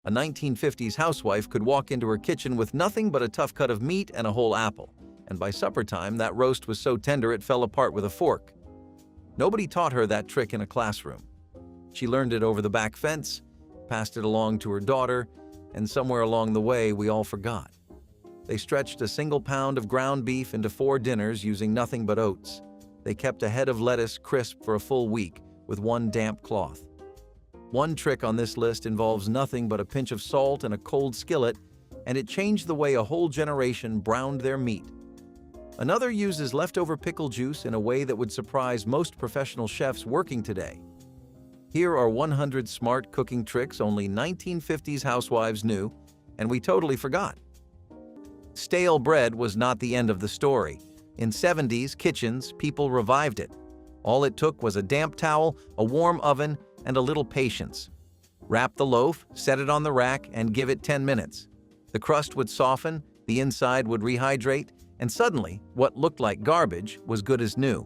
A 1950s housewife could walk into her kitchen with nothing but a tough cut of meat and a whole apple, and by supper time, that roast was so tender it fell apart with a fork. Nobody taught her that trick in a classroom. She learned it over the back fence, passed it along to her daughter, and somewhere along the way, we all forgot. They stretched a single pound of ground beef into 4 dinners using nothing but oats. They kept a head of lettuce crisp for a full week with 1 damp cloth. One trick on this list involves nothing but a pinch of salt and a cold skillet, and it changed the way a whole generation browned their meat. Another uses leftover pickle juice in a way that would surprise most professional chefs working today. Here are 100 smart cooking tricks only 1950s housewives knew, and we totally forgot. Stale bread was not the end of the story. In 70s kitchens, people revived it. All it took was a damp towel, a warm oven, and a little patience. Wrap the loaf, set it on the rack, and give it 10 minutes. The crust would soften, the inside would rehydrate, and suddenly, what looked like garbage was good as new.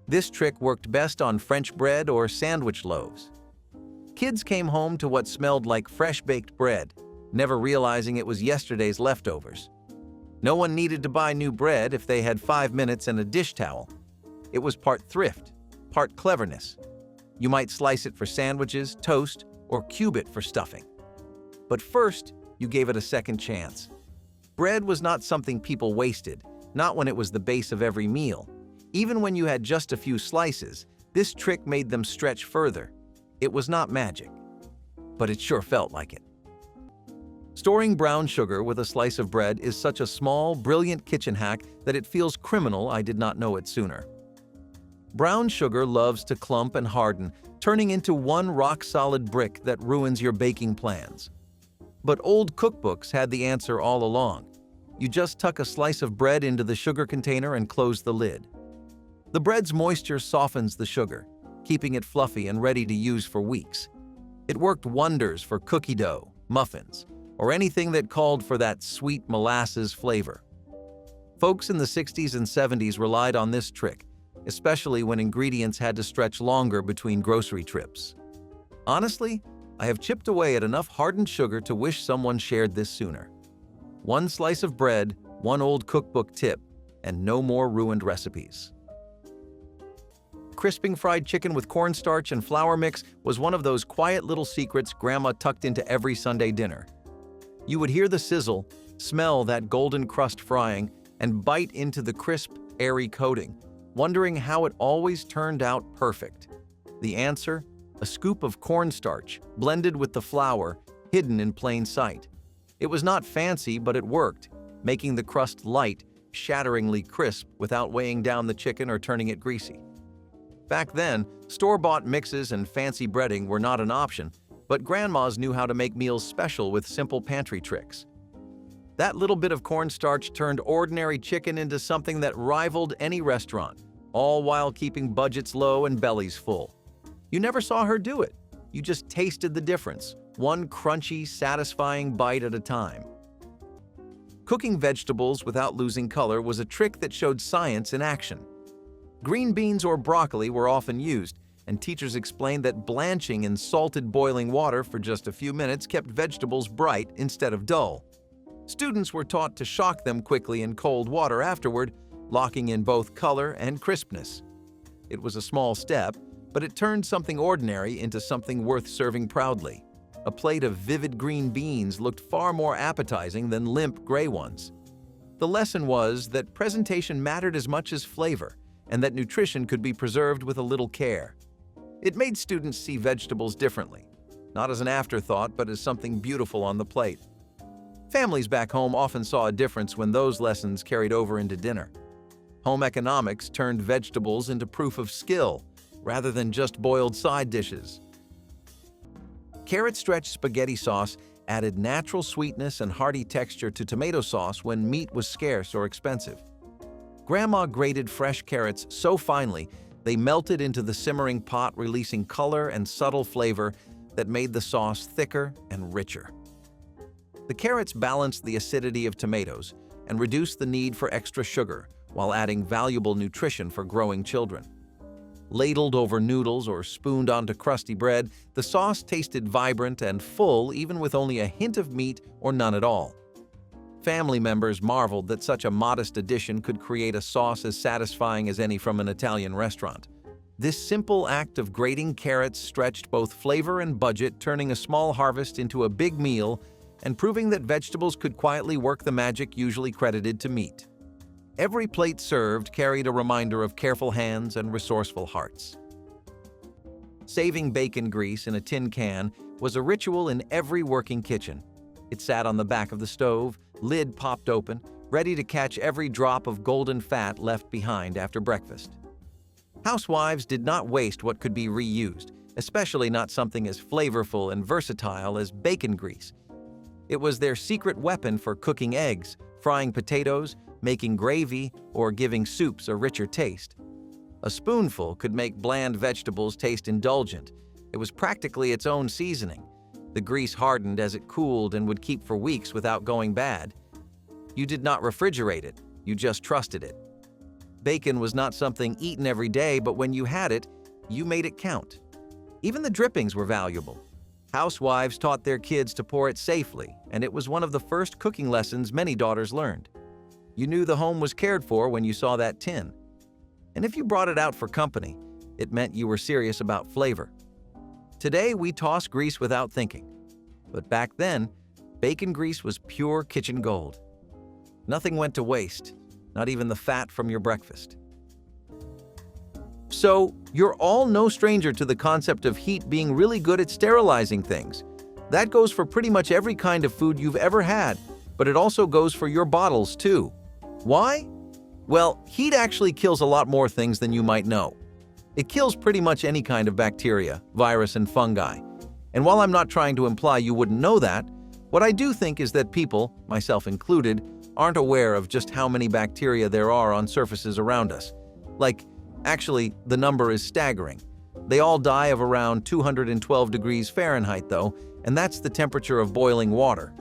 This trick worked best on French bread or sandwich loaves. Kids came home to what smelled like fresh-baked bread, never realizing it was yesterday's leftovers. No one needed to buy new bread if they had 5 minutes and a dish towel. It was part thrift, part cleverness. You might slice it for sandwiches, toast, or cube it for stuffing. But first, you gave it a second chance. Bread was not something people wasted, not when it was the base of every meal. Even when you had just a few slices, this trick made them stretch further. It was not magic, but it sure felt like it. Storing brown sugar with a slice of bread is such a small, brilliant kitchen hack that it feels criminal I did not know it sooner. Brown sugar loves to clump and harden, turning into one rock-solid brick that ruins your baking plans. But old cookbooks had the answer all along. You just tuck a slice of bread into the sugar container and close the lid. The bread's moisture softens the sugar, keeping it fluffy and ready to use for weeks. It worked wonders for cookie dough, muffins, or anything that called for that sweet molasses flavor. Folks in the 60s and 70s relied on this trick, especially when ingredients had to stretch longer between grocery trips. Honestly, I have chipped away at enough hardened sugar to wish someone shared this sooner. 1 slice of bread, 1 old cookbook tip, and no more ruined recipes. Crisping fried chicken with cornstarch and flour mix was one of those quiet little secrets Grandma tucked into every Sunday dinner. You would hear the sizzle, smell that golden crust frying, and bite into the crisp, airy coating, wondering how it always turned out perfect. The answer? A scoop of cornstarch, blended with the flour, hidden in plain sight. It was not fancy, but it worked, making the crust light, shatteringly crisp without weighing down the chicken or turning it greasy. Back then, store-bought mixes and fancy breading were not an option, but grandmas knew how to make meals special with simple pantry tricks. That little bit of cornstarch turned ordinary chicken into something that rivaled any restaurant, all while keeping budgets low and bellies full. You never saw her do it. You just tasted the difference, one crunchy, satisfying bite at a time. Cooking vegetables without losing color was a trick that showed science in action. Green beans or broccoli were often used, and teachers explained that blanching in salted boiling water for just a few minutes kept vegetables bright instead of dull. Students were taught to shock them quickly in cold water afterward, locking in both color and crispness. It was a small step, but it turned something ordinary into something worth serving proudly. A plate of vivid green beans looked far more appetizing than limp gray ones. The lesson was that presentation mattered as much as flavor, and that nutrition could be preserved with a little care. It made students see vegetables differently, not as an afterthought, but as something beautiful on the plate. Families back home often saw a difference when those lessons carried over into dinner. Home economics turned vegetables into proof of skill, rather than just boiled side dishes. Carrot-stretched spaghetti sauce added natural sweetness and hearty texture to tomato sauce when meat was scarce or expensive. Grandma grated fresh carrots so finely they melted into the simmering pot, releasing color and subtle flavor that made the sauce thicker and richer. The carrots balanced the acidity of tomatoes and reduced the need for extra sugar while adding valuable nutrition for growing children. Ladled over noodles or spooned onto crusty bread, the sauce tasted vibrant and full even with only a hint of meat or none at all. Family members marveled that such a modest addition could create a sauce as satisfying as any from an Italian restaurant. This simple act of grating carrots stretched both flavor and budget, turning a small harvest into a big meal and proving that vegetables could quietly work the magic usually credited to meat. Every plate served carried a reminder of careful hands and resourceful hearts. Saving bacon grease in a tin can was a ritual in every working kitchen. It sat on the back of the stove, lid popped open, ready to catch every drop of golden fat left behind after breakfast. Housewives did not waste what could be reused, especially not something as flavorful and versatile as bacon grease. It was their secret weapon for cooking eggs, frying potatoes, making gravy, or giving soups a richer taste. A spoonful could make bland vegetables taste indulgent. It was practically its own seasoning. The grease hardened as it cooled and would keep for weeks without going bad. You did not refrigerate it, you just trusted it. Bacon was not something eaten every day, but when you had it, you made it count. Even the drippings were valuable. Housewives taught their kids to pour it safely, and it was one of the first cooking lessons many daughters learned. You knew the home was cared for when you saw that tin. And if you brought it out for company, it meant you were serious about flavor. Today, we toss grease without thinking. But back then, bacon grease was pure kitchen gold. Nothing went to waste, not even the fat from your breakfast. So, you're all no stranger to the concept of heat being really good at sterilizing things. That goes for pretty much every kind of food you've ever had, but it also goes for your bottles too. Why? Well, heat actually kills a lot more things than you might know. It kills pretty much any kind of bacteria, virus, and fungi. And while I'm not trying to imply you wouldn't know that, what I do think is that people, myself included, aren't aware of just how many bacteria there are on surfaces around us. Actually, the number is staggering. They all die of around 212 degrees Fahrenheit though, and that's the temperature of boiling water.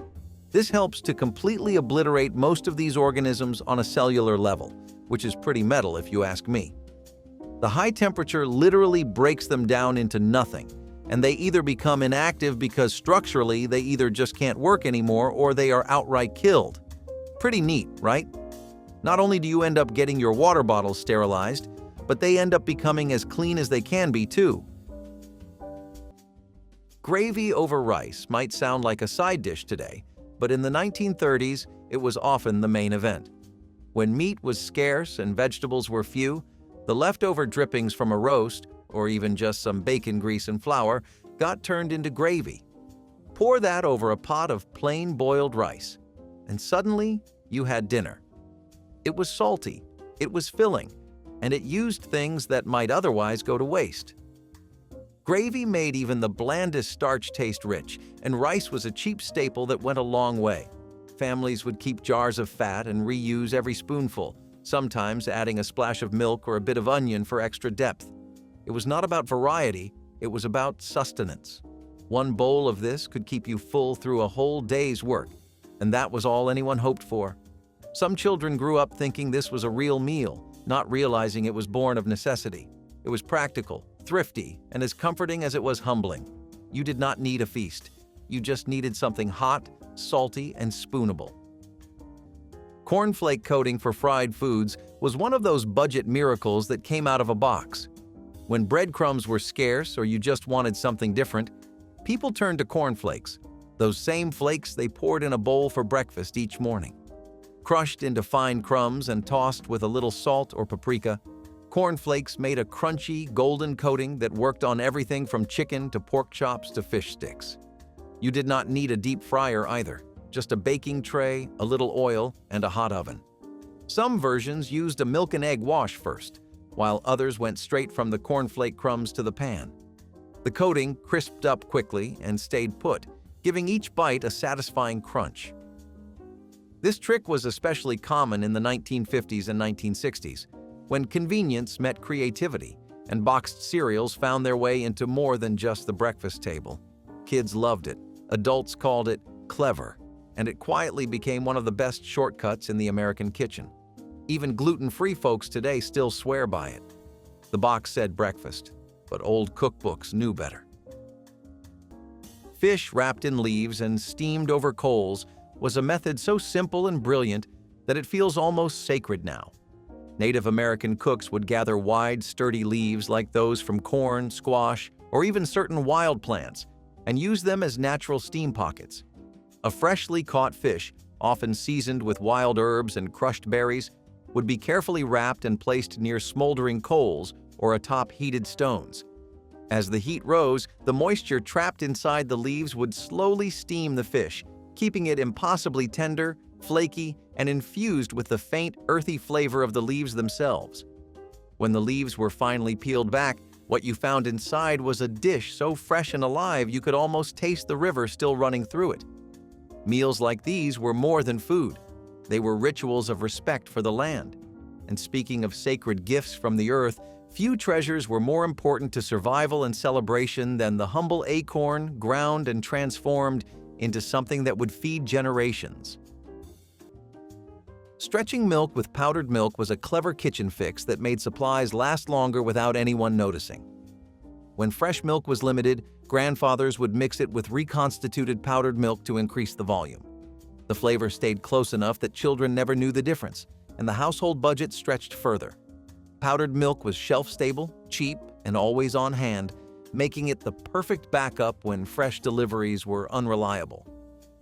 This helps to completely obliterate most of these organisms on a cellular level, which is pretty metal if you ask me. The high temperature literally breaks them down into nothing, and they either become inactive because structurally they either just can't work anymore or they are outright killed. Pretty neat, right? Not only do you end up getting your water bottles sterilized, but they end up becoming as clean as they can be too. Gravy over rice might sound like a side dish today, but in the 1930s, it was often the main event. When meat was scarce and vegetables were few, the leftover drippings from a roast, or even just some bacon grease and flour, got turned into gravy. Pour that over a pot of plain boiled rice, and suddenly you had dinner. It was salty, it was filling, and it used things that might otherwise go to waste. Gravy made even the blandest starch taste rich, and rice was a cheap staple that went a long way. Families would keep jars of fat and reuse every spoonful, sometimes adding a splash of milk or a bit of onion for extra depth. It was not about variety, it was about sustenance. One bowl of this could keep you full through a whole day's work, and that was all anyone hoped for. Some children grew up thinking this was a real meal, not realizing it was born of necessity. It was practical, thrifty, and as comforting as it was humbling. You did not need a feast. You just needed something hot, salty, and spoonable. Cornflake coating for fried foods was one of those budget miracles that came out of a box. When breadcrumbs were scarce or you just wanted something different, people turned to cornflakes, those same flakes they poured in a bowl for breakfast each morning. Crushed into fine crumbs and tossed with a little salt or paprika, cornflakes made a crunchy, golden coating that worked on everything from chicken to pork chops to fish sticks. You did not need a deep fryer either, just a baking tray, a little oil, and a hot oven. Some versions used a milk and egg wash first, while others went straight from the cornflake crumbs to the pan. The coating crisped up quickly and stayed put, giving each bite a satisfying crunch. This trick was especially common in the 1950s and 1960s, when convenience met creativity, and boxed cereals found their way into more than just the breakfast table. Kids loved it, adults called it clever, and it quietly became one of the best shortcuts in the American kitchen. Even gluten-free folks today still swear by it. The box said breakfast, but old cookbooks knew better. Fish wrapped in leaves and steamed over coals was a method so simple and brilliant that it feels almost sacred now. Native American cooks would gather wide, sturdy leaves like those from corn, squash, or even certain wild plants, and use them as natural steam pockets. A freshly caught fish, often seasoned with wild herbs and crushed berries, would be carefully wrapped and placed near smoldering coals or atop heated stones. As the heat rose, the moisture trapped inside the leaves would slowly steam the fish, keeping it impossibly tender, flaky, and infused with the faint, earthy flavor of the leaves themselves. When the leaves were finally peeled back, what you found inside was a dish so fresh and alive you could almost taste the river still running through it. Meals like these were more than food. They were rituals of respect for the land. And speaking of sacred gifts from the earth, few treasures were more important to survival and celebration than the humble acorn ground and transformed into something that would feed generations. Stretching milk with powdered milk was a clever kitchen fix that made supplies last longer without anyone noticing. When fresh milk was limited, grandfathers would mix it with reconstituted powdered milk to increase the volume. The flavor stayed close enough that children never knew the difference, and the household budget stretched further. Powdered milk was shelf-stable, cheap, and always on hand, making it the perfect backup when fresh deliveries were unreliable.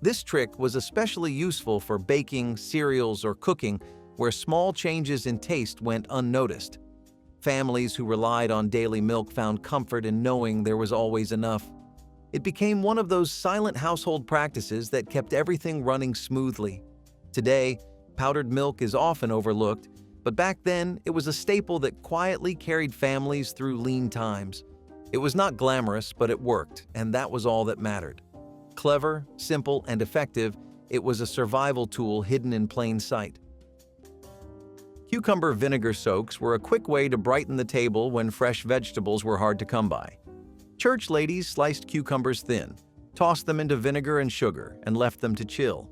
This trick was especially useful for baking, cereals, or cooking, where small changes in taste went unnoticed. Families who relied on daily milk found comfort in knowing there was always enough. It became one of those silent household practices that kept everything running smoothly. Today, powdered milk is often overlooked, but back then it was a staple that quietly carried families through lean times. It was not glamorous, but it worked, and that was all that mattered. Clever, simple, and effective, it was a survival tool hidden in plain sight. Cucumber vinegar soaks were a quick way to brighten the table when fresh vegetables were hard to come by. Church ladies sliced cucumbers thin, tossed them into vinegar and sugar, and left them to chill.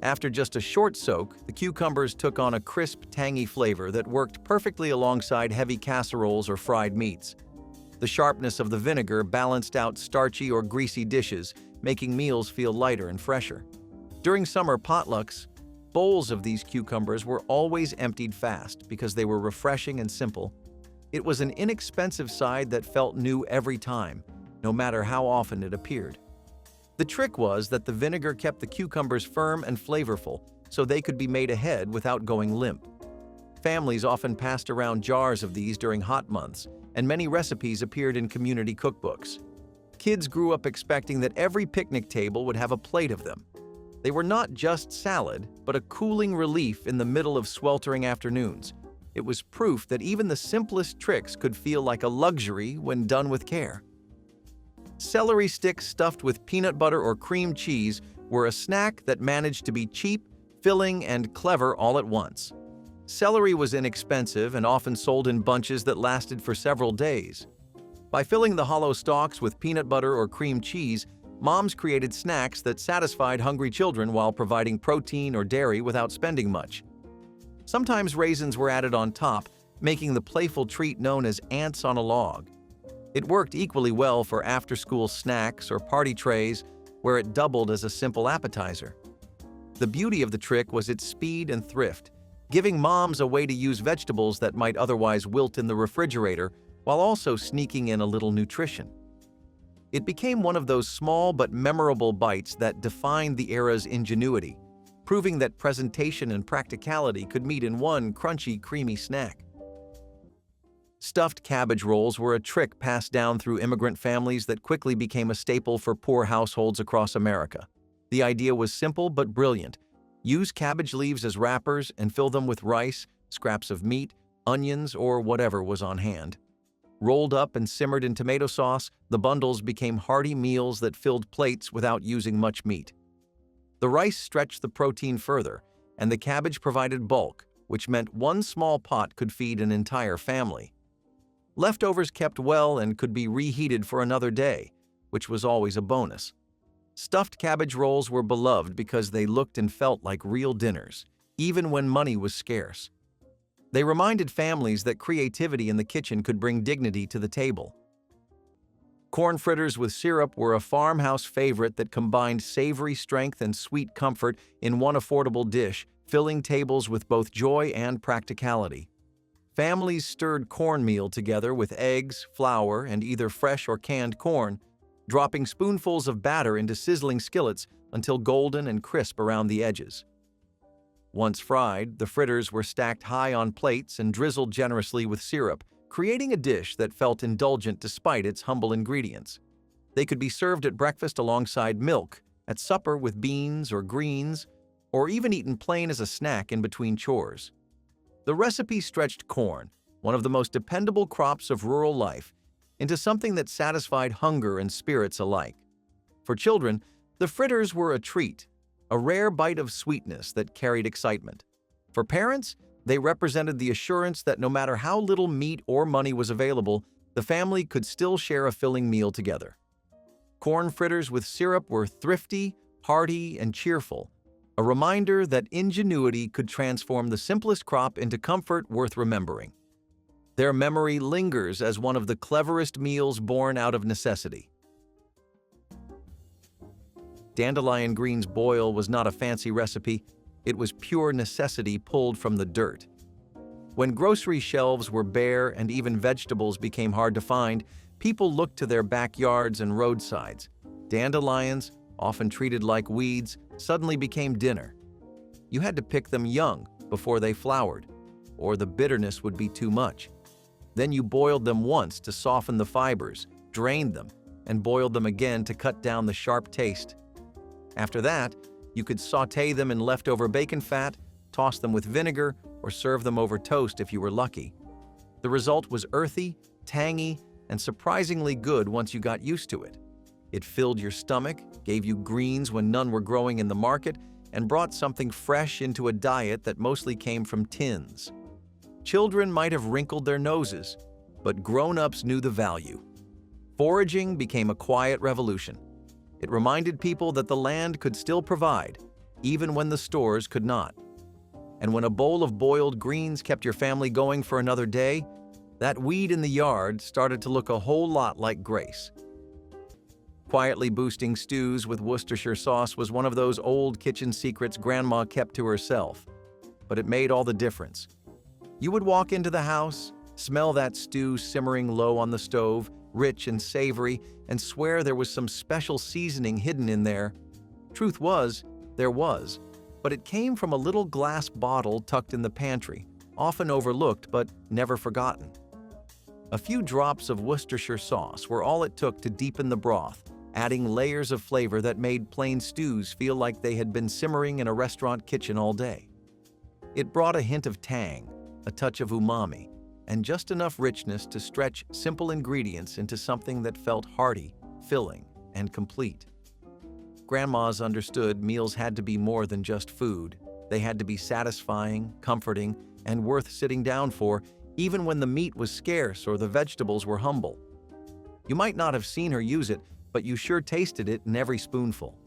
After just a short soak, the cucumbers took on a crisp, tangy flavor that worked perfectly alongside heavy casseroles or fried meats. The sharpness of the vinegar balanced out starchy or greasy dishes, making meals feel lighter and fresher. During summer potlucks, bowls of these cucumbers were always emptied fast because they were refreshing and simple. It was an inexpensive side that felt new every time, no matter how often it appeared. The trick was that the vinegar kept the cucumbers firm and flavorful, so they could be made ahead without going limp. Families often passed around jars of these during hot months, and many recipes appeared in community cookbooks. Kids grew up expecting that every picnic table would have a plate of them. They were not just salad, but a cooling relief in the middle of sweltering afternoons. It was proof that even the simplest tricks could feel like a luxury when done with care. Celery sticks stuffed with peanut butter or cream cheese were a snack that managed to be cheap, filling, and clever all at once. Celery was inexpensive and often sold in bunches that lasted for several days. By filling the hollow stalks with peanut butter or cream cheese, moms created snacks that satisfied hungry children while providing protein or dairy without spending much. Sometimes raisins were added on top, making the playful treat known as ants on a log. It worked equally well for after-school snacks or party trays, where it doubled as a simple appetizer. The beauty of the trick was its speed and thrift, giving moms a way to use vegetables that might otherwise wilt in the refrigerator while also sneaking in a little nutrition. It became one of those small but memorable bites that defined the era's ingenuity, proving that presentation and practicality could meet in one crunchy, creamy snack. Stuffed cabbage rolls were a trick passed down through immigrant families that quickly became a staple for poor households across America. The idea was simple but brilliant. Use cabbage leaves as wrappers and fill them with rice, scraps of meat, onions, or whatever was on hand. Rolled up and simmered in tomato sauce, the bundles became hearty meals that filled plates without using much meat. The rice stretched the protein further, and the cabbage provided bulk, which meant one small pot could feed an entire family. Leftovers kept well and could be reheated for another day, which was always a bonus. Stuffed cabbage rolls were beloved because they looked and felt like real dinners, even when money was scarce. They reminded families that creativity in the kitchen could bring dignity to the table. Corn fritters with syrup were a farmhouse favorite that combined savory strength and sweet comfort in one affordable dish, filling tables with both joy and practicality. Families stirred cornmeal together with eggs, flour, and either fresh or canned corn, dropping spoonfuls of batter into sizzling skillets until golden and crisp around the edges. Once fried, the fritters were stacked high on plates and drizzled generously with syrup, creating a dish that felt indulgent despite its humble ingredients. They could be served at breakfast alongside milk, at supper with beans or greens, or even eaten plain as a snack in between chores. The recipe stretched corn, one of the most dependable crops of rural life, into something that satisfied hunger and spirits alike. For children, the fritters were a treat, a rare bite of sweetness that carried excitement. For parents, they represented the assurance that no matter how little meat or money was available, the family could still share a filling meal together. Corn fritters with syrup were thrifty, hearty, and cheerful, a reminder that ingenuity could transform the simplest crop into comfort worth remembering. Their memory lingers as one of the cleverest meals born out of necessity. Dandelion greens boil was not a fancy recipe, it was pure necessity pulled from the dirt. When grocery shelves were bare and even vegetables became hard to find, people looked to their backyards and roadsides. Dandelions, often treated like weeds, suddenly became dinner. You had to pick them young before they flowered, or the bitterness would be too much. Then you boiled them once to soften the fibers, drained them, and boiled them again to cut down the sharp taste. After that, you could sauté them in leftover bacon fat, toss them with vinegar, or serve them over toast if you were lucky. The result was earthy, tangy, and surprisingly good once you got used to it. It filled your stomach, gave you greens when none were growing in the market, and brought something fresh into a diet that mostly came from tins. Children might have wrinkled their noses, but grown-ups knew the value. Foraging became a quiet revolution. It reminded people that the land could still provide, even when the stores could not. And when a bowl of boiled greens kept your family going for another day, that weed in the yard started to look a whole lot like grace. Quietly boosting stews with Worcestershire sauce was one of those old kitchen secrets Grandma kept to herself, but it made all the difference. You would walk into the house, smell that stew simmering low on the stove, rich and savory, and swear there was some special seasoning hidden in there. Truth was, there was, but it came from a little glass bottle tucked in the pantry, often overlooked but never forgotten. A few drops of Worcestershire sauce were all it took to deepen the broth, adding layers of flavor that made plain stews feel like they had been simmering in a restaurant kitchen all day. It brought a hint of tang, a touch of umami, and just enough richness to stretch simple ingredients into something that felt hearty, filling, and complete. Grandmas understood meals had to be more than just food. They had to be satisfying, comforting, and worth sitting down for, even when the meat was scarce or the vegetables were humble. You might not have seen her use it, but you sure tasted it in every spoonful.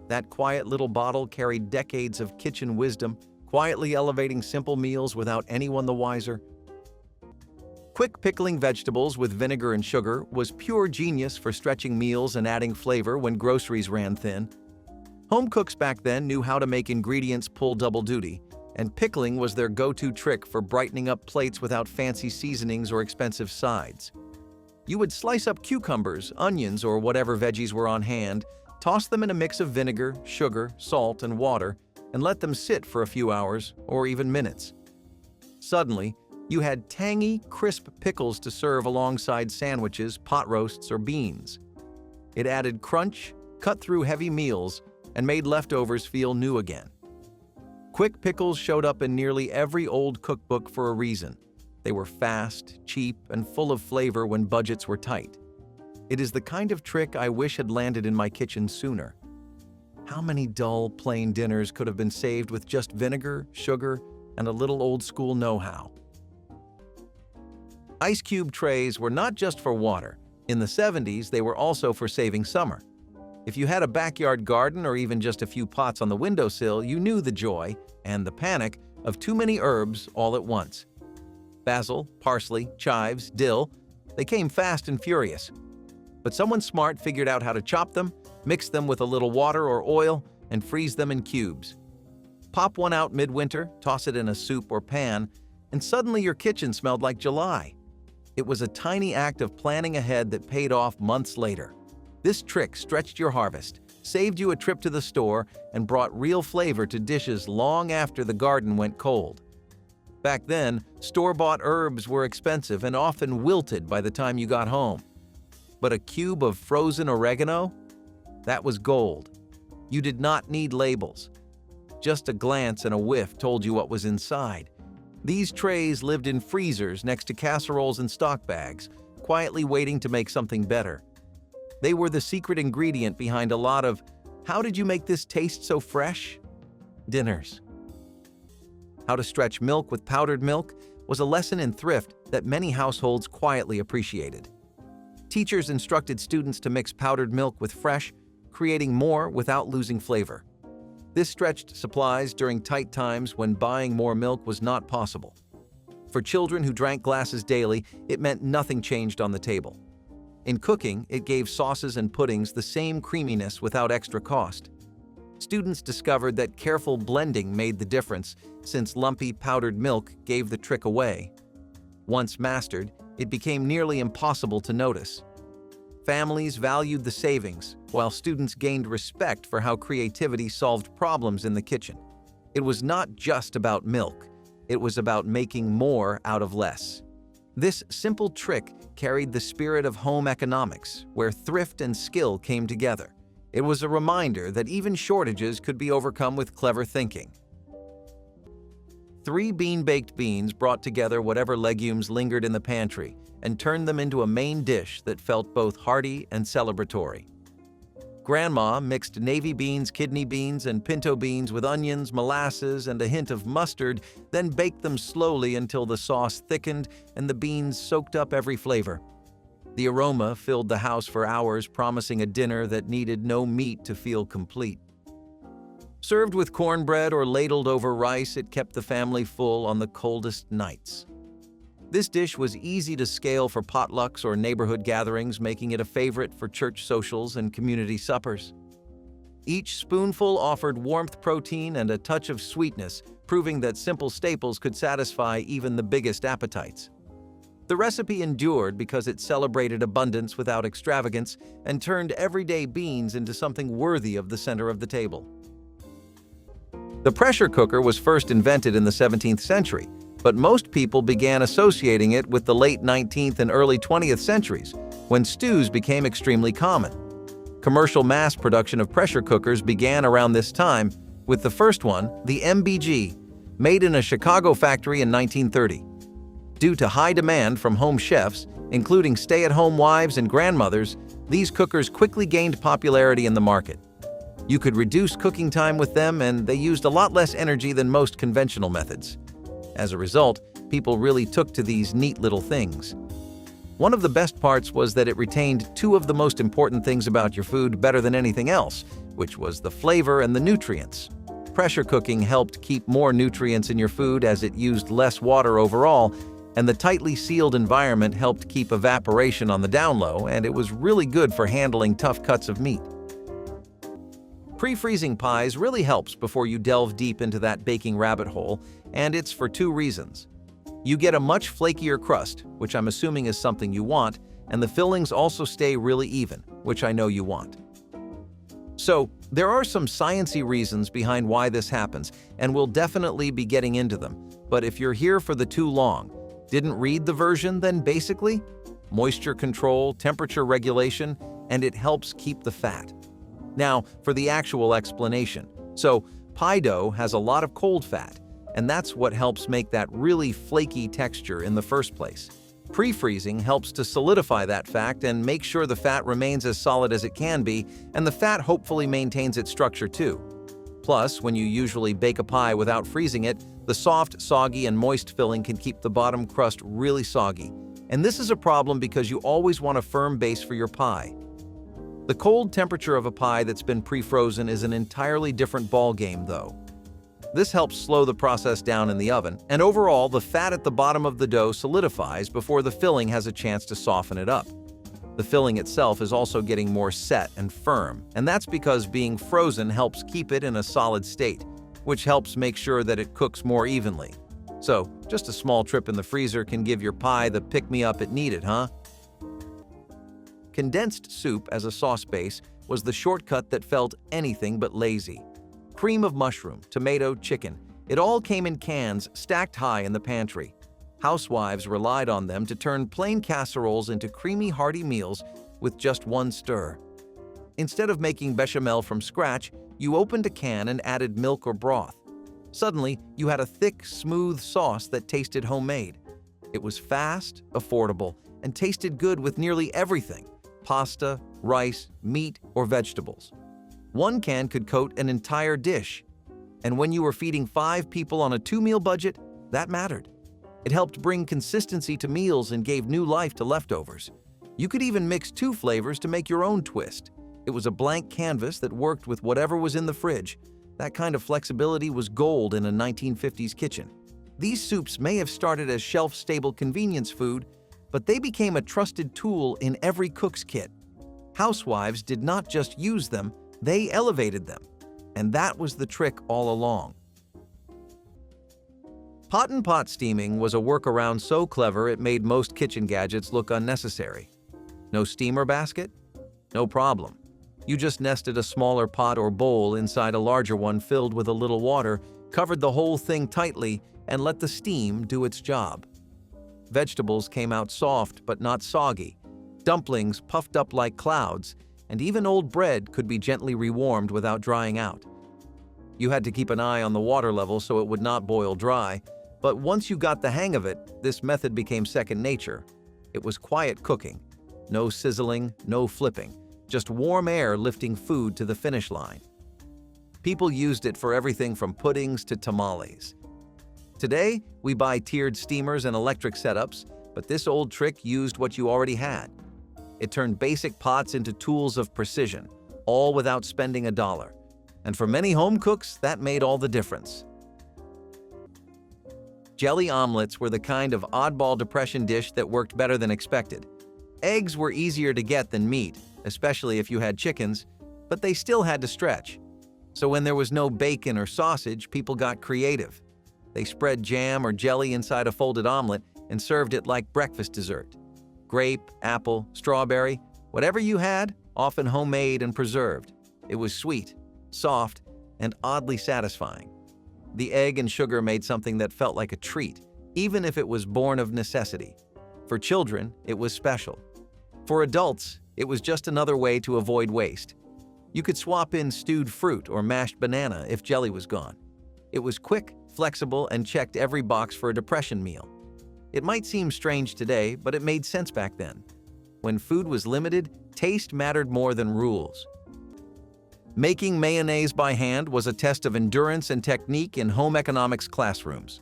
That quiet little bottle carried decades of kitchen wisdom, quietly elevating simple meals without anyone the wiser. Quick pickling vegetables with vinegar and sugar was pure genius for stretching meals and adding flavor when groceries ran thin. Home cooks back then knew how to make ingredients pull double duty, and pickling was their go-to trick for brightening up plates without fancy seasonings or expensive sides. You would slice up cucumbers, onions, or whatever veggies were on hand, toss them in a mix of vinegar, sugar, salt, and water, and let them sit for a few hours or even minutes. Suddenly, you had tangy, crisp pickles to serve alongside sandwiches, pot roasts, or beans. It added crunch, cut through heavy meals, and made leftovers feel new again. Quick pickles showed up in nearly every old cookbook for a reason. They were fast, cheap, and full of flavor when budgets were tight. It is the kind of trick I wish had landed in my kitchen sooner. How many dull, plain dinners could have been saved with just vinegar, sugar, and a little old-school know-how? Ice cube trays were not just for water. In the 70s, they were also for saving summer. If you had a backyard garden or even just a few pots on the windowsill, you knew the joy and the panic of too many herbs all at once. Basil, parsley, chives, dill. They came fast and furious. But someone smart figured out how to chop them, mix them with a little water or oil, and freeze them in cubes. Pop one out midwinter, toss it in a soup or pan, and suddenly your kitchen smelled like July. It was a tiny act of planning ahead that paid off months later. This trick stretched your harvest, saved you a trip to the store, and brought real flavor to dishes long after the garden went cold. Back then, store-bought herbs were expensive and often wilted by the time you got home. But a cube of frozen oregano? That was gold. You did not need labels. Just a glance and a whiff told you what was inside. These trays lived in freezers next to casseroles and stock bags, quietly waiting to make something better. They were the secret ingredient behind a lot of "how did you make this taste so fresh?" dinners. How to stretch milk with powdered milk was a lesson in thrift that many households quietly appreciated. Teachers instructed students to mix powdered milk with fresh, creating more without losing flavor. This stretched supplies during tight times when buying more milk was not possible. For children who drank glasses daily, it meant nothing changed on the table. In cooking, it gave sauces and puddings the same creaminess without extra cost. Students discovered that careful blending made the difference, since lumpy powdered milk gave the trick away. Once mastered, it became nearly impossible to notice. Families valued the savings, while students gained respect for how creativity solved problems in the kitchen. It was not just about milk, it was about making more out of less. This simple trick carried the spirit of home economics, where thrift and skill came together. It was a reminder that even shortages could be overcome with clever thinking. 3 bean-baked beans brought together whatever legumes lingered in the pantry and turned them into a main dish that felt both hearty and celebratory. Grandma mixed navy beans, kidney beans, and pinto beans with onions, molasses, and a hint of mustard, then baked them slowly until the sauce thickened and the beans soaked up every flavor. The aroma filled the house for hours, promising a dinner that needed no meat to feel complete. Served with cornbread or ladled over rice, it kept the family full on the coldest nights. This dish was easy to scale for potlucks or neighborhood gatherings, making it a favorite for church socials and community suppers. Each spoonful offered warmth, protein, and a touch of sweetness, proving that simple staples could satisfy even the biggest appetites. The recipe endured because it celebrated abundance without extravagance and turned everyday beans into something worthy of the center of the table. The pressure cooker was first invented in the 17th century, but most people began associating it with the late 19th and early 20th centuries, when stews became extremely common. Commercial mass production of pressure cookers began around this time, with the first one, the MBG, made in a Chicago factory in 1930. Due to high demand from home chefs, including stay-at-home wives and grandmothers, these cookers quickly gained popularity in the market. You could reduce cooking time with them, and they used a lot less energy than most conventional methods. As a result, people really took to these neat little things. One of the best parts was that it retained 2 of the most important things about your food better than anything else, which was the flavor and the nutrients. Pressure cooking helped keep more nutrients in your food as it used less water overall, and the tightly sealed environment helped keep evaporation on the down low, and it was really good for handling tough cuts of meat. Pre-freezing pies really helps before you delve deep into that baking rabbit hole, and it's for 2 reasons. You get a much flakier crust, which I'm assuming is something you want, and the fillings also stay really even, which I know you want. So, there are some sciencey reasons behind why this happens, and we'll definitely be getting into them. But if you're here for the too long, didn't read the version, then basically, moisture control, temperature regulation, and it helps keep the fat. Now, for the actual explanation. So, pie dough has a lot of cold fat, and that's what helps make that really flaky texture in the first place. Pre-freezing helps to solidify that fact and make sure the fat remains as solid as it can be, and the fat hopefully maintains its structure too. Plus, when you usually bake a pie without freezing it, the soft, soggy, and moist filling can keep the bottom crust really soggy. And this is a problem because you always want a firm base for your pie. The cold temperature of a pie that's been pre-frozen is an entirely different ballgame, though. This helps slow the process down in the oven, and overall, the fat at the bottom of the dough solidifies before the filling has a chance to soften it up. The filling itself is also getting more set and firm, and that's because being frozen helps keep it in a solid state, which helps make sure that it cooks more evenly. So, just a small trip in the freezer can give your pie the pick-me-up it needed, huh? Condensed soup as a sauce base was the shortcut that felt anything but lazy. Cream of mushroom, tomato, chicken, it all came in cans stacked high in the pantry. Housewives relied on them to turn plain casseroles into creamy, hearty meals with just one stir. Instead of making bechamel from scratch, you opened a can and added milk or broth. Suddenly, you had a thick, smooth sauce that tasted homemade. It was fast, affordable, and tasted good with nearly everything: pasta, rice, meat, or vegetables. One can could coat an entire dish. And when you were feeding 5 people on a 2-meal budget, that mattered. It helped bring consistency to meals and gave new life to leftovers. You could even mix 2 flavors to make your own twist. It was a blank canvas that worked with whatever was in the fridge. That kind of flexibility was gold in a 1950s kitchen. These soups may have started as shelf-stable convenience food, but they became a trusted tool in every cook's kit. Housewives did not just use them, they elevated them. And that was the trick all along. Pot and pot steaming was a workaround so clever it made most kitchen gadgets look unnecessary. No steamer basket? No problem. You just nested a smaller pot or bowl inside a larger one filled with a little water, covered the whole thing tightly, and let the steam do its job. Vegetables came out soft but not soggy. Dumplings puffed up like clouds, and even old bread could be gently rewarmed without drying out. You had to keep an eye on the water level so it would not boil dry, but once you got the hang of it, this method became second nature. It was quiet cooking. No sizzling, no flipping. Just warm air lifting food to the finish line. People used it for everything from puddings to tamales. Today, we buy tiered steamers and electric setups, but this old trick used what you already had. It turned basic pots into tools of precision, all without spending a dollar. And for many home cooks, that made all the difference. Jelly omelets were the kind of oddball depression dish that worked better than expected. Eggs were easier to get than meat, especially if you had chickens, but they still had to stretch. So when there was no bacon or sausage, people got creative. They spread jam or jelly inside a folded omelet and served it like breakfast dessert. Grape, apple, strawberry, whatever you had, often homemade and preserved. It was sweet, soft, and oddly satisfying. The egg and sugar made something that felt like a treat, even if it was born of necessity. For children, it was special. For adults, it was just another way to avoid waste. You could swap in stewed fruit or mashed banana if jelly was gone. It was quick, flexible, and checked every box for a depression meal. It might seem strange today, but it made sense back then. When food was limited, taste mattered more than rules. Making mayonnaise by hand was a test of endurance and technique in home economics classrooms.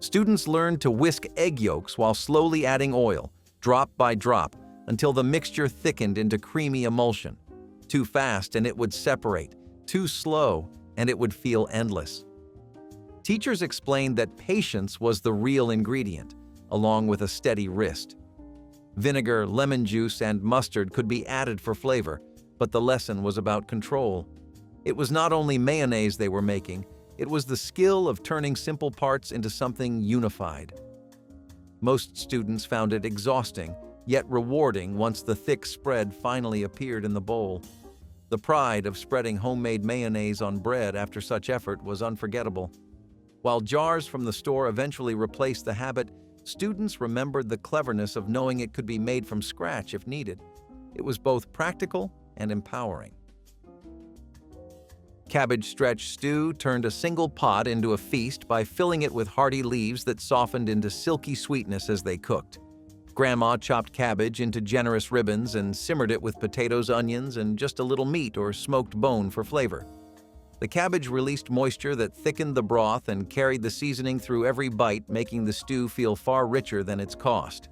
Students learned to whisk egg yolks while slowly adding oil, drop by drop, until the mixture thickened into creamy emulsion. Too fast and it would separate, too slow and it would feel endless. Teachers explained that patience was the real ingredient, along with a steady wrist. Vinegar, lemon juice, and mustard could be added for flavor, but the lesson was about control. It was not only mayonnaise they were making, it was the skill of turning simple parts into something unified. Most students found it exhausting, yet rewarding once the thick spread finally appeared in the bowl. The pride of spreading homemade mayonnaise on bread after such effort was unforgettable. While jars from the store eventually replaced the habit, students remembered the cleverness of knowing it could be made from scratch if needed. It was both practical and empowering. Cabbage stretch stew turned a single pot into a feast by filling it with hearty leaves that softened into silky sweetness as they cooked. Grandma chopped cabbage into generous ribbons and simmered it with potatoes, onions, and just a little meat or smoked bone for flavor. The cabbage released moisture that thickened the broth and carried the seasoning through every bite, making the stew feel far richer than its cost.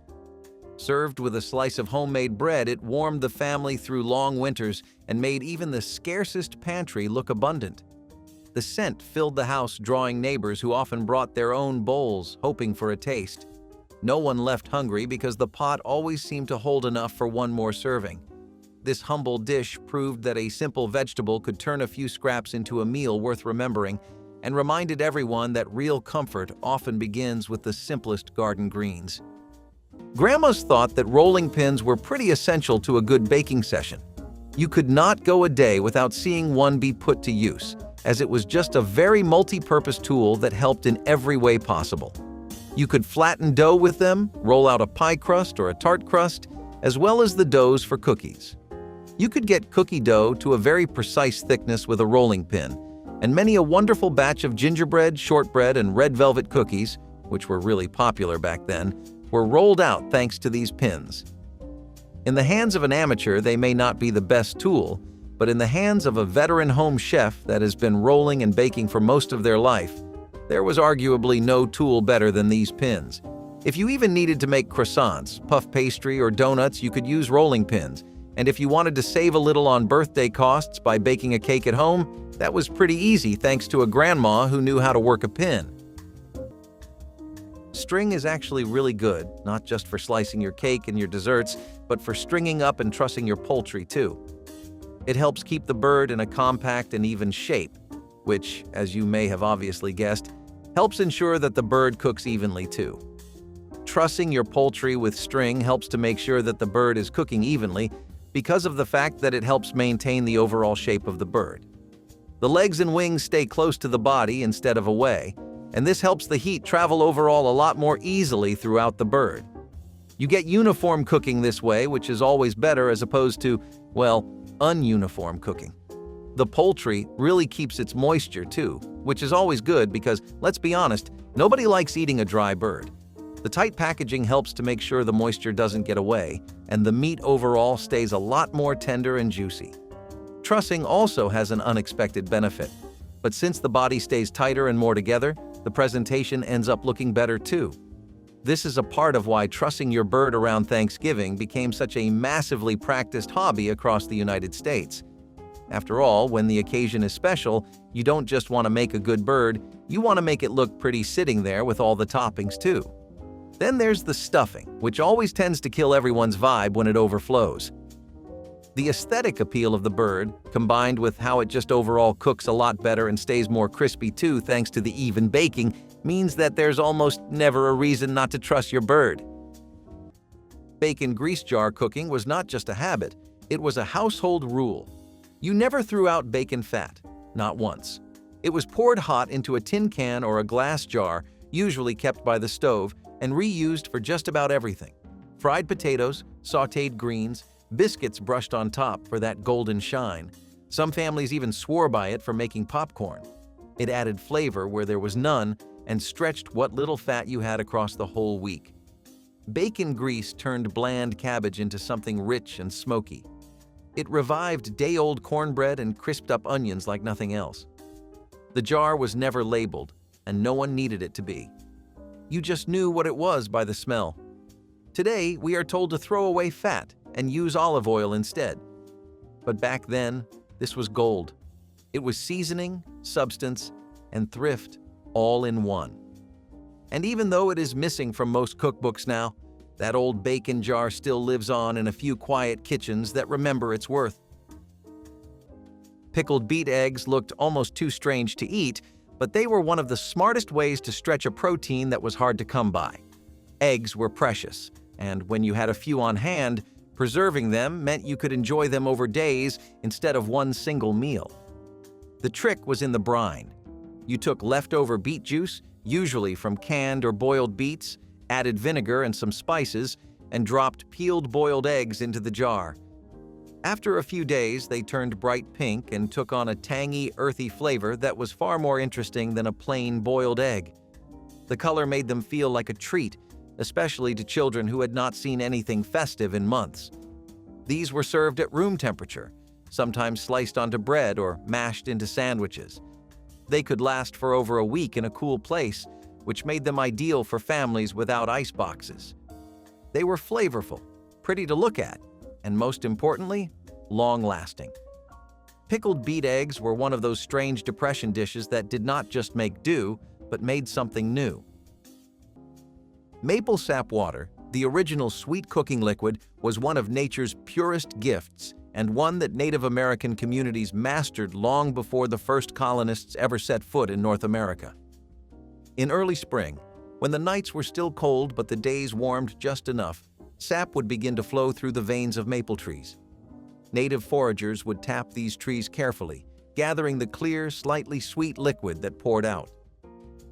Served with a slice of homemade bread, it warmed the family through long winters and made even the scarcest pantry look abundant. The scent filled the house, drawing neighbors who often brought their own bowls, hoping for a taste. No one left hungry because the pot always seemed to hold enough for one more serving. This humble dish proved that a simple vegetable could turn a few scraps into a meal worth remembering, and reminded everyone that real comfort often begins with the simplest garden greens. Grandmas thought that rolling pins were pretty essential to a good baking session. You could not go a day without seeing one be put to use, as it was just a very multi-purpose tool that helped in every way possible. You could flatten dough with them, roll out a pie crust or a tart crust, as well as the doughs for cookies. You could get cookie dough to a very precise thickness with a rolling pin, and many a wonderful batch of gingerbread, shortbread, and red velvet cookies, which were really popular back then, were rolled out thanks to these pins. In the hands of an amateur, they may not be the best tool, but in the hands of a veteran home chef that has been rolling and baking for most of their life, there was arguably no tool better than these pins. If you even needed to make croissants, puff pastry, or donuts, you could use rolling pins. And if you wanted to save a little on birthday costs by baking a cake at home, that was pretty easy thanks to a grandma who knew how to work a pin. String is actually really good, not just for slicing your cake and your desserts, but for stringing up and trussing your poultry too. It helps keep the bird in a compact and even shape, which, as you may have obviously guessed, helps ensure that the bird cooks evenly too. Trussing your poultry with string helps to make sure that the bird is cooking evenly because of the fact that it helps maintain the overall shape of the bird. The legs and wings stay close to the body instead of away, and this helps the heat travel overall a lot more easily throughout the bird. You get uniform cooking this way, which is always better as opposed to, well, ununiform cooking. The poultry really keeps its moisture too, which is always good because, let's be honest, nobody likes eating a dry bird. The tight packaging helps to make sure the moisture doesn't get away, and the meat overall stays a lot more tender and juicy. Trussing also has an unexpected benefit, but since the body stays tighter and more together, the presentation ends up looking better too. This is a part of why trussing your bird around Thanksgiving became such a massively practiced hobby across the United States. After all, when the occasion is special, you don't just want to make a good bird, you want to make it look pretty sitting there with all the toppings too. Then there's the stuffing, which always tends to kill everyone's vibe when it overflows. The aesthetic appeal of the bird, combined with how it just overall cooks a lot better and stays more crispy too thanks to the even baking, means that there's almost never a reason not to truss your bird. Bacon grease jar cooking was not just a habit, it was a household rule. You never threw out bacon fat, not once. It was poured hot into a tin can or a glass jar, usually kept by the stove, and reused for just about everything. Fried potatoes, sautéed greens, biscuits brushed on top for that golden shine. Some families even swore by it for making popcorn. It added flavor where there was none and stretched what little fat you had across the whole week. Bacon grease turned bland cabbage into something rich and smoky. It revived day-old cornbread and crisped up onions like nothing else. The jar was never labeled, and no one needed it to be. You just knew what it was by the smell. Today, we are told to throw away fat and use olive oil instead. But back then, this was gold. It was seasoning, substance, and thrift all in one. And even though it is missing from most cookbooks now, that old bacon jar still lives on in a few quiet kitchens that remember its worth. Pickled beet eggs looked almost too strange to eat, but they were one of the smartest ways to stretch a protein that was hard to come by. Eggs were precious, and when you had a few on hand, preserving them meant you could enjoy them over days instead of one single meal. The trick was in the brine. You took leftover beet juice, usually from canned or boiled beets, added vinegar and some spices, and dropped peeled boiled eggs into the jar. After a few days, they turned bright pink and took on a tangy, earthy flavor that was far more interesting than a plain boiled egg. The color made them feel like a treat, especially to children who had not seen anything festive in months. These were served at room temperature, sometimes sliced onto bread or mashed into sandwiches. They could last for over a week in a cool place, which made them ideal for families without ice boxes. They were flavorful, pretty to look at, and most importantly, long-lasting. Pickled beet eggs were one of those strange depression dishes that did not just make do, but made something new. Maple sap water, the original sweet cooking liquid, was one of nature's purest gifts and one that Native American communities mastered long before the first colonists ever set foot in North America. In early spring, when the nights were still cold but the days warmed just enough, sap would begin to flow through the veins of maple trees. Native foragers would tap these trees carefully, gathering the clear, slightly sweet liquid that poured out.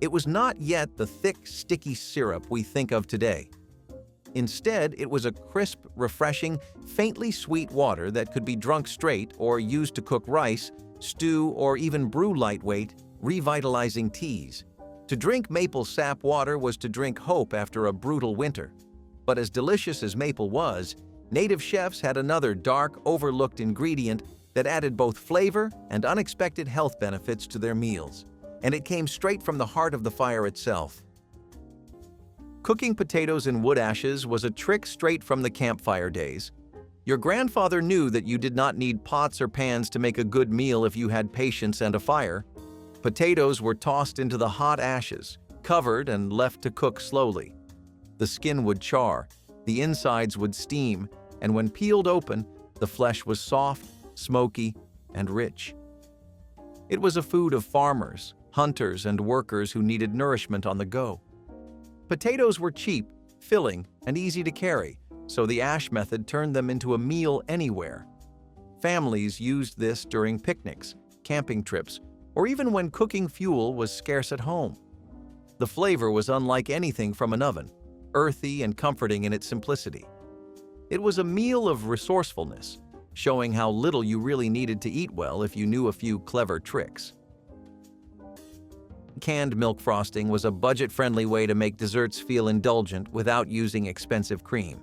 It was not yet the thick, sticky syrup we think of today. Instead, it was a crisp, refreshing, faintly sweet water that could be drunk straight or used to cook rice, stew, or even brew lightweight, revitalizing teas. To drink maple sap water was to drink hope after a brutal winter. But as delicious as maple was, native chefs had another dark, overlooked ingredient that added both flavor and unexpected health benefits to their meals. And it came straight from the heart of the fire itself. Cooking potatoes in wood ashes was a trick straight from the campfire days. Your grandfather knew that you did not need pots or pans to make a good meal if you had patience and a fire. Potatoes were tossed into the hot ashes, covered and left to cook slowly. The skin would char, the insides would steam, and when peeled open, the flesh was soft, smoky, and rich. It was a food of farmers, hunters, and workers who needed nourishment on the go. Potatoes were cheap, filling, and easy to carry, so the ash method turned them into a meal anywhere. Families used this during picnics, camping trips, or even when cooking fuel was scarce at home. The flavor was unlike anything from an oven, earthy and comforting in its simplicity. It was a meal of resourcefulness, showing how little you really needed to eat well if you knew a few clever tricks. Canned milk frosting was a budget-friendly way to make desserts feel indulgent without using expensive cream.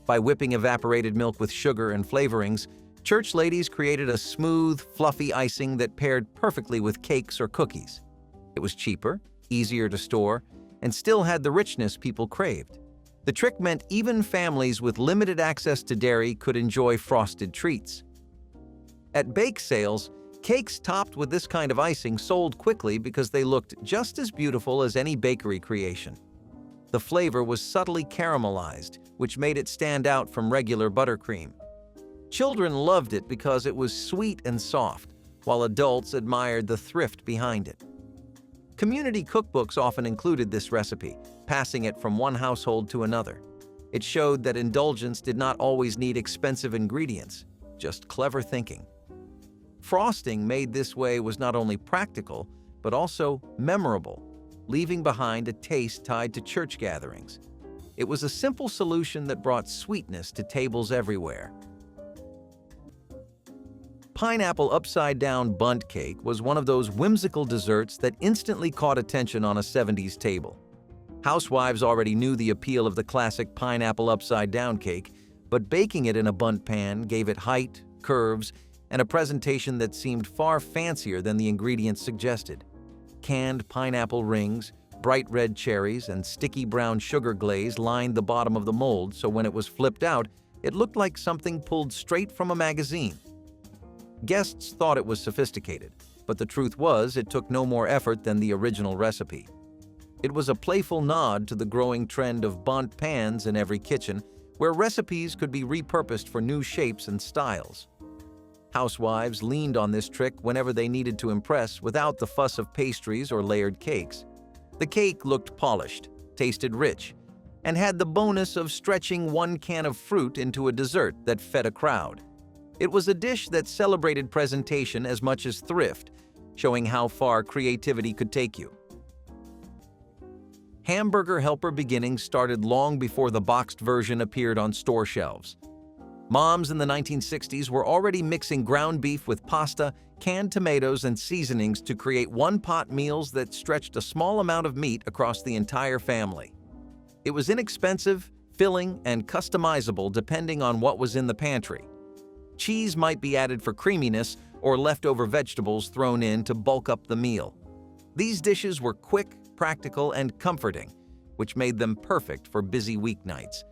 By whipping evaporated milk with sugar and flavorings, church ladies created a smooth, fluffy icing that paired perfectly with cakes or cookies. It was cheaper, easier to store, and still had the richness people craved. The trick meant even families with limited access to dairy could enjoy frosted treats. At bake sales, cakes topped with this kind of icing sold quickly because they looked just as beautiful as any bakery creation. The flavor was subtly caramelized, which made it stand out from regular buttercream. Children loved it because it was sweet and soft, while adults admired the thrift behind it. Community cookbooks often included this recipe, passing it from one household to another. It showed that indulgence did not always need expensive ingredients, just clever thinking. Frosting made this way was not only practical, but also memorable, leaving behind a taste tied to church gatherings. It was a simple solution that brought sweetness to tables everywhere. Pineapple upside-down bundt cake was one of those whimsical desserts that instantly caught attention on a 70s table. Housewives already knew the appeal of the classic pineapple upside-down cake, but baking it in a bundt pan gave it height, curves, and a presentation that seemed far fancier than the ingredients suggested. Canned pineapple rings, bright red cherries, and sticky brown sugar glaze lined the bottom of the mold, so when it was flipped out, it looked like something pulled straight from a magazine. Guests thought it was sophisticated, but the truth was it took no more effort than the original recipe. It was a playful nod to the growing trend of bundt pans in every kitchen, where recipes could be repurposed for new shapes and styles. Housewives leaned on this trick whenever they needed to impress without the fuss of pastries or layered cakes. The cake looked polished, tasted rich, and had the bonus of stretching one can of fruit into a dessert that fed a crowd. It was a dish that celebrated presentation as much as thrift, showing how far creativity could take you. Hamburger helper beginnings started long before the boxed version appeared on store shelves. Moms in the 1960s were already mixing ground beef with pasta, canned tomatoes, and seasonings to create one-pot meals that stretched a small amount of meat across the entire family. It was inexpensive, filling, and customizable depending on what was in the pantry. Cheese might be added for creaminess or leftover vegetables thrown in to bulk up the meal. These dishes were quick, practical, and comforting, which made them perfect for busy weeknights.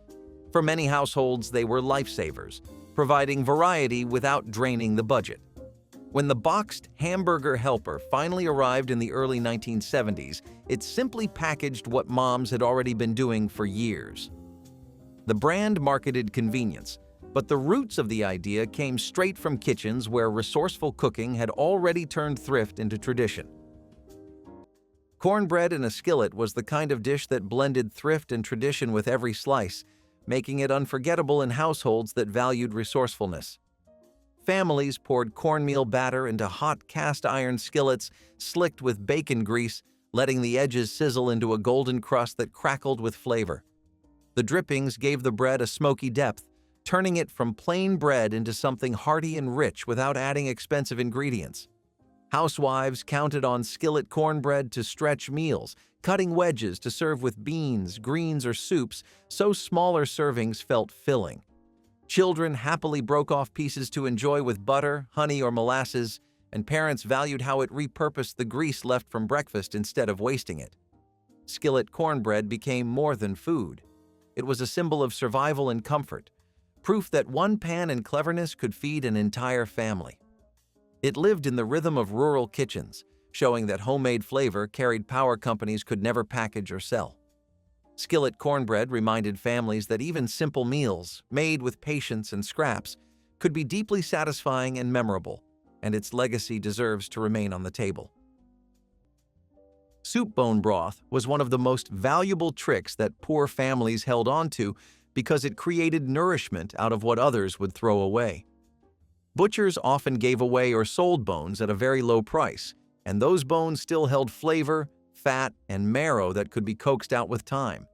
For many households, they were lifesavers, providing variety without draining the budget. When the boxed hamburger helper finally arrived in the early 1970s, it simply packaged what moms had already been doing for years. The brand marketed convenience, but the roots of the idea came straight from kitchens where resourceful cooking had already turned thrift into tradition. Cornbread in a skillet was the kind of dish that blended thrift and tradition with every slice, making it unforgettable in households that valued resourcefulness. Families poured cornmeal batter into hot cast-iron skillets slicked with bacon grease, letting the edges sizzle into a golden crust that crackled with flavor. The drippings gave the bread a smoky depth, turning it from plain bread into something hearty and rich without adding expensive ingredients. Housewives counted on skillet cornbread to stretch meals, cutting wedges to serve with beans, greens, or soups, so smaller servings felt filling. Children happily broke off pieces to enjoy with butter, honey, or molasses, and parents valued how it repurposed the grease left from breakfast instead of wasting it. Skillet cornbread became more than food. It was a symbol of survival and comfort, proof that one pan and cleverness could feed an entire family. It lived in the rhythm of rural kitchens, showing that homemade flavor carried power companies could never package or sell. Skillet cornbread reminded families that even simple meals, made with patience and scraps, could be deeply satisfying and memorable, and its legacy deserves to remain on the table. Soup bone broth was one of the most valuable tricks that poor families held on to because it created nourishment out of what others would throw away. Butchers often gave away or sold bones at a very low price, and those bones still held flavor, fat, and marrow that could be coaxed out with time.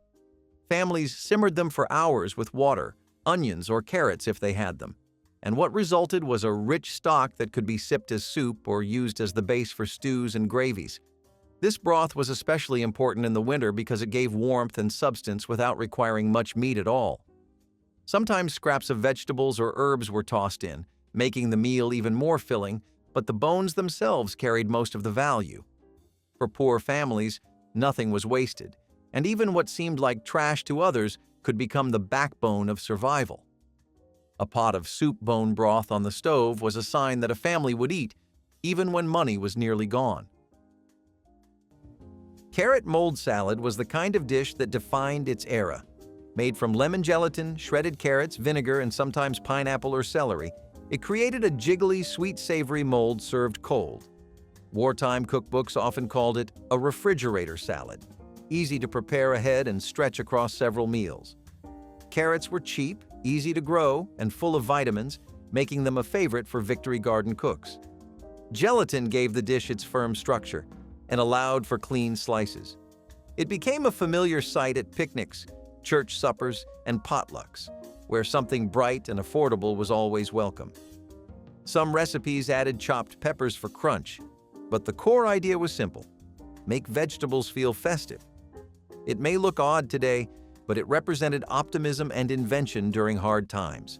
Families simmered them for hours with water, onions, or carrots if they had them, and what resulted was a rich stock that could be sipped as soup or used as the base for stews and gravies. This broth was especially important in the winter because it gave warmth and substance without requiring much meat at all. Sometimes scraps of vegetables or herbs were tossed in, making the meal even more filling, but the bones themselves carried most of the value. For poor families, nothing was wasted, and even what seemed like trash to others could become the backbone of survival. A pot of soup bone broth on the stove was a sign that a family would eat, even when money was nearly gone. Carrot mold salad was the kind of dish that defined its era. Made from lemon gelatin, shredded carrots, vinegar, and sometimes pineapple or celery, it created a jiggly, sweet-savory mold served cold. Wartime cookbooks often called it a refrigerator salad, easy to prepare ahead and stretch across several meals. Carrots were cheap, easy to grow, and full of vitamins, making them a favorite for Victory Garden cooks. Gelatin gave the dish its firm structure and allowed for clean slices. It became a familiar sight at picnics, church suppers, and potlucks, where something bright and affordable was always welcome. Some recipes added chopped peppers for crunch, but the core idea was simple: make vegetables feel festive. It may look odd today, but it represented optimism and invention during hard times.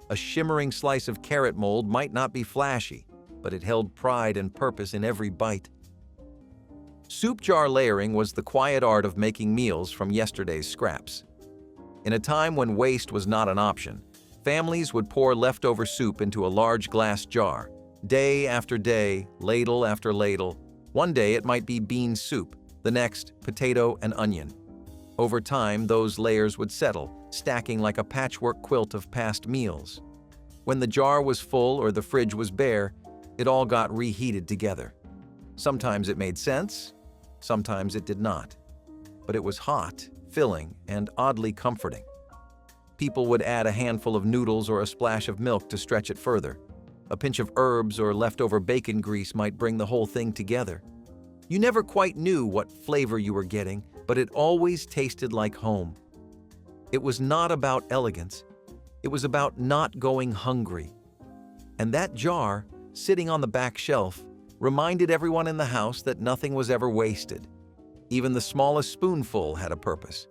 A shimmering slice of carrot mold might not be flashy, but it held pride and purpose in every bite. Soup jar layering was the quiet art of making meals from yesterday's scraps. In a time when waste was not an option, families would pour leftover soup into a large glass jar, day after day, ladle after ladle. One day it might be bean soup, the next potato and onion. Over time, those layers would settle, stacking like a patchwork quilt of past meals. When the jar was full or the fridge was bare, it all got reheated together. Sometimes it made sense, sometimes it did not. But it was hot, filling, and oddly comforting. People would add a handful of noodles or a splash of milk to stretch it further. A pinch of herbs or leftover bacon grease might bring the whole thing together. You never quite knew what flavor you were getting, but it always tasted like home. It was not about elegance. It was about not going hungry. And that jar, sitting on the back shelf, reminded everyone in the house that nothing was ever wasted. Even the smallest spoonful had a purpose.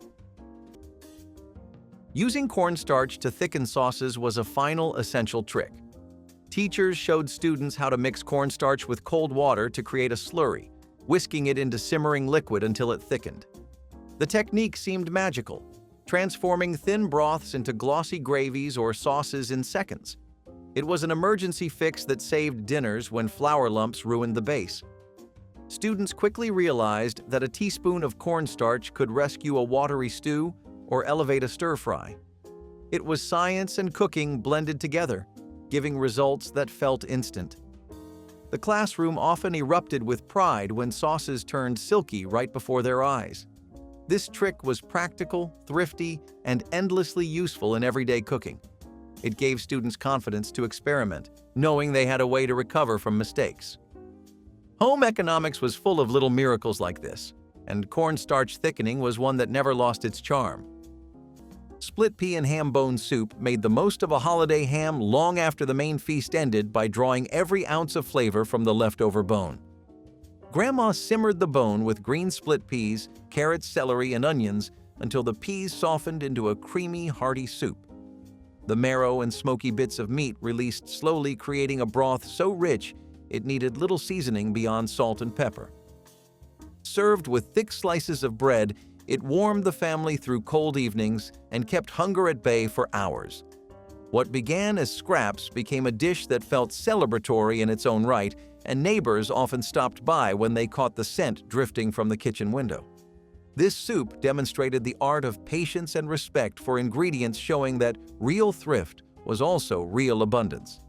Using cornstarch to thicken sauces was a final essential trick. Teachers showed students how to mix cornstarch with cold water to create a slurry, whisking it into simmering liquid until it thickened. The technique seemed magical, transforming thin broths into glossy gravies or sauces in seconds. It was an emergency fix that saved dinners when flour lumps ruined the base. Students quickly realized that a teaspoon of cornstarch could rescue a watery stew or elevate a stir-fry. It was science and cooking blended together, giving results that felt instant. The classroom often erupted with pride when sauces turned silky right before their eyes. This trick was practical, thrifty, and endlessly useful in everyday cooking. It gave students confidence to experiment, knowing they had a way to recover from mistakes. Home economics was full of little miracles like this, and cornstarch thickening was one that never lost its charm. Split pea and ham bone soup made the most of a holiday ham long after the main feast ended by drawing every ounce of flavor from the leftover bone. Grandma simmered the bone with green split peas, carrots, celery, and onions until the peas softened into a creamy, hearty soup. The marrow and smoky bits of meat released slowly, creating a broth so rich it needed little seasoning beyond salt and pepper. Served with thick slices of bread, it warmed the family through cold evenings and kept hunger at bay for hours. What began as scraps became a dish that felt celebratory in its own right, and neighbors often stopped by when they caught the scent drifting from the kitchen window. This soup demonstrated the art of patience and respect for ingredients, showing that real thrift was also real abundance.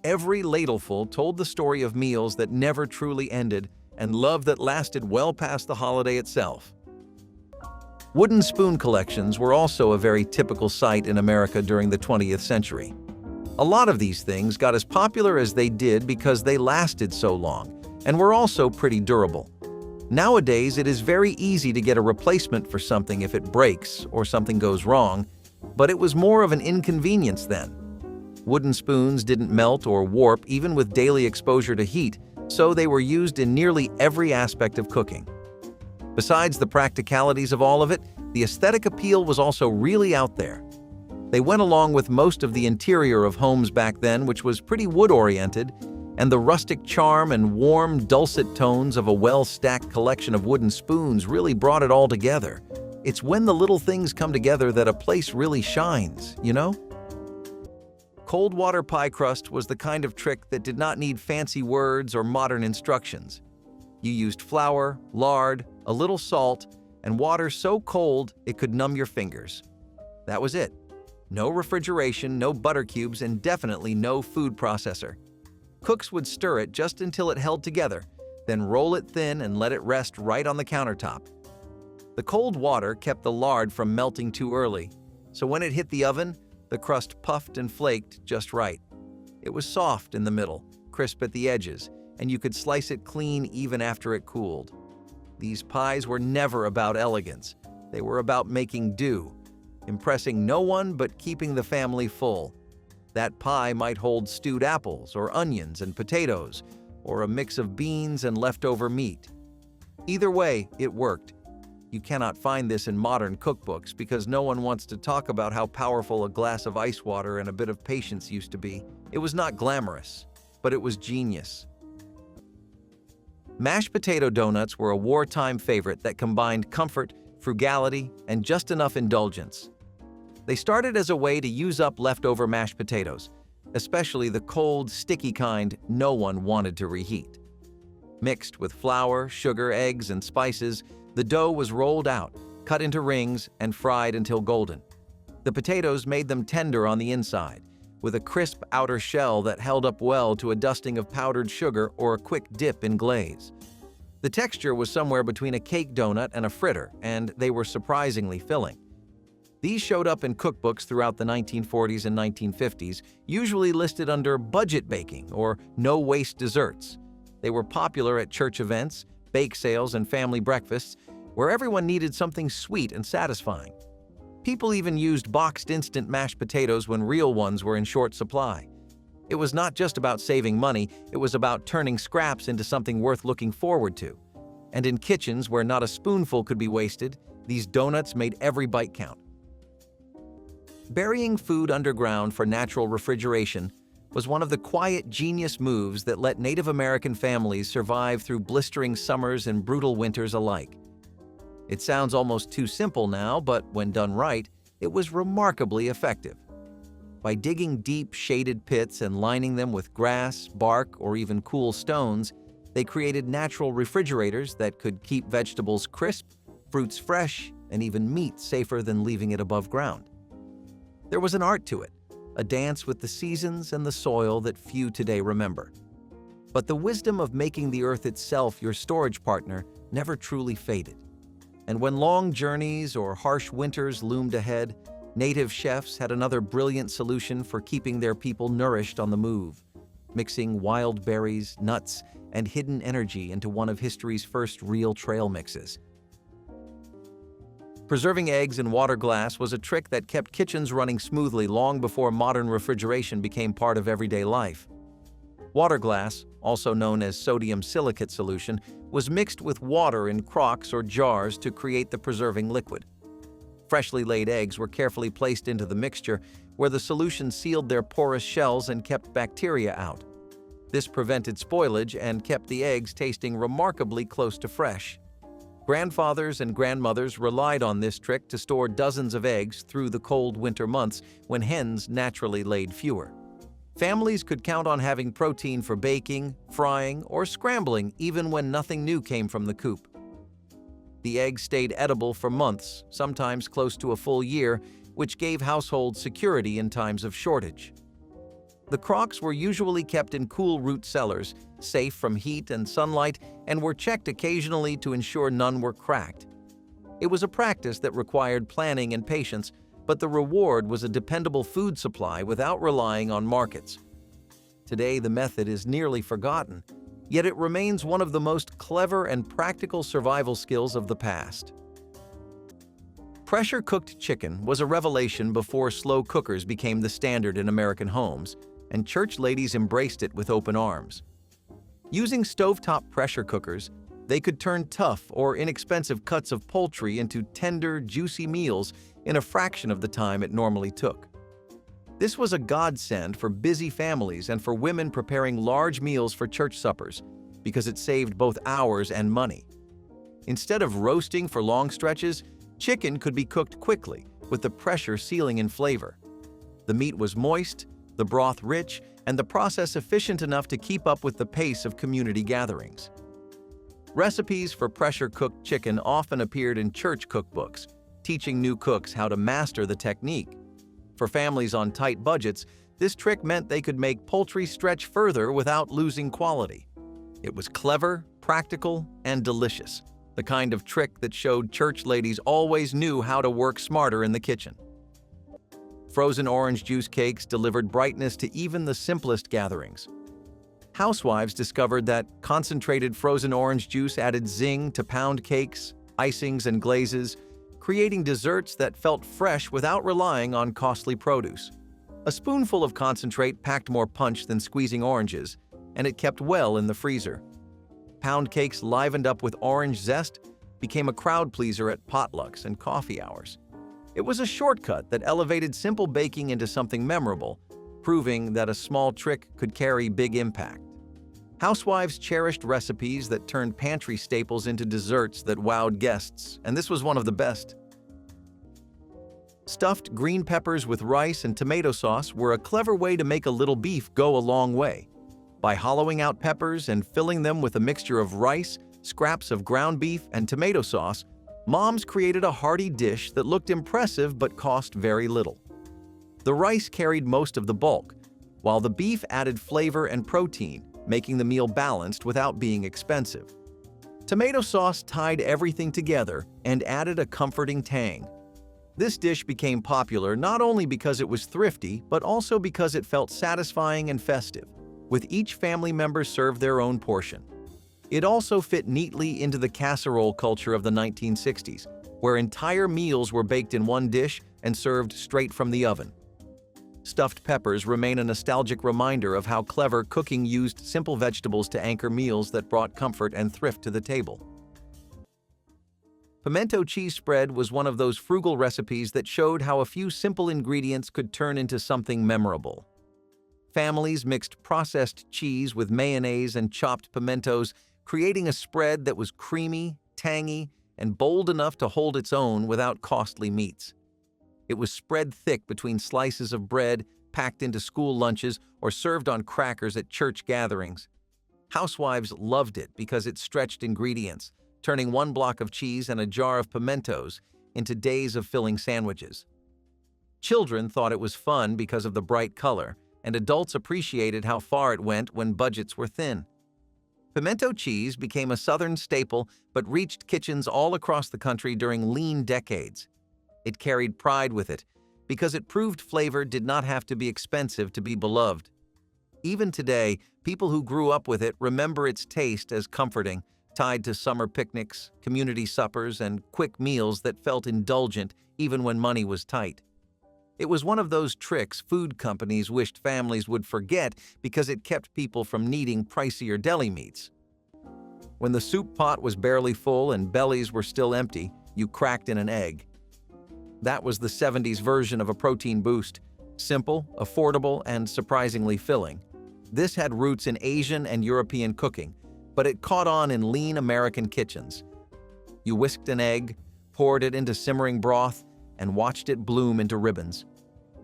Every ladleful told the story of meals that never truly ended and love that lasted well past the holiday itself. Wooden spoon collections were also a very typical sight in America during the 20th century. A lot of these things got as popular as they did because they lasted so long and were also pretty durable. Nowadays, it is very easy to get a replacement for something if it breaks or something goes wrong, but it was more of an inconvenience then. Wooden spoons didn't melt or warp even with daily exposure to heat, so they were used in nearly every aspect of cooking. Besides the practicalities of all of it, the aesthetic appeal was also really out there. They went along with most of the interior of homes back then, which was pretty wood-oriented, and the rustic charm and warm, dulcet tones of a well-stacked collection of wooden spoons really brought it all together. It's when the little things come together that a place really shines, you know? Cold water pie crust was the kind of trick that did not need fancy words or modern instructions. You used flour, lard, a little salt, and water so cold it could numb your fingers. That was it. No refrigeration, no butter cubes, and definitely no food processor. Cooks would stir it just until it held together, then roll it thin and let it rest right on the countertop. The cold water kept the lard from melting too early, so when it hit the oven, the crust puffed and flaked just right. It was soft in the middle, crisp at the edges, and you could slice it clean even after it cooled. These pies were never about elegance. They were about making do, impressing no one but keeping the family full. That pie might hold stewed apples or onions and potatoes, or a mix of beans and leftover meat. Either way, it worked. You cannot find this in modern cookbooks because no one wants to talk about how powerful a glass of ice water and a bit of patience used to be. It was not glamorous, but it was genius. Mashed potato donuts were a wartime favorite that combined comfort, frugality, and just enough indulgence. They started as a way to use up leftover mashed potatoes, especially the cold, sticky kind no one wanted to reheat. Mixed with flour, sugar, eggs, and spices, the dough was rolled out, cut into rings, and fried until golden. The potatoes made them tender on the inside, with a crisp outer shell that held up well to a dusting of powdered sugar or a quick dip in glaze. The texture was somewhere between a cake donut and a fritter, and they were surprisingly filling. These showed up in cookbooks throughout the 1940s and 1950s, usually listed under budget baking or no-waste desserts. They were popular at church events, bake sales, and family breakfasts, where everyone needed something sweet and satisfying. People even used boxed instant mashed potatoes when real ones were in short supply. It was not just about saving money, it was about turning scraps into something worth looking forward to. And in kitchens where not a spoonful could be wasted, these donuts made every bite count. Burying food underground for natural refrigeration was one of the quiet genius moves that let Native American families survive through blistering summers and brutal winters alike. It sounds almost too simple now, but when done right, it was remarkably effective. By digging deep, shaded pits and lining them with grass, bark, or even cool stones, they created natural refrigerators that could keep vegetables crisp, fruits fresh, and even meat safer than leaving it above ground. There was an art to it, a dance with the seasons and the soil that few today remember. But the wisdom of making the earth itself your storage partner never truly faded. And when long journeys or harsh winters loomed ahead, native chefs had another brilliant solution for keeping their people nourished on the move, mixing wild berries, nuts, and hidden energy into one of history's first real trail mixes. Preserving eggs in water glass was a trick that kept kitchens running smoothly long before modern refrigeration became part of everyday life. Water glass, also known as sodium silicate solution, was mixed with water in crocks or jars to create the preserving liquid. Freshly laid eggs were carefully placed into the mixture, where the solution sealed their porous shells and kept bacteria out. This prevented spoilage and kept the eggs tasting remarkably close to fresh. Grandfathers and grandmothers relied on this trick to store dozens of eggs through the cold winter months when hens naturally laid fewer. Families could count on having protein for baking, frying, or scrambling even when nothing new came from the coop. The eggs stayed edible for months, sometimes close to a full year, which gave households security in times of shortage. The crocks were usually kept in cool root cellars, safe from heat and sunlight, and were checked occasionally to ensure none were cracked. It was a practice that required planning and patience, but the reward was a dependable food supply without relying on markets. Today, the method is nearly forgotten, yet it remains one of the most clever and practical survival skills of the past. Pressure-cooked chicken was a revelation before slow cookers became the standard in American homes, and church ladies embraced it with open arms. Using stovetop pressure cookers, they could turn tough or inexpensive cuts of poultry into tender, juicy meals in a fraction of the time it normally took. This was a godsend for busy families and for women preparing large meals for church suppers, because it saved both hours and money. Instead of roasting for long stretches, chicken could be cooked quickly, with the pressure sealing in flavor. The meat was moist, the broth rich, and the process efficient enough to keep up with the pace of community gatherings. Recipes for pressure-cooked chicken often appeared in church cookbooks, teaching new cooks how to master the technique. For families on tight budgets, this trick meant they could make poultry stretch further without losing quality. It was clever, practical, and delicious, the kind of trick that showed church ladies always knew how to work smarter in the kitchen. Frozen orange juice cakes delivered brightness to even the simplest gatherings. Housewives discovered that concentrated frozen orange juice added zing to pound cakes, icings, and glazes, creating desserts that felt fresh without relying on costly produce. A spoonful of concentrate packed more punch than squeezing oranges, and it kept well in the freezer. Pound cakes livened up with orange zest became a crowd pleaser at potlucks and coffee hours. It was a shortcut that elevated simple baking into something memorable, proving that a small trick could carry big impact. Housewives cherished recipes that turned pantry staples into desserts that wowed guests, and this was one of the best. Stuffed green peppers with rice and tomato sauce were a clever way to make a little beef go a long way. By hollowing out peppers and filling them with a mixture of rice, scraps of ground beef, and tomato sauce, moms created a hearty dish that looked impressive but cost very little. The rice carried most of the bulk, while the beef added flavor and protein, making the meal balanced without being expensive. Tomato sauce tied everything together and added a comforting tang. This dish became popular not only because it was thrifty, but also because it felt satisfying and festive, with each family member served their own portion. It also fit neatly into the casserole culture of the 1960s, where entire meals were baked in one dish and served straight from the oven. Stuffed peppers remain a nostalgic reminder of how clever cooking used simple vegetables to anchor meals that brought comfort and thrift to the table. Pimento cheese spread was one of those frugal recipes that showed how a few simple ingredients could turn into something memorable. Families mixed processed cheese with mayonnaise and chopped pimentos, creating a spread that was creamy, tangy, and bold enough to hold its own without costly meats. It was spread thick between slices of bread, packed into school lunches, or served on crackers at church gatherings. Housewives loved it because it stretched ingredients, turning one block of cheese and a jar of pimentos into days of filling sandwiches. Children thought it was fun because of the bright color, and adults appreciated how far it went when budgets were thin. Pimento cheese became a Southern staple but reached kitchens all across the country during lean decades. It carried pride with it because it proved flavor did not have to be expensive to be beloved. Even today, people who grew up with it remember its taste as comforting, tied to summer picnics, community suppers, and quick meals that felt indulgent even when money was tight. It was one of those tricks food companies wished families would forget because it kept people from needing pricier deli meats. When the soup pot was barely full and bellies were still empty, you cracked in an egg. That was the 70s version of a protein boost, simple, affordable, and surprisingly filling. This had roots in Asian and European cooking, but it caught on in lean American kitchens. You whisked an egg, poured it into simmering broth, and watched it bloom into ribbons.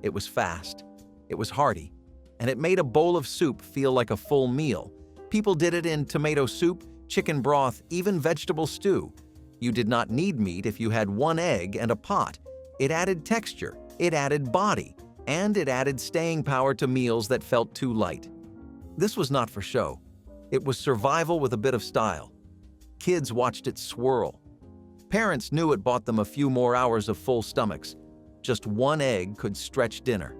It was fast, it was hearty, and it made a bowl of soup feel like a full meal. People did it in tomato soup, chicken broth, even vegetable stew. You did not need meat if you had one egg and a pot. It added texture, it added body, and it added staying power to meals that felt too light. This was not for show. It was survival with a bit of style. Kids watched it swirl. Parents knew it bought them a few more hours of full stomachs. Just one egg could stretch dinner.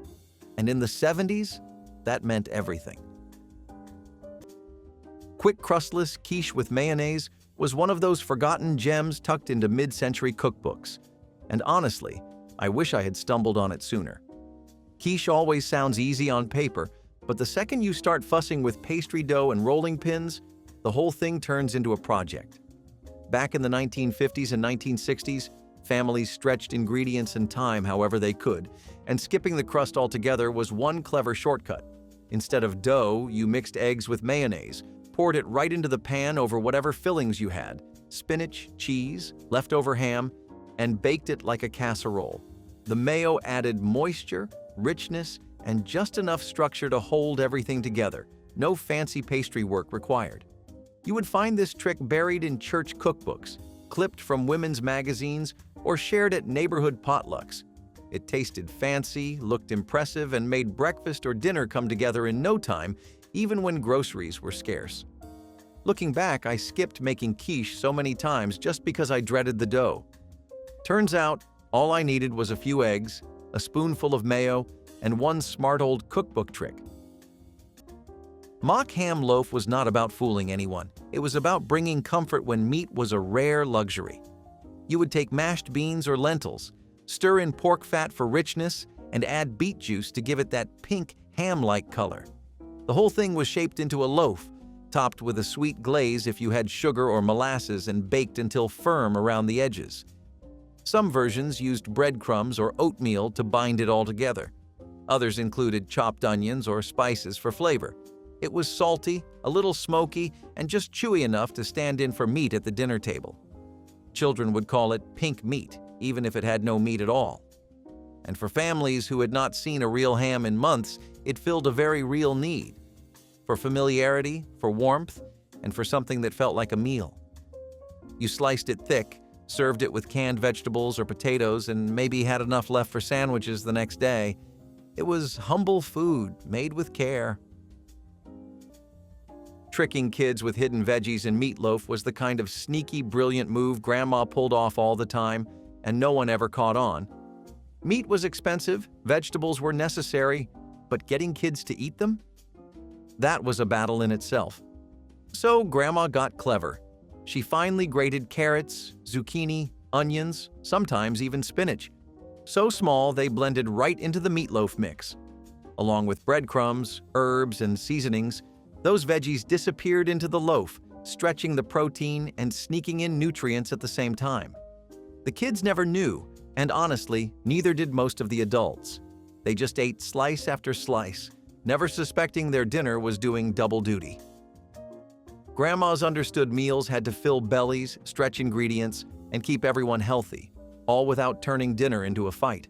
And in the 70s, that meant everything. Quick crustless quiche with mayonnaise was one of those forgotten gems tucked into mid-century cookbooks. And honestly, I wish I had stumbled on it sooner. Quiche always sounds easy on paper, but the second you start fussing with pastry dough and rolling pins, the whole thing turns into a project. Back in the 1950s and 1960s, families stretched ingredients and time however they could, and skipping the crust altogether was one clever shortcut. Instead of dough, you mixed eggs with mayonnaise, poured it right into the pan over whatever fillings you had, spinach, cheese, leftover ham, and baked it like a casserole. The mayo added moisture, richness, and just enough structure to hold everything together. No fancy pastry work required. You would find this trick buried in church cookbooks, clipped from women's magazines, or shared at neighborhood potlucks. It tasted fancy, looked impressive, and made breakfast or dinner come together in no time, even when groceries were scarce. Looking back, I skipped making quiche so many times just because I dreaded the dough. Turns out, all I needed was a few eggs, a spoonful of mayo, and one smart old cookbook trick. Mock ham loaf was not about fooling anyone. It was about bringing comfort when meat was a rare luxury. You would take mashed beans or lentils, stir in pork fat for richness, and add beet juice to give it that pink, ham-like color. The whole thing was shaped into a loaf, topped with a sweet glaze if you had sugar or molasses, and baked until firm around the edges. Some versions used breadcrumbs or oatmeal to bind it all together. Others included chopped onions or spices for flavor. It was salty, a little smoky, and just chewy enough to stand in for meat at the dinner table. Children would call it pink meat, even if it had no meat at all. And for families who had not seen a real ham in months, it filled a very real need. For familiarity, for warmth, and for something that felt like a meal. You sliced it thick, served it with canned vegetables or potatoes, and maybe had enough left for sandwiches the next day. It was humble food, made with care. Tricking kids with hidden veggies and meatloaf was the kind of sneaky, brilliant move Grandma pulled off all the time, and no one ever caught on. Meat was expensive, vegetables were necessary, but getting kids to eat them? That was a battle in itself. So Grandma got clever. She finely grated carrots, zucchini, onions, sometimes even spinach. So small they blended right into the meatloaf mix. Along with breadcrumbs, herbs, and seasonings, those veggies disappeared into the loaf, stretching the protein and sneaking in nutrients at the same time. The kids never knew, and honestly, neither did most of the adults. They just ate slice after slice, never suspecting their dinner was doing double duty. Grandmas understood meals had to fill bellies, stretch ingredients, and keep everyone healthy, all without turning dinner into a fight.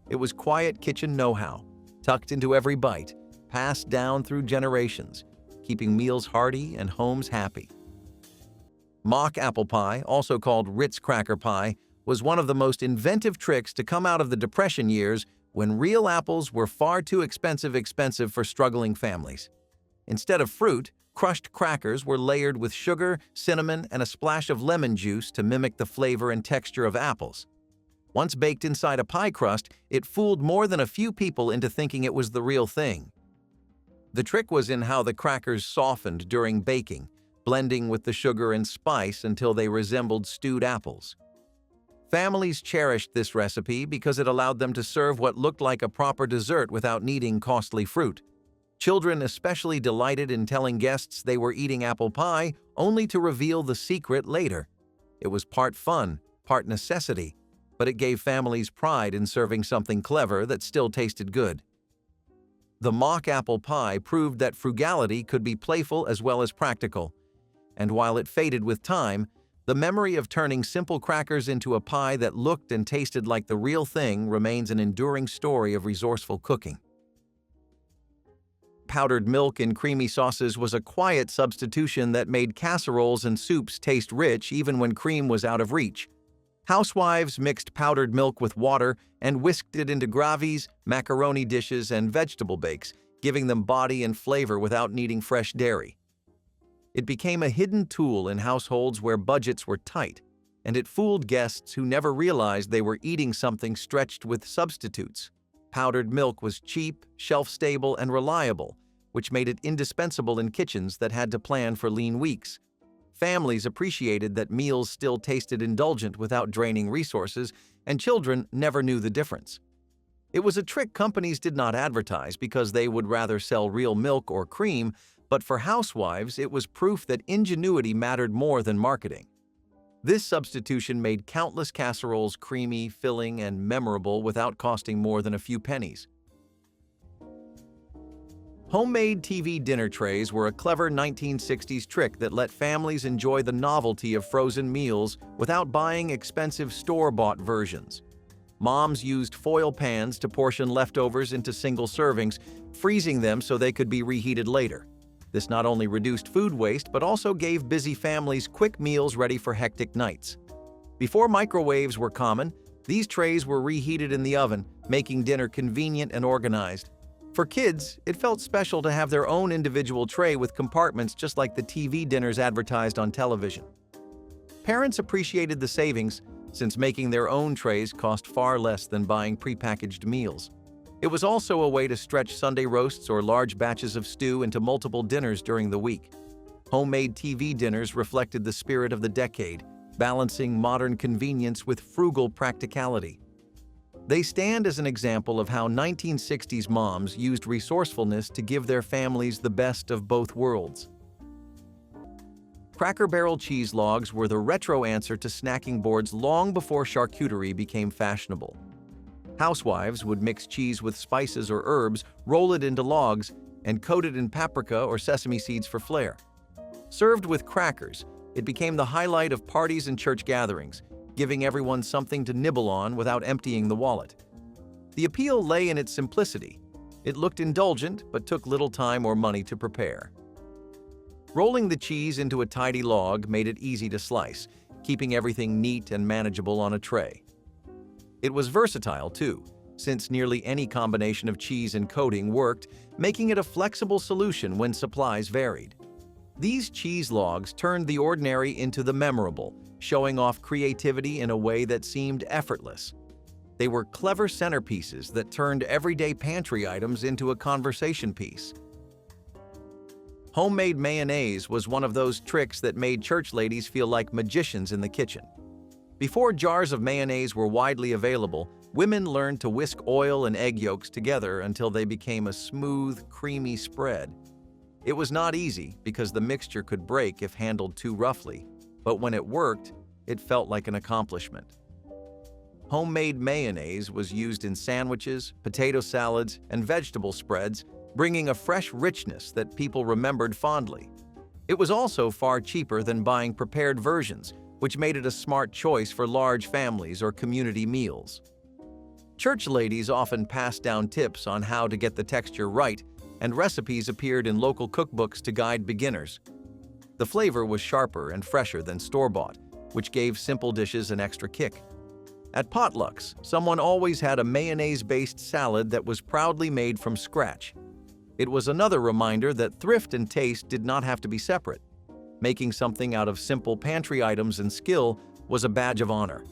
It was quiet kitchen know-how, tucked into every bite, passed down through generations, keeping meals hearty and homes happy. Mock apple pie, also called Ritz cracker pie, was one of the most inventive tricks to come out of the Depression years when real apples were far too expensive for struggling families. Instead of fruit, crushed crackers were layered with sugar, cinnamon, and a splash of lemon juice to mimic the flavor and texture of apples. Once baked inside a pie crust, it fooled more than a few people into thinking it was the real thing. The trick was in how the crackers softened during baking, blending with the sugar and spice until they resembled stewed apples. Families cherished this recipe because it allowed them to serve what looked like a proper dessert without needing costly fruit. Children especially delighted in telling guests they were eating apple pie, only to reveal the secret later. It was part fun, part necessity, but it gave families pride in serving something clever that still tasted good. The mock apple pie proved that frugality could be playful as well as practical, and while it faded with time, the memory of turning simple crackers into a pie that looked and tasted like the real thing remains an enduring story of resourceful cooking. Powdered milk in creamy sauces was a quiet substitution that made casseroles and soups taste rich even when cream was out of reach. Housewives mixed powdered milk with water and whisked it into gravies, macaroni dishes, and vegetable bakes, giving them body and flavor without needing fresh dairy. It became a hidden tool in households where budgets were tight, and it fooled guests who never realized they were eating something stretched with substitutes. Powdered milk was cheap, shelf-stable, and reliable, which made it indispensable in kitchens that had to plan for lean weeks. Families appreciated that meals still tasted indulgent without draining resources, and children never knew the difference. It was a trick companies did not advertise because they would rather sell real milk or cream, but for housewives, it was proof that ingenuity mattered more than marketing. This substitution made countless casseroles creamy, filling, and memorable without costing more than a few pennies. Homemade TV dinner trays were a clever 1960s trick that let families enjoy the novelty of frozen meals without buying expensive store-bought versions. Moms used foil pans to portion leftovers into single servings, freezing them so they could be reheated later. This not only reduced food waste, but also gave busy families quick meals ready for hectic nights. Before microwaves were common, these trays were reheated in the oven, making dinner convenient and organized. For kids, it felt special to have their own individual tray with compartments just like the TV dinners advertised on television. Parents appreciated the savings, since making their own trays cost far less than buying prepackaged meals. It was also a way to stretch Sunday roasts or large batches of stew into multiple dinners during the week. Homemade TV dinners reflected the spirit of the decade, balancing modern convenience with frugal practicality. They stand as an example of how 1960s moms used resourcefulness to give their families the best of both worlds. Cracker Barrel cheese logs were the retro answer to snacking boards long before charcuterie became fashionable. Housewives would mix cheese with spices or herbs, roll it into logs, and coat it in paprika or sesame seeds for flair. Served with crackers, it became the highlight of parties and church gatherings, giving everyone something to nibble on without emptying the wallet. The appeal lay in its simplicity. It looked indulgent, but took little time or money to prepare. Rolling the cheese into a tidy log made it easy to slice, keeping everything neat and manageable on a tray. It was versatile, too, since nearly any combination of cheese and coating worked, making it a flexible solution when supplies varied. These cheese logs turned the ordinary into the memorable, showing off creativity in a way that seemed effortless. They were clever centerpieces that turned everyday pantry items into a conversation piece. Homemade mayonnaise was one of those tricks that made church ladies feel like magicians in the kitchen. Before jars of mayonnaise were widely available, women learned to whisk oil and egg yolks together until they became a smooth, creamy spread. It was not easy because the mixture could break if handled too roughly, but when it worked, it felt like an accomplishment. Homemade mayonnaise was used in sandwiches, potato salads, and vegetable spreads, bringing a fresh richness that people remembered fondly. It was also far cheaper than buying prepared versions, which made it a smart choice for large families or community meals. Church ladies often passed down tips on how to get the texture right, and recipes appeared in local cookbooks to guide beginners. The flavor was sharper and fresher than store-bought, which gave simple dishes an extra kick. At potlucks, someone always had a mayonnaise-based salad that was proudly made from scratch. It was another reminder that thrift and taste did not have to be separate. Making something out of simple pantry items and skill was a badge of honor.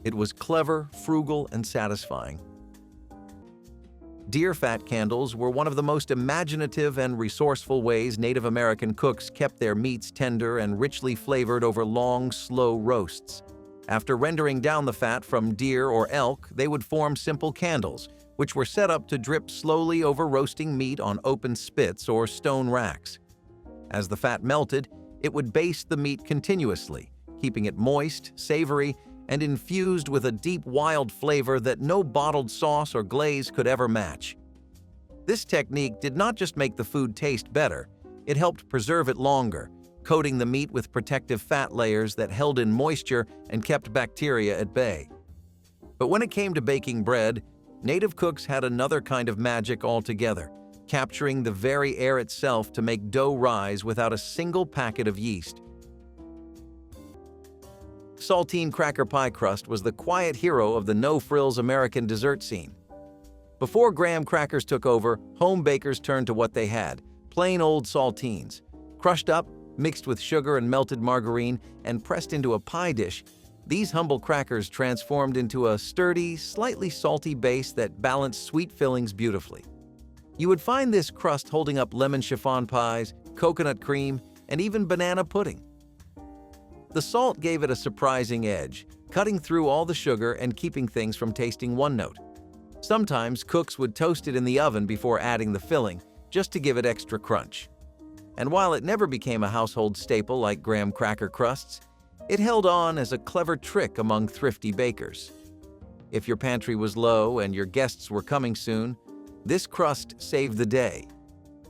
It was clever, frugal, and satisfying. Deer fat candles were one of the most imaginative and resourceful ways Native American cooks kept their meats tender and richly flavored over long, slow roasts. After rendering down the fat from deer or elk, they would form simple candles, which were set up to drip slowly over roasting meat on open spits or stone racks. As the fat melted, it would baste the meat continuously, keeping it moist, savory, and infused with a deep, wild flavor that no bottled sauce or glaze could ever match. This technique did not just make the food taste better, it helped preserve it longer, coating the meat with protective fat layers that held in moisture and kept bacteria at bay. But when it came to baking bread, native cooks had another kind of magic altogether, capturing the very air itself to make dough rise without a single packet of yeast. Saltine cracker pie crust was the quiet hero of the no-frills American dessert scene. Before graham crackers took over, home bakers turned to what they had: plain old saltines. Crushed up, mixed with sugar and melted margarine, and pressed into a pie dish, these humble crackers transformed into a sturdy, slightly salty base that balanced sweet fillings beautifully. You would find this crust holding up lemon chiffon pies, coconut cream, and even banana pudding. The salt gave it a surprising edge, cutting through all the sugar and keeping things from tasting one note. Sometimes cooks would toast it in the oven before adding the filling, just to give it extra crunch. And while it never became a household staple like graham cracker crusts, it held on as a clever trick among thrifty bakers. If your pantry was low and your guests were coming soon, this crust saved the day.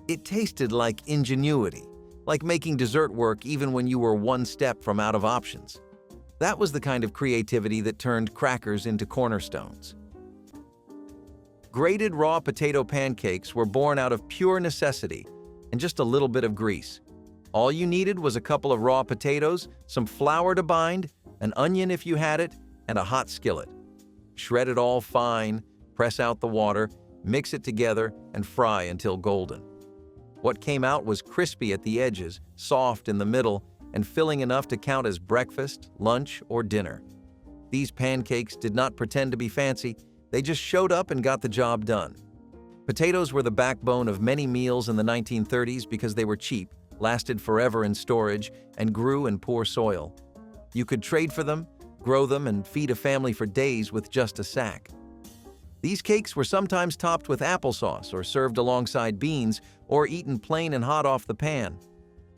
It tasted like ingenuity, like making dessert work even when you were one step from out of options. That was the kind of creativity that turned crackers into cornerstones. Grated raw potato pancakes were born out of pure necessity and just a little bit of grease. All you needed was a couple of raw potatoes, some flour to bind, an onion if you had it, and a hot skillet. Shred it all fine, press out the water, mix it together, and fry until golden. What came out was crispy at the edges, soft in the middle, and filling enough to count as breakfast, lunch, or dinner. These pancakes did not pretend to be fancy, they just showed up and got the job done. Potatoes were the backbone of many meals in the 1930s because they were cheap, lasted forever in storage, and grew in poor soil. You could trade for them, grow them, and feed a family for days with just a sack. These cakes were sometimes topped with applesauce or served alongside beans or eaten plain and hot off the pan.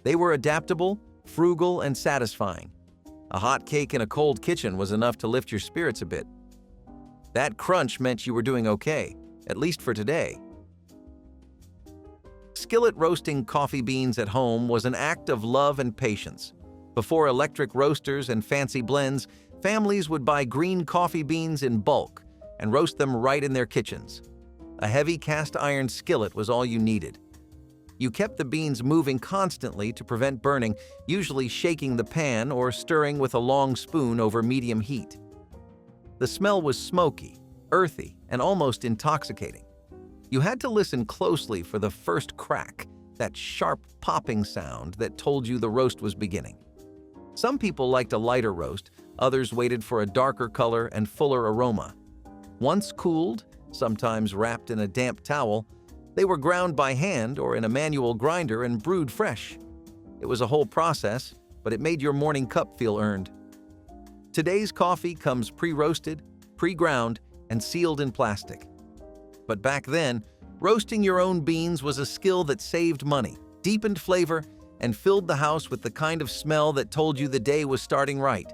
They were adaptable, frugal, and satisfying. A hot cake in a cold kitchen was enough to lift your spirits a bit. That crunch meant you were doing okay, at least for today. Skillet roasting coffee beans at home was an act of love and patience. Before electric roasters and fancy blends, families would buy green coffee beans in bulk and roast them right in their kitchens. A heavy cast iron skillet was all you needed. You kept the beans moving constantly to prevent burning, usually shaking the pan or stirring with a long spoon over medium heat. The smell was smoky, earthy, and almost intoxicating. You had to listen closely for the first crack, that sharp popping sound that told you the roast was beginning. Some people liked a lighter roast, others waited for a darker color and fuller aroma. Once cooled, sometimes wrapped in a damp towel, they were ground by hand or in a manual grinder and brewed fresh. It was a whole process, but it made your morning cup feel earned. Today's coffee comes pre-roasted, pre-ground, and sealed in plastic. But back then, roasting your own beans was a skill that saved money, deepened flavor, and filled the house with the kind of smell that told you the day was starting right.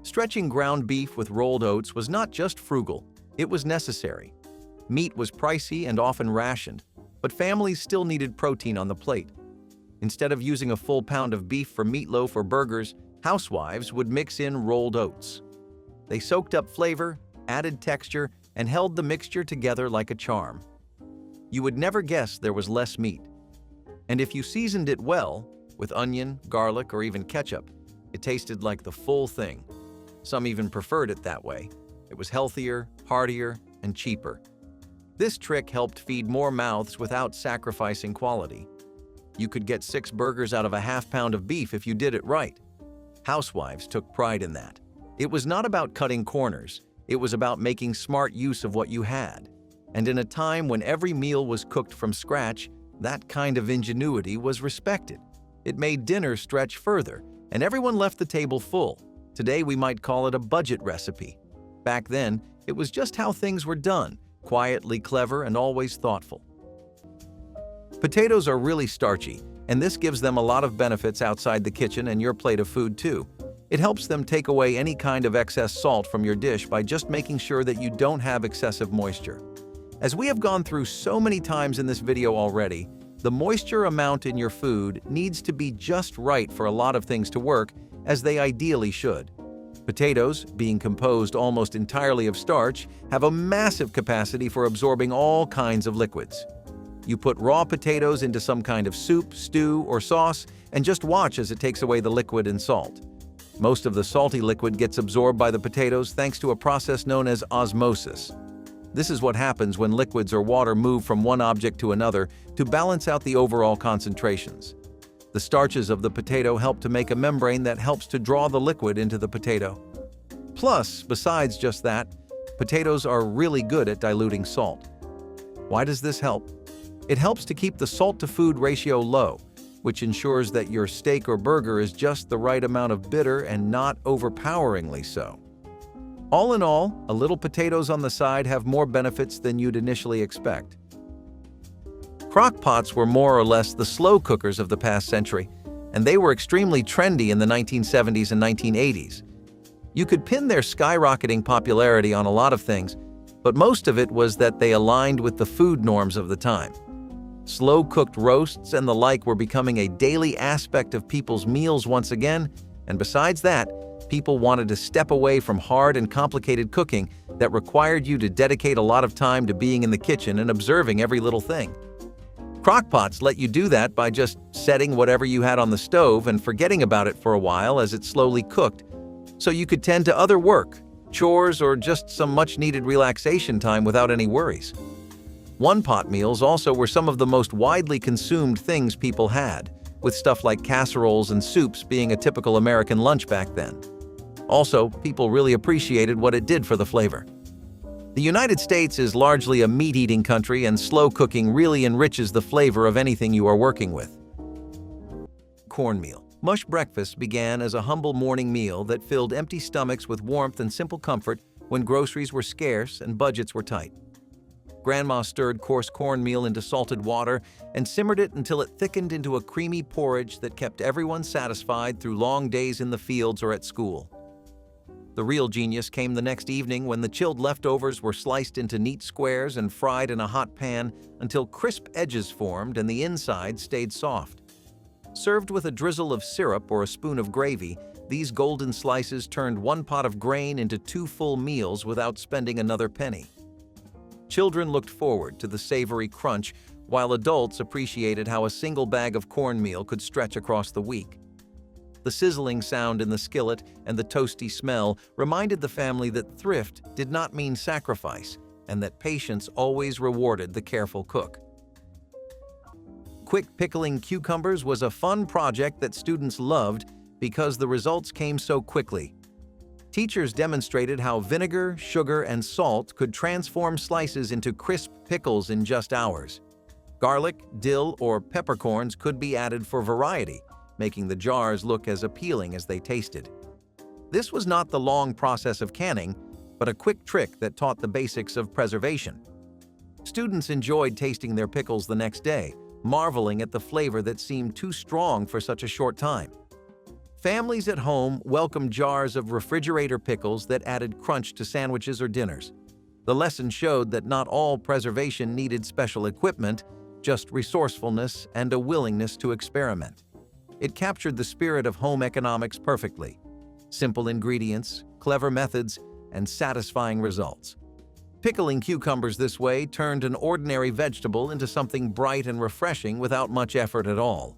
Stretching ground beef with rolled oats was not just frugal, it was necessary. Meat was pricey and often rationed, but families still needed protein on the plate. Instead of using a full pound of beef for meatloaf or burgers, housewives would mix in rolled oats. They soaked up flavor, added texture, and held the mixture together like a charm. You would never guess there was less meat. And if you seasoned it well, with onion, garlic, or even ketchup, it tasted like the full thing. Some even preferred it that way. It was healthier, heartier, and cheaper. This trick helped feed more mouths without sacrificing quality. You could get 6 burgers out of a half-pound of beef if you did it right. Housewives took pride in that. It was not about cutting corners. It was about making smart use of what you had. And in a time when every meal was cooked from scratch, that kind of ingenuity was respected. It made dinner stretch further, and everyone left the table full. Today we might call it a budget recipe. Back then, it was just how things were done, quietly clever and always thoughtful. Potatoes are really starchy, and this gives them a lot of benefits outside the kitchen and your plate of food too. It helps them take away any kind of excess salt from your dish by just making sure that you don't have excessive moisture. As we have gone through so many times in this video already, the moisture amount in your food needs to be just right for a lot of things to work, as they ideally should. Potatoes, being composed almost entirely of starch, have a massive capacity for absorbing all kinds of liquids. You put raw potatoes into some kind of soup, stew, or sauce, and just watch as it takes away the liquid and salt. Most of the salty liquid gets absorbed by the potatoes thanks to a process known as osmosis. This is what happens when liquids or water move from one object to another to balance out the overall concentrations. The starches of the potato help to make a membrane that helps to draw the liquid into the potato. Plus, besides just that, potatoes are really good at diluting salt. Why does this help? It helps to keep the salt-to-food ratio low, which ensures that your steak or burger is just the right amount of bitter and not overpoweringly so. All in all, a little potatoes on the side have more benefits than you'd initially expect. Crock pots were more or less the slow cookers of the past century, and they were extremely trendy in the 1970s and 1980s. You could pin their skyrocketing popularity on a lot of things, but most of it was that they aligned with the food norms of the time. Slow-cooked roasts and the like were becoming a daily aspect of people's meals once again, and besides that, people wanted to step away from hard and complicated cooking that required you to dedicate a lot of time to being in the kitchen and observing every little thing. Crockpots let you do that by just setting whatever you had on the stove and forgetting about it for a while as it slowly cooked, so you could tend to other work, chores, or just some much-needed relaxation time without any worries. One-pot meals also were some of the most widely consumed things people had, with stuff like casseroles and soups being a typical American lunch back then. Also, people really appreciated what it did for the flavor. The United States is largely a meat-eating country, and slow cooking really enriches the flavor of anything you are working with. Cornmeal. Mush breakfast began as a humble morning meal that filled empty stomachs with warmth and simple comfort when groceries were scarce and budgets were tight. Grandma stirred coarse cornmeal into salted water and simmered it until it thickened into a creamy porridge that kept everyone satisfied through long days in the fields or at school. The real genius came the next evening when the chilled leftovers were sliced into neat squares and fried in a hot pan until crisp edges formed and the inside stayed soft. Served with a drizzle of syrup or a spoon of gravy, these golden slices turned one pot of grain into 2 full meals without spending another penny. Children looked forward to the savory crunch, while adults appreciated how a single bag of cornmeal could stretch across the week. The sizzling sound in the skillet and the toasty smell reminded the family that thrift did not mean sacrifice, and that patience always rewarded the careful cook. Quick pickling cucumbers was a fun project that students loved because the results came so quickly. Teachers demonstrated how vinegar, sugar, and salt could transform slices into crisp pickles in just hours. Garlic, dill, or peppercorns could be added for variety, making the jars look as appealing as they tasted. This was not the long process of canning, but a quick trick that taught the basics of preservation. Students enjoyed tasting their pickles the next day, marveling at the flavor that seemed too strong for such a short time. Families at home welcomed jars of refrigerator pickles that added crunch to sandwiches or dinners. The lesson showed that not all preservation needed special equipment, just resourcefulness and a willingness to experiment. It captured the spirit of home economics perfectly. Simple ingredients, clever methods, and satisfying results. Pickling cucumbers this way turned an ordinary vegetable into something bright and refreshing without much effort at all.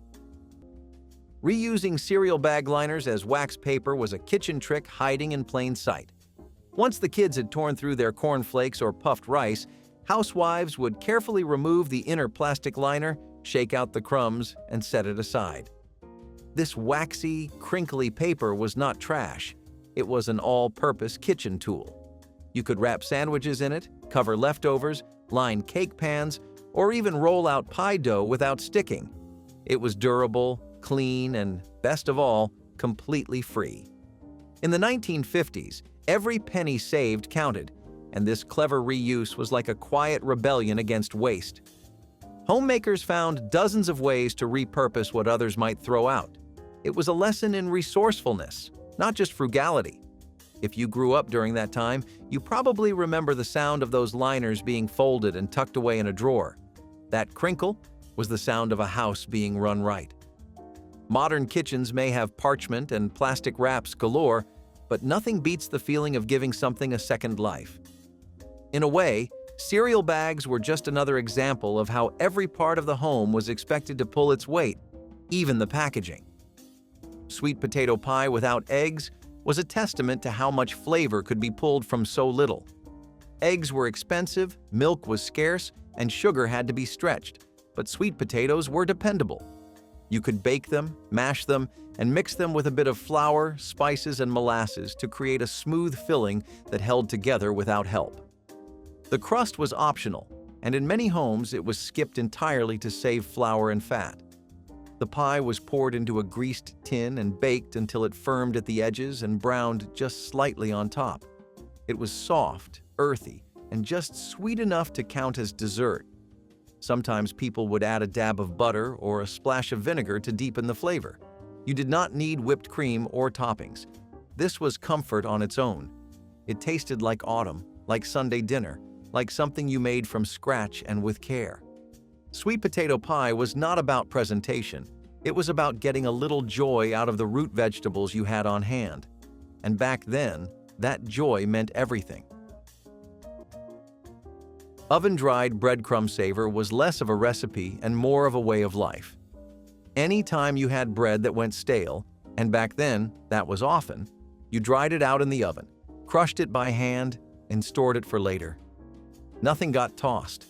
Reusing cereal bag liners as wax paper was a kitchen trick hiding in plain sight. Once the kids had torn through their cornflakes or puffed rice, housewives would carefully remove the inner plastic liner, shake out the crumbs, and set it aside. This waxy, crinkly paper was not trash. It was an all-purpose kitchen tool. You could wrap sandwiches in it, cover leftovers, line cake pans, or even roll out pie dough without sticking. It was durable, clean, and, best of all, completely free. In the 1950s, every penny saved counted, and this clever reuse was like a quiet rebellion against waste. Homemakers found dozens of ways to repurpose what others might throw out. It was a lesson in resourcefulness, not just frugality. If you grew up during that time, you probably remember the sound of those liners being folded and tucked away in a drawer. That crinkle was the sound of a house being run right. Modern kitchens may have parchment and plastic wraps galore, but nothing beats the feeling of giving something a second life. In a way, cereal bags were just another example of how every part of the home was expected to pull its weight, even the packaging. Sweet potato pie without eggs was a testament to how much flavor could be pulled from so little. Eggs were expensive, milk was scarce, and sugar had to be stretched, but sweet potatoes were dependable. You could bake them, mash them, and mix them with a bit of flour, spices, and molasses to create a smooth filling that held together without help. The crust was optional, and in many homes it was skipped entirely to save flour and fat. The pie was poured into a greased tin and baked until it firmed at the edges and browned just slightly on top. It was soft, earthy, and just sweet enough to count as dessert. Sometimes people would add a dab of butter or a splash of vinegar to deepen the flavor. You did not need whipped cream or toppings. This was comfort on its own. It tasted like autumn, like Sunday dinner, like something you made from scratch and with care. Sweet potato pie was not about presentation. It was about getting a little joy out of the root vegetables you had on hand. And back then, that joy meant everything. Oven-dried breadcrumb saver was less of a recipe and more of a way of life. Any time you had bread that went stale, and back then, that was often, you dried it out in the oven, crushed it by hand, and stored it for later. Nothing got tossed.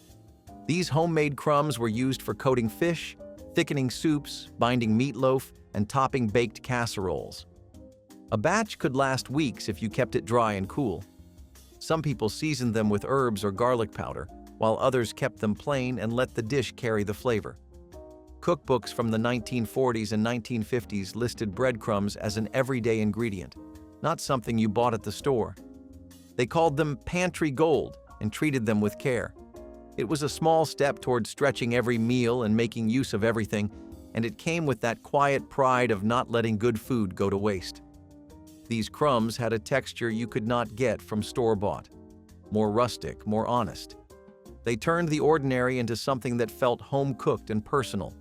These homemade crumbs were used for coating fish, thickening soups, binding meatloaf, and topping baked casseroles. A batch could last weeks if you kept it dry and cool. Some people seasoned them with herbs or garlic powder, while others kept them plain and let the dish carry the flavor. Cookbooks from the 1940s and 1950s listed breadcrumbs as an everyday ingredient, not something you bought at the store. They called them pantry gold and treated them with care. It was a small step toward stretching every meal and making use of everything, and it came with that quiet pride of not letting good food go to waste. These crumbs had a texture you could not get from store-bought. More rustic, more honest. They turned the ordinary into something that felt home-cooked and personal.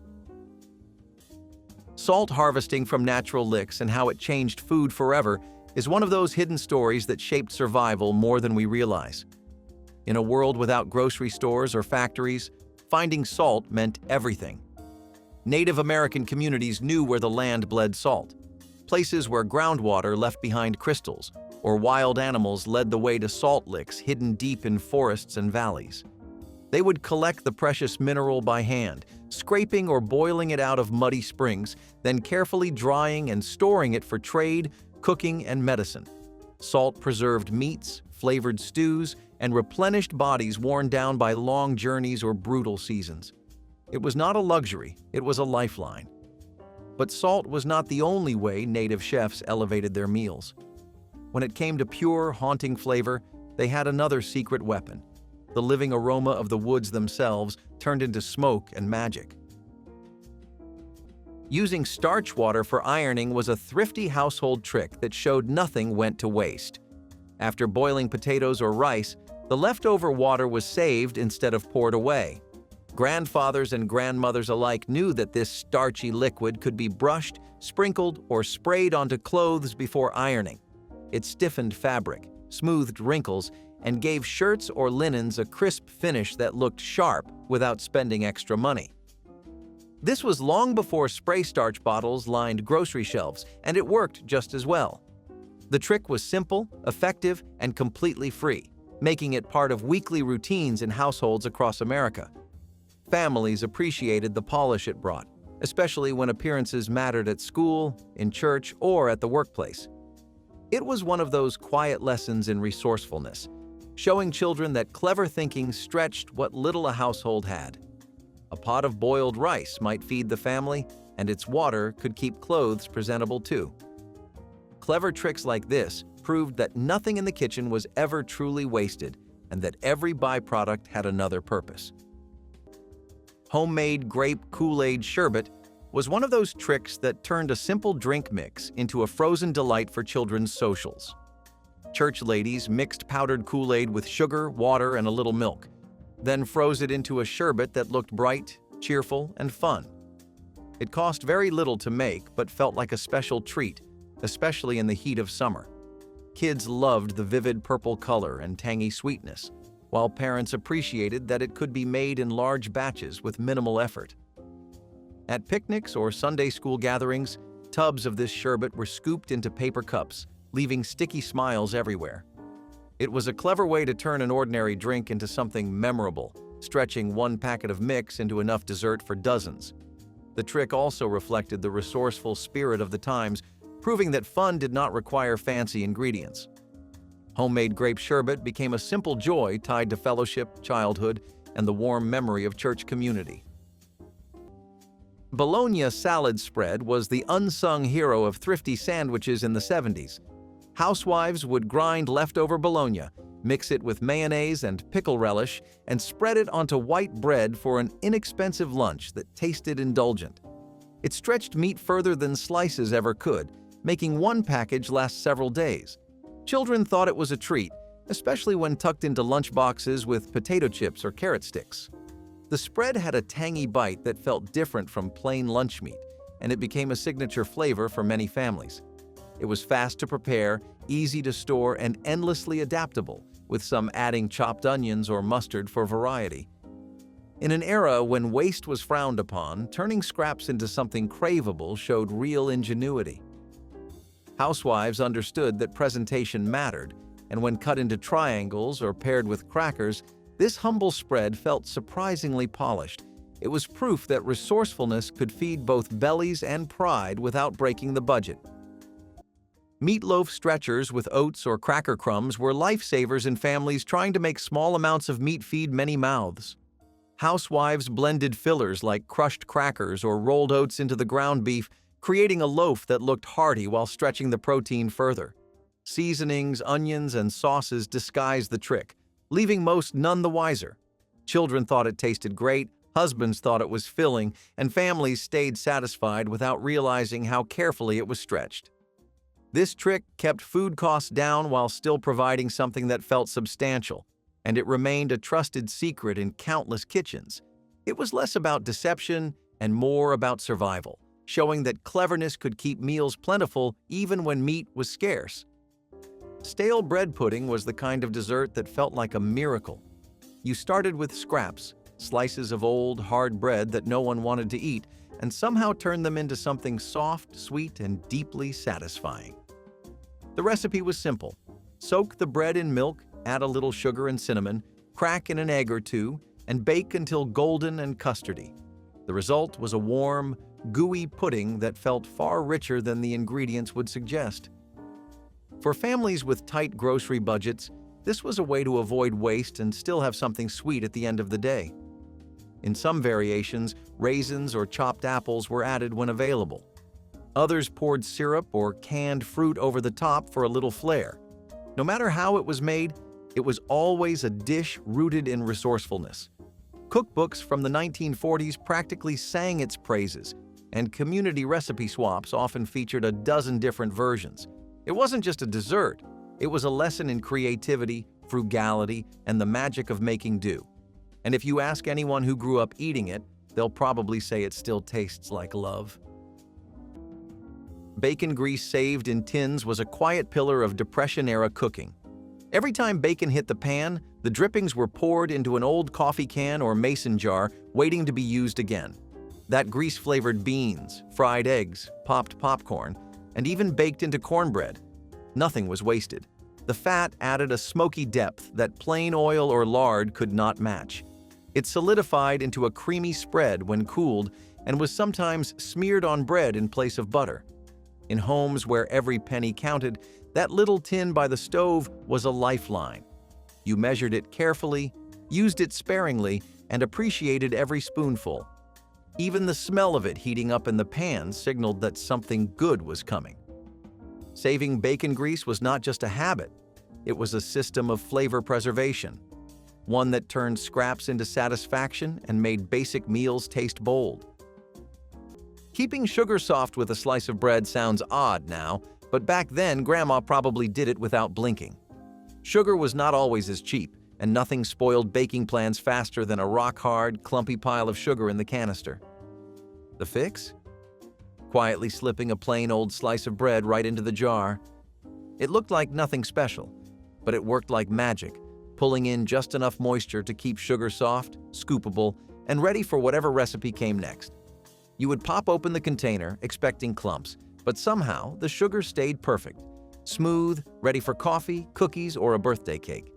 Salt harvesting from natural licks and how it changed food forever is one of those hidden stories that shaped survival more than we realize. In a world without grocery stores or factories, finding salt meant everything. Native American communities knew where the land bled salt, places where groundwater left behind crystals, or wild animals led the way to salt licks hidden deep in forests and valleys. They would collect the precious mineral by hand, scraping or boiling it out of muddy springs, then carefully drying and storing it for trade, cooking, and medicine. Salt preserved meats, flavored stews, and replenished bodies worn down by long journeys or brutal seasons. It was not a luxury, it was a lifeline. But salt was not the only way native chefs elevated their meals. When it came to pure, haunting flavor, they had another secret weapon. The living aroma of the woods themselves turned into smoke and magic. Using starch water for ironing was a thrifty household trick that showed nothing went to waste. After boiling potatoes or rice, the leftover water was saved instead of poured away. Grandfathers and grandmothers alike knew that this starchy liquid could be brushed, sprinkled, or sprayed onto clothes before ironing. It stiffened fabric, smoothed wrinkles, and gave shirts or linens a crisp finish that looked sharp without spending extra money. This was long before spray starch bottles lined grocery shelves, and it worked just as well. The trick was simple, effective, and completely free, making it part of weekly routines in households across America. Families appreciated the polish it brought, especially when appearances mattered at school, in church, or at the workplace. It was one of those quiet lessons in resourcefulness, showing children that clever thinking stretched what little a household had. A pot of boiled rice might feed the family, and its water could keep clothes presentable too. Clever tricks like this proved that nothing in the kitchen was ever truly wasted, and that every byproduct had another purpose. Homemade grape Kool-Aid sherbet was one of those tricks that turned a simple drink mix into a frozen delight for children's socials. Church ladies mixed powdered Kool-Aid with sugar, water, and a little milk, then froze it into a sherbet that looked bright, cheerful, and fun. It cost very little to make, but felt like a special treat, especially in the heat of summer. Kids loved the vivid purple color and tangy sweetness, while parents appreciated that it could be made in large batches with minimal effort. At picnics or Sunday school gatherings, tubs of this sherbet were scooped into paper cups, leaving sticky smiles everywhere. It was a clever way to turn an ordinary drink into something memorable, stretching one packet of mix into enough dessert for dozens. The trick also reflected the resourceful spirit of the times, proving that fun did not require fancy ingredients. Homemade grape sherbet became a simple joy tied to fellowship, childhood, and the warm memory of church community. Bologna salad spread was the unsung hero of thrifty sandwiches in the 70s. Housewives would grind leftover bologna, mix it with mayonnaise and pickle relish, and spread it onto white bread for an inexpensive lunch that tasted indulgent. It stretched meat further than slices ever could, making one package last several days. Children thought it was a treat, especially when tucked into lunchboxes with potato chips or carrot sticks. The spread had a tangy bite that felt different from plain lunch meat, and it became a signature flavor for many families. It was fast to prepare, easy to store, and endlessly adaptable, with some adding chopped onions or mustard for variety. In an era when waste was frowned upon, turning scraps into something craveable showed real ingenuity. Housewives understood that presentation mattered, and when cut into triangles or paired with crackers, this humble spread felt surprisingly polished. It was proof that resourcefulness could feed both bellies and pride without breaking the budget. Meatloaf stretchers with oats or cracker crumbs were lifesavers in families trying to make small amounts of meat feed many mouths. Housewives blended fillers like crushed crackers or rolled oats into the ground beef, creating a loaf that looked hearty while stretching the protein further. Seasonings, onions, and sauces disguised the trick, leaving most none the wiser. Children thought it tasted great, husbands thought it was filling, and families stayed satisfied without realizing how carefully it was stretched. This trick kept food costs down while still providing something that felt substantial, and it remained a trusted secret in countless kitchens. It was less about deception and more about survival, showing that cleverness could keep meals plentiful even when meat was scarce. Stale bread pudding was the kind of dessert that felt like a miracle. You started with scraps, slices of old, hard bread that no one wanted to eat, and somehow turned them into something soft, sweet, and deeply satisfying. The recipe was simple. Soak the bread in milk, add a little sugar and cinnamon, crack in an egg or two, and bake until golden and custardy. The result was a warm, gooey pudding that felt far richer than the ingredients would suggest. For families with tight grocery budgets, this was a way to avoid waste and still have something sweet at the end of the day. In some variations, raisins or chopped apples were added when available. Others poured syrup or canned fruit over the top for a little flair. No matter how it was made, it was always a dish rooted in resourcefulness. Cookbooks from the 1940s practically sang its praises, and community recipe swaps often featured a dozen different versions. It wasn't just a dessert, it was a lesson in creativity, frugality, and the magic of making do. And if you ask anyone who grew up eating it, they'll probably say it still tastes like love. Bacon grease saved in tins was a quiet pillar of Depression-era cooking. Every time bacon hit the pan, the drippings were poured into an old coffee can or mason jar, waiting to be used again. That grease-flavored beans, fried eggs, popped popcorn, and even baked into cornbread. Nothing was wasted. The fat added a smoky depth that plain oil or lard could not match. It solidified into a creamy spread when cooled and was sometimes smeared on bread in place of butter. In homes where every penny counted, that little tin by the stove was a lifeline. You measured it carefully, used it sparingly, and appreciated every spoonful. Even the smell of it heating up in the pan signaled that something good was coming. Saving bacon grease was not just a habit, it was a system of flavor preservation, one that turned scraps into satisfaction and made basic meals taste bold. Keeping sugar soft with a slice of bread sounds odd now, but back then Grandma probably did it without blinking. Sugar was not always as cheap, and nothing spoiled baking plans faster than a rock-hard, clumpy pile of sugar in the canister. The fix? Quietly slipping a plain old slice of bread right into the jar. It looked like nothing special, but it worked like magic, pulling in just enough moisture to keep sugar soft, scoopable, and ready for whatever recipe came next. You would pop open the container, expecting clumps, but somehow the sugar stayed perfect, smooth, ready for coffee, cookies, or a birthday cake.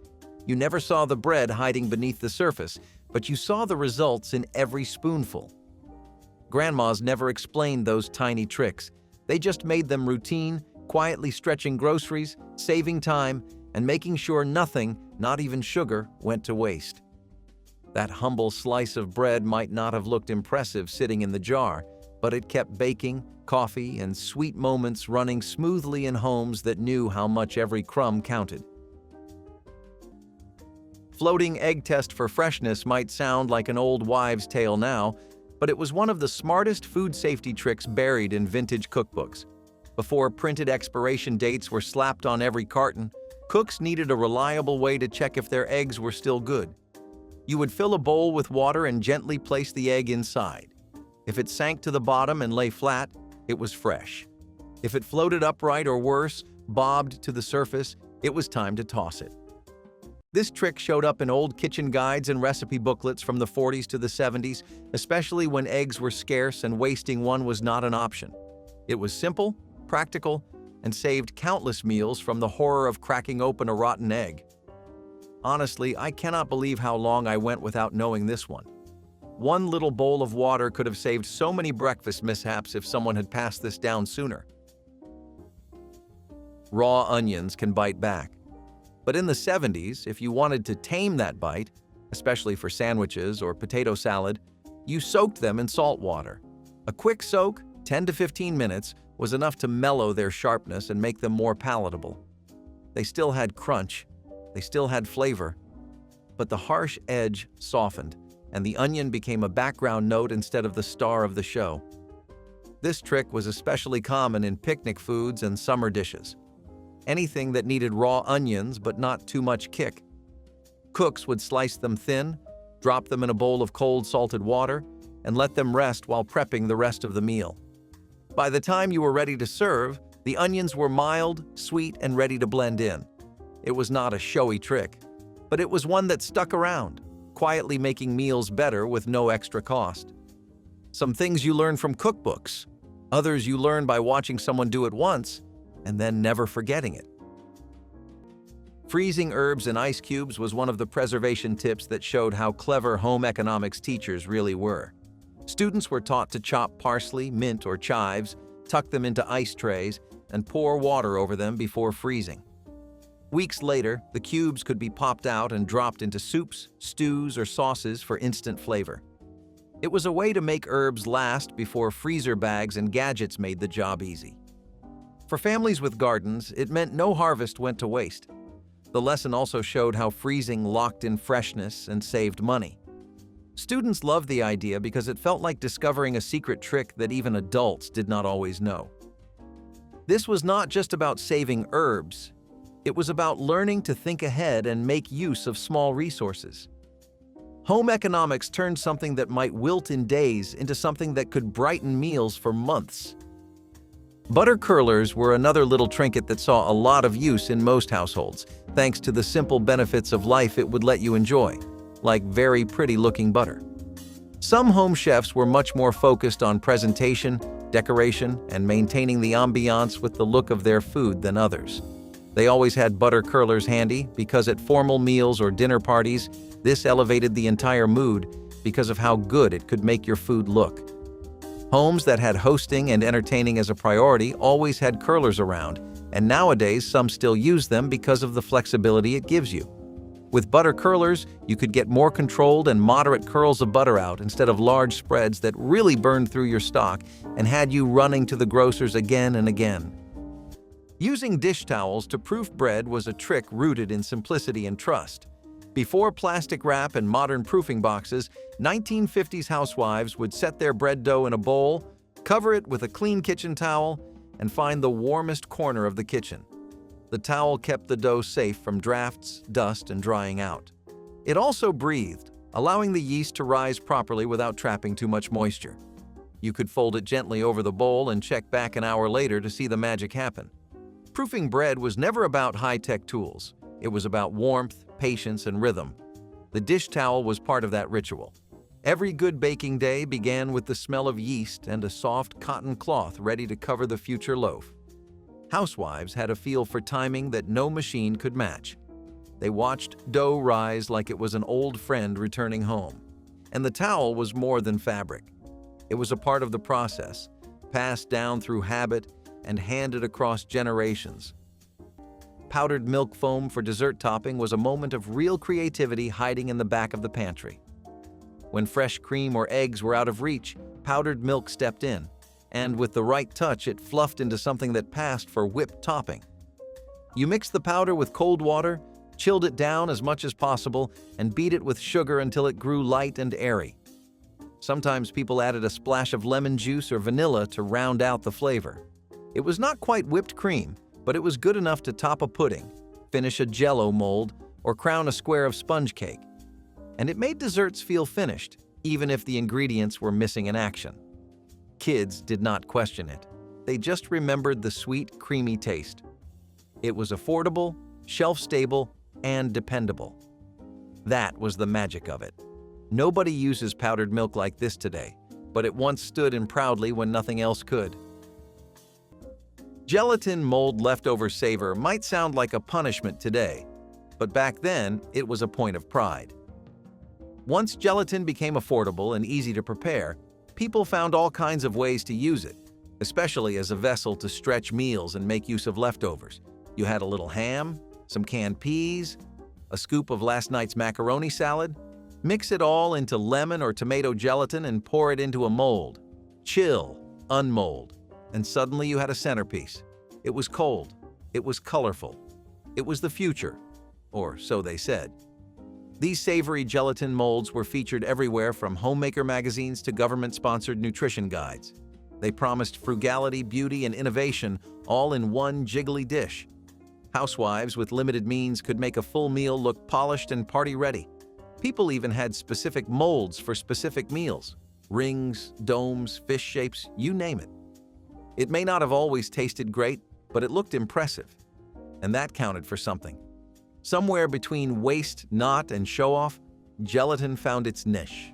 You never saw the bread hiding beneath the surface, but you saw the results in every spoonful. Grandmas never explained those tiny tricks. They just made them routine, quietly stretching groceries, saving time, and making sure nothing, not even sugar, went to waste. That humble slice of bread might not have looked impressive sitting in the jar, but it kept baking, coffee, and sweet moments running smoothly in homes that knew how much every crumb counted. Floating egg test for freshness might sound like an old wives' tale now, but it was one of the smartest food safety tricks buried in vintage cookbooks. Before printed expiration dates were slapped on every carton, cooks needed a reliable way to check if their eggs were still good. You would fill a bowl with water and gently place the egg inside. If it sank to the bottom and lay flat, it was fresh. If it floated upright or worse, bobbed to the surface, it was time to toss it. This trick showed up in old kitchen guides and recipe booklets from the 40s to the 70s, especially when eggs were scarce and wasting one was not an option. It was simple, practical, and saved countless meals from the horror of cracking open a rotten egg. Honestly, I cannot believe how long I went without knowing this one. One little bowl of water could have saved so many breakfast mishaps if someone had passed this down sooner. Raw onions can bite back. But in the 70s, if you wanted to tame that bite, especially for sandwiches or potato salad, you soaked them in salt water. A quick soak, 10 to 15 minutes, was enough to mellow their sharpness and make them more palatable. They still had crunch, they still had flavor, but the harsh edge softened, and the onion became a background note instead of the star of the show. This trick was especially common in picnic foods and summer dishes. Anything that needed raw onions but not too much kick. Cooks would slice them thin, drop them in a bowl of cold salted water, and let them rest while prepping the rest of the meal. By the time you were ready to serve, the onions were mild, sweet, and ready to blend in. It was not a showy trick, but it was one that stuck around, quietly making meals better with no extra cost. Some things you learn from cookbooks, others you learn by watching someone do it once, and then never forgetting it. Freezing herbs in ice cubes was one of the preservation tips that showed how clever home economics teachers really were. Students were taught to chop parsley, mint, or chives, tuck them into ice trays, and pour water over them before freezing. Weeks later, the cubes could be popped out and dropped into soups, stews, or sauces for instant flavor. It was a way to make herbs last before freezer bags and gadgets made the job easy. For families with gardens, it meant no harvest went to waste. The lesson also showed how freezing locked in freshness and saved money. Students loved the idea because it felt like discovering a secret trick that even adults did not always know. This was not just about saving herbs. It was about learning to think ahead and make use of small resources. Home economics turned something that might wilt in days into something that could brighten meals for months. Butter curlers were another little trinket that saw a lot of use in most households, thanks to the simple benefits of life it would let you enjoy, like very pretty-looking butter. Some home chefs were much more focused on presentation, decoration, and maintaining the ambiance with the look of their food than others. They always had butter curlers handy because at formal meals or dinner parties, this elevated the entire mood because of how good it could make your food look. Homes that had hosting and entertaining as a priority always had curlers around, and nowadays some still use them because of the flexibility it gives you. With butter curlers, you could get more controlled and moderate curls of butter out instead of large spreads that really burned through your stock and had you running to the grocer's again and again. Using dish towels to proof bread was a trick rooted in simplicity and trust. Before plastic wrap and modern proofing boxes, 1950s housewives would set their bread dough in a bowl, cover it with a clean kitchen towel, and find the warmest corner of the kitchen. The towel kept the dough safe from drafts, dust, and drying out. It also breathed, allowing the yeast to rise properly without trapping too much moisture. You could fold it gently over the bowl and check back an hour later to see the magic happen. Proofing bread was never about high-tech tools. It was about warmth, patience, and rhythm. The dish towel was part of that ritual. Every good baking day began with the smell of yeast and a soft cotton cloth ready to cover the future loaf. Housewives had a feel for timing that no machine could match. They watched dough rise like it was an old friend returning home. And the towel was more than fabric. It was a part of the process, passed down through habit and handed across generations. Powdered milk foam for dessert topping was a moment of real creativity hiding in the back of the pantry. When fresh cream or eggs were out of reach, powdered milk stepped in, and with the right touch, it fluffed into something that passed for whipped topping. You mixed the powder with cold water, chilled it down as much as possible, and beat it with sugar until it grew light and airy. Sometimes people added a splash of lemon juice or vanilla to round out the flavor. It was not quite whipped cream, but it was good enough to top a pudding, finish a Jell-O mold, or crown a square of sponge cake. And it made desserts feel finished, even if the ingredients were missing in action. Kids did not question it. They just remembered the sweet, creamy taste. It was affordable, shelf-stable, and dependable. That was the magic of it. Nobody uses powdered milk like this today, but it once stood in proudly when nothing else could. Gelatin mold leftover savor might sound like a punishment today, but back then it was a point of pride. Once gelatin became affordable and easy to prepare, people found all kinds of ways to use it, especially as a vessel to stretch meals and make use of leftovers. You had a little ham, some canned peas, a scoop of last night's macaroni salad. Mix it all into lemon or tomato gelatin and pour it into a mold. Chill, unmold, and suddenly you had a centerpiece. It was cold. It was colorful. It was the future, or so they said. These savory gelatin molds were featured everywhere from homemaker magazines to government-sponsored nutrition guides. They promised frugality, beauty, and innovation all in one jiggly dish. Housewives with limited means could make a full meal look polished and party-ready. People even had specific molds for specific meals. Rings, domes, fish shapes, you name it. It may not have always tasted great, but it looked impressive. And that counted for something. Somewhere between waste, not, and show-off, gelatin found its niche.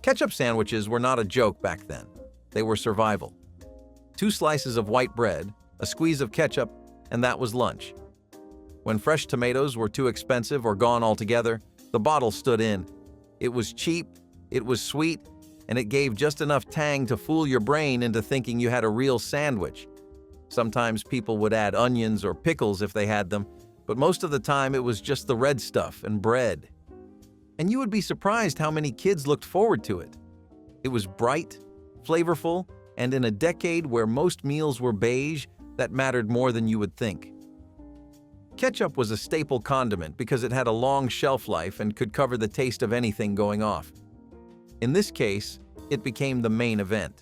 Ketchup sandwiches were not a joke back then. They were survival. 2 slices of white bread, a squeeze of ketchup, and that was lunch. When fresh tomatoes were too expensive or gone altogether, the bottle stood in. It was cheap, it was sweet, and it gave just enough tang to fool your brain into thinking you had a real sandwich. Sometimes people would add onions or pickles if they had them, but most of the time it was just the red stuff and bread. And you would be surprised how many kids looked forward to it. It was bright, flavorful, and in a decade where most meals were beige, that mattered more than you would think. Ketchup was a staple condiment because it had a long shelf life and could cover the taste of anything going off. In this case, it became the main event.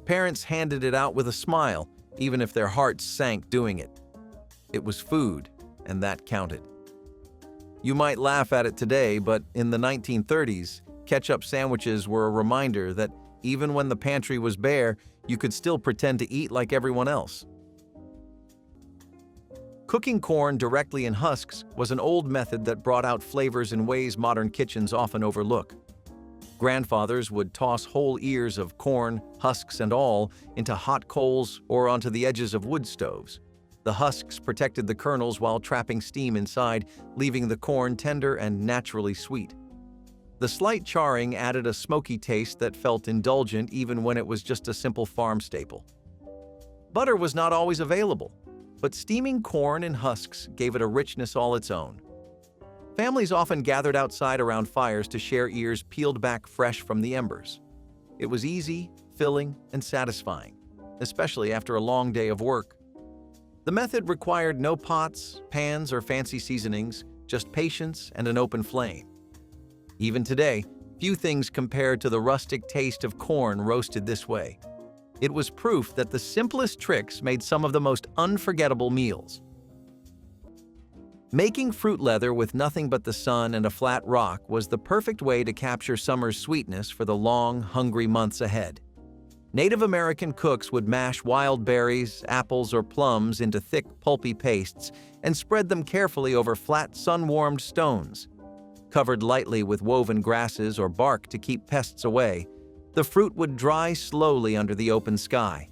Parents handed it out with a smile, even if their hearts sank doing it. It was food, and that counted. You might laugh at it today, but in the 1930s, ketchup sandwiches were a reminder that even when the pantry was bare, You could still pretend to eat like everyone else. Cooking corn directly in husks was an old method that brought out flavors in ways modern kitchens often overlook. Grandfathers would toss whole ears of corn, husks and all, into hot coals or onto the edges of wood stoves. The husks protected the kernels while trapping steam inside, leaving the corn tender and naturally sweet. The slight charring added a smoky taste that felt indulgent even when it was just a simple farm staple. Butter was not always available, but steaming corn in husks gave it a richness all its own. Families often gathered outside around fires to share ears peeled back fresh from the embers. It was easy, filling, and satisfying, especially after a long day of work. The method required no pots, pans, or fancy seasonings, just patience and an open flame. Even today, few things compare to the rustic taste of corn roasted this way. It was proof that the simplest tricks made some of the most unforgettable meals. Making fruit leather with nothing but the sun and a flat rock was the perfect way to capture summer's sweetness for the long, hungry months ahead. Native American cooks would mash wild berries, apples, or plums into thick, pulpy pastes and spread them carefully over flat, sun-warmed stones. Covered lightly with woven grasses or bark to keep pests away, the fruit would dry slowly under the open sky,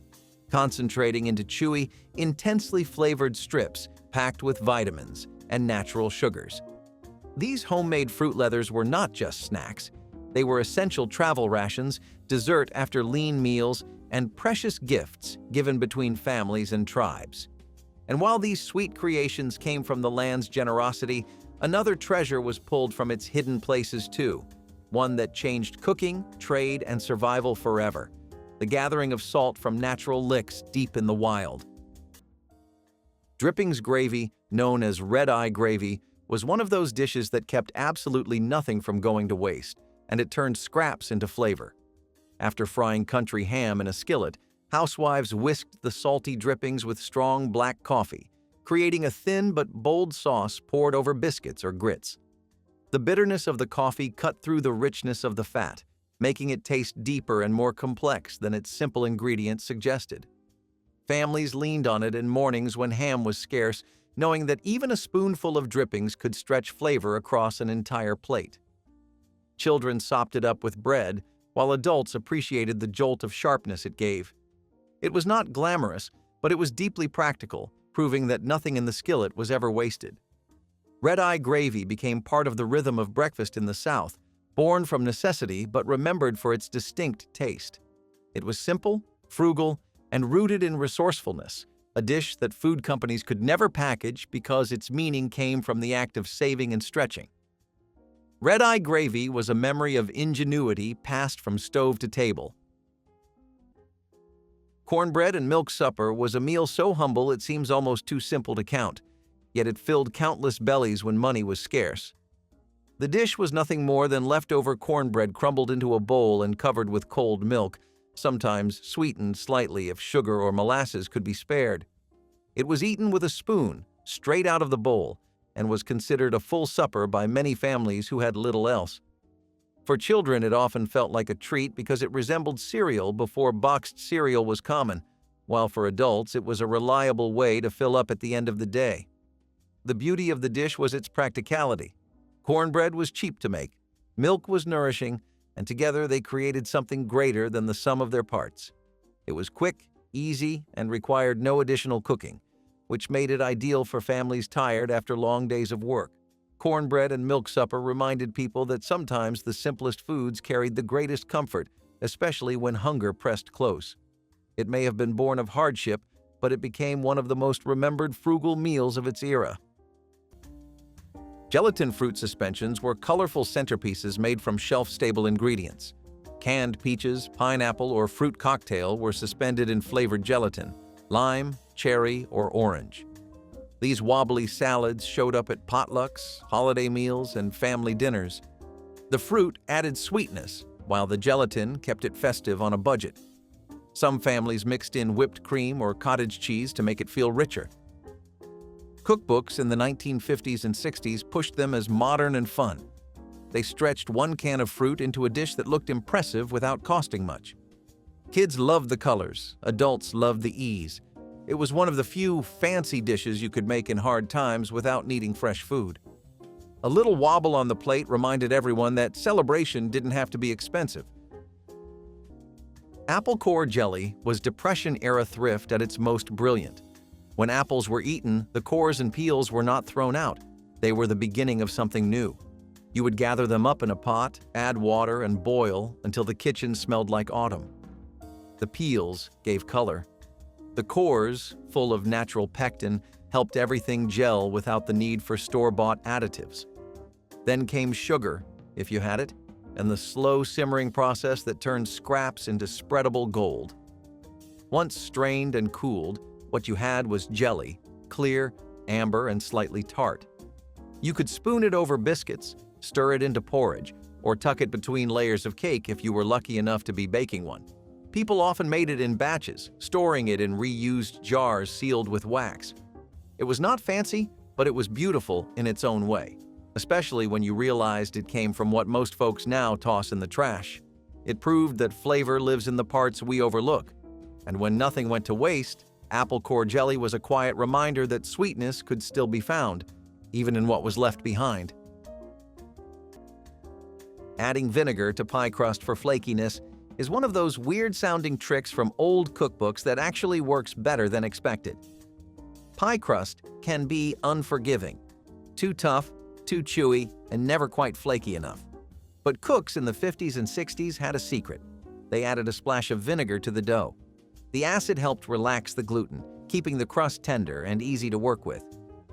concentrating into chewy, intensely flavored strips packed with vitamins and natural sugars. These homemade fruit leathers were not just snacks. They were essential travel rations, dessert after lean meals, and precious gifts given between families and tribes. And while these sweet creations came from the land's generosity, another treasure was pulled from its hidden places too, one that changed cooking, trade, and survival forever: the gathering of salt from natural licks deep in the wild. Drippings gravy, known as red-eye gravy, was one of those dishes that kept absolutely nothing from going to waste, and it turned scraps into flavor. After frying country ham in a skillet, housewives whisked the salty drippings with strong black coffee, creating a thin but bold sauce poured over biscuits or grits. The bitterness of the coffee cut through the richness of the fat, making it taste deeper and more complex than its simple ingredients suggested. Families leaned on it in mornings when ham was scarce, knowing that even a spoonful of drippings could stretch flavor across an entire plate. Children sopped it up with bread, while adults appreciated the jolt of sharpness it gave. It was not glamorous, but it was deeply practical, proving that nothing in the skillet was ever wasted. Red-eye gravy became part of the rhythm of breakfast in the South, born from necessity but remembered for its distinct taste. It was simple, frugal, and rooted in resourcefulness, a dish that food companies could never package because its meaning came from the act of saving and stretching. Red-eye gravy was a memory of ingenuity passed from stove to table. Cornbread and milk supper was a meal so humble it seems almost too simple to count, yet it filled countless bellies when money was scarce. The dish was nothing more than leftover cornbread crumbled into a bowl and covered with cold milk, sometimes sweetened slightly if sugar or molasses could be spared. It was eaten with a spoon, straight out of the bowl, and was considered a full supper by many families who had little else. For children, it often felt like a treat because it resembled cereal before boxed cereal was common, while for adults it was a reliable way to fill up at the end of the day. The beauty of the dish was its practicality. Cornbread was cheap to make, milk was nourishing, and together they created something greater than the sum of their parts. It was quick, easy, and required no additional cooking, which made it ideal for families tired after long days of work. Cornbread and milk supper reminded people that sometimes the simplest foods carried the greatest comfort, especially when hunger pressed close. It may have been born of hardship, but it became one of the most remembered frugal meals of its era. Gelatin fruit suspensions were colorful centerpieces made from shelf-stable ingredients. Canned peaches, pineapple, or fruit cocktail were suspended in flavored gelatin: lime, cherry, or orange. These wobbly salads showed up at potlucks, holiday meals, and family dinners. The fruit added sweetness, while the gelatin kept it festive on a budget. Some families mixed in whipped cream or cottage cheese to make it feel richer. Cookbooks in the 1950s and 60s pushed them as modern and fun. They stretched one can of fruit into a dish that looked impressive without costing much. Kids loved the colors, adults loved the ease. It was one of the few fancy dishes you could make in hard times without needing fresh food. A little wobble on the plate reminded everyone that celebration didn't have to be expensive. Apple core jelly was Depression-era thrift at its most brilliant. When apples were eaten, the cores and peels were not thrown out. They were the beginning of something new. You would gather them up in a pot, add water, and boil until the kitchen smelled like autumn. The peels gave color. The cores, full of natural pectin, helped everything gel without the need for store-bought additives. Then came sugar, if you had it, and the slow simmering process that turned scraps into spreadable gold. Once strained and cooled, what you had was jelly, clear, amber, and slightly tart. You could spoon it over biscuits, stir it into porridge, or tuck it between layers of cake if you were lucky enough to be baking one. People often made it in batches, storing it in reused jars sealed with wax. It was not fancy, but it was beautiful in its own way, especially when you realized it came from what most folks now toss in the trash. It proved that flavor lives in the parts we overlook. And when nothing went to waste, apple core jelly was a quiet reminder that sweetness could still be found, even in what was left behind. Adding vinegar to pie crust for flakiness is one of those weird-sounding tricks from old cookbooks that actually works better than expected. Pie crust can be unforgiving, too tough, too chewy, and never quite flaky enough. But cooks in the 50s and 60s had a secret. They added a splash of vinegar to the dough. The acid helped relax the gluten, keeping the crust tender and easy to work with.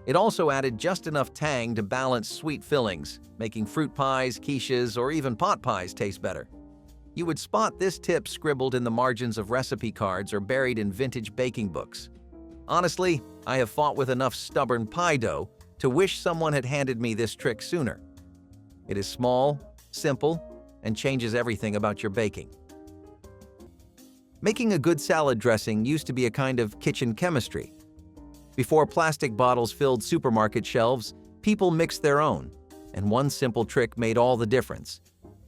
It also added just enough tang to balance sweet fillings, making fruit pies, quiches, or even pot pies taste better. You would spot this tip scribbled in the margins of recipe cards or buried in vintage baking books. Honestly, I have fought with enough stubborn pie dough to wish someone had handed me this trick sooner. It is small, simple, and changes everything about your baking. Making a good salad dressing used to be a kind of kitchen chemistry. Before plastic bottles filled supermarket shelves, people mixed their own, and one simple trick made all the difference.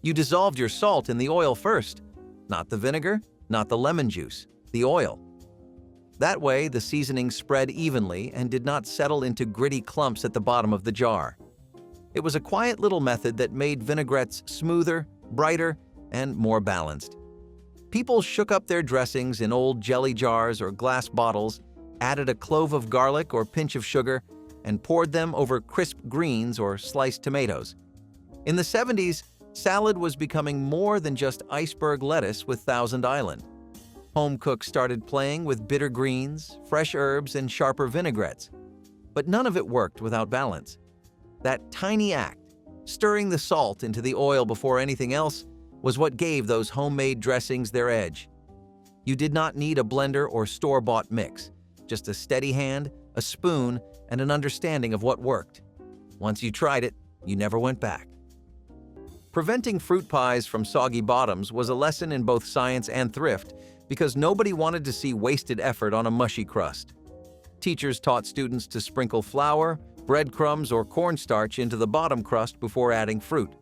You dissolved your salt in the oil first. Not the vinegar, not the lemon juice, the oil. That way, the seasoning spread evenly and did not settle into gritty clumps at the bottom of the jar. It was a quiet little method that made vinaigrettes smoother, brighter, and more balanced. People shook up their dressings in old jelly jars or glass bottles, added a clove of garlic or pinch of sugar, and poured them over crisp greens or sliced tomatoes. In the 70s, salad was becoming more than just iceberg lettuce with Thousand Island. Home cooks started playing with bitter greens, fresh herbs, and sharper vinaigrettes. But none of it worked without balance. That tiny act, stirring the salt into the oil before anything else, was what gave those homemade dressings their edge. You did not need a blender or store-bought mix, just a steady hand, a spoon, and an understanding of what worked. Once you tried it, you never went back. Preventing fruit pies from soggy bottoms was a lesson in both science and thrift because nobody wanted to see wasted effort on a mushy crust. Teachers taught students to sprinkle flour, breadcrumbs, or cornstarch into the bottom crust before adding fruit.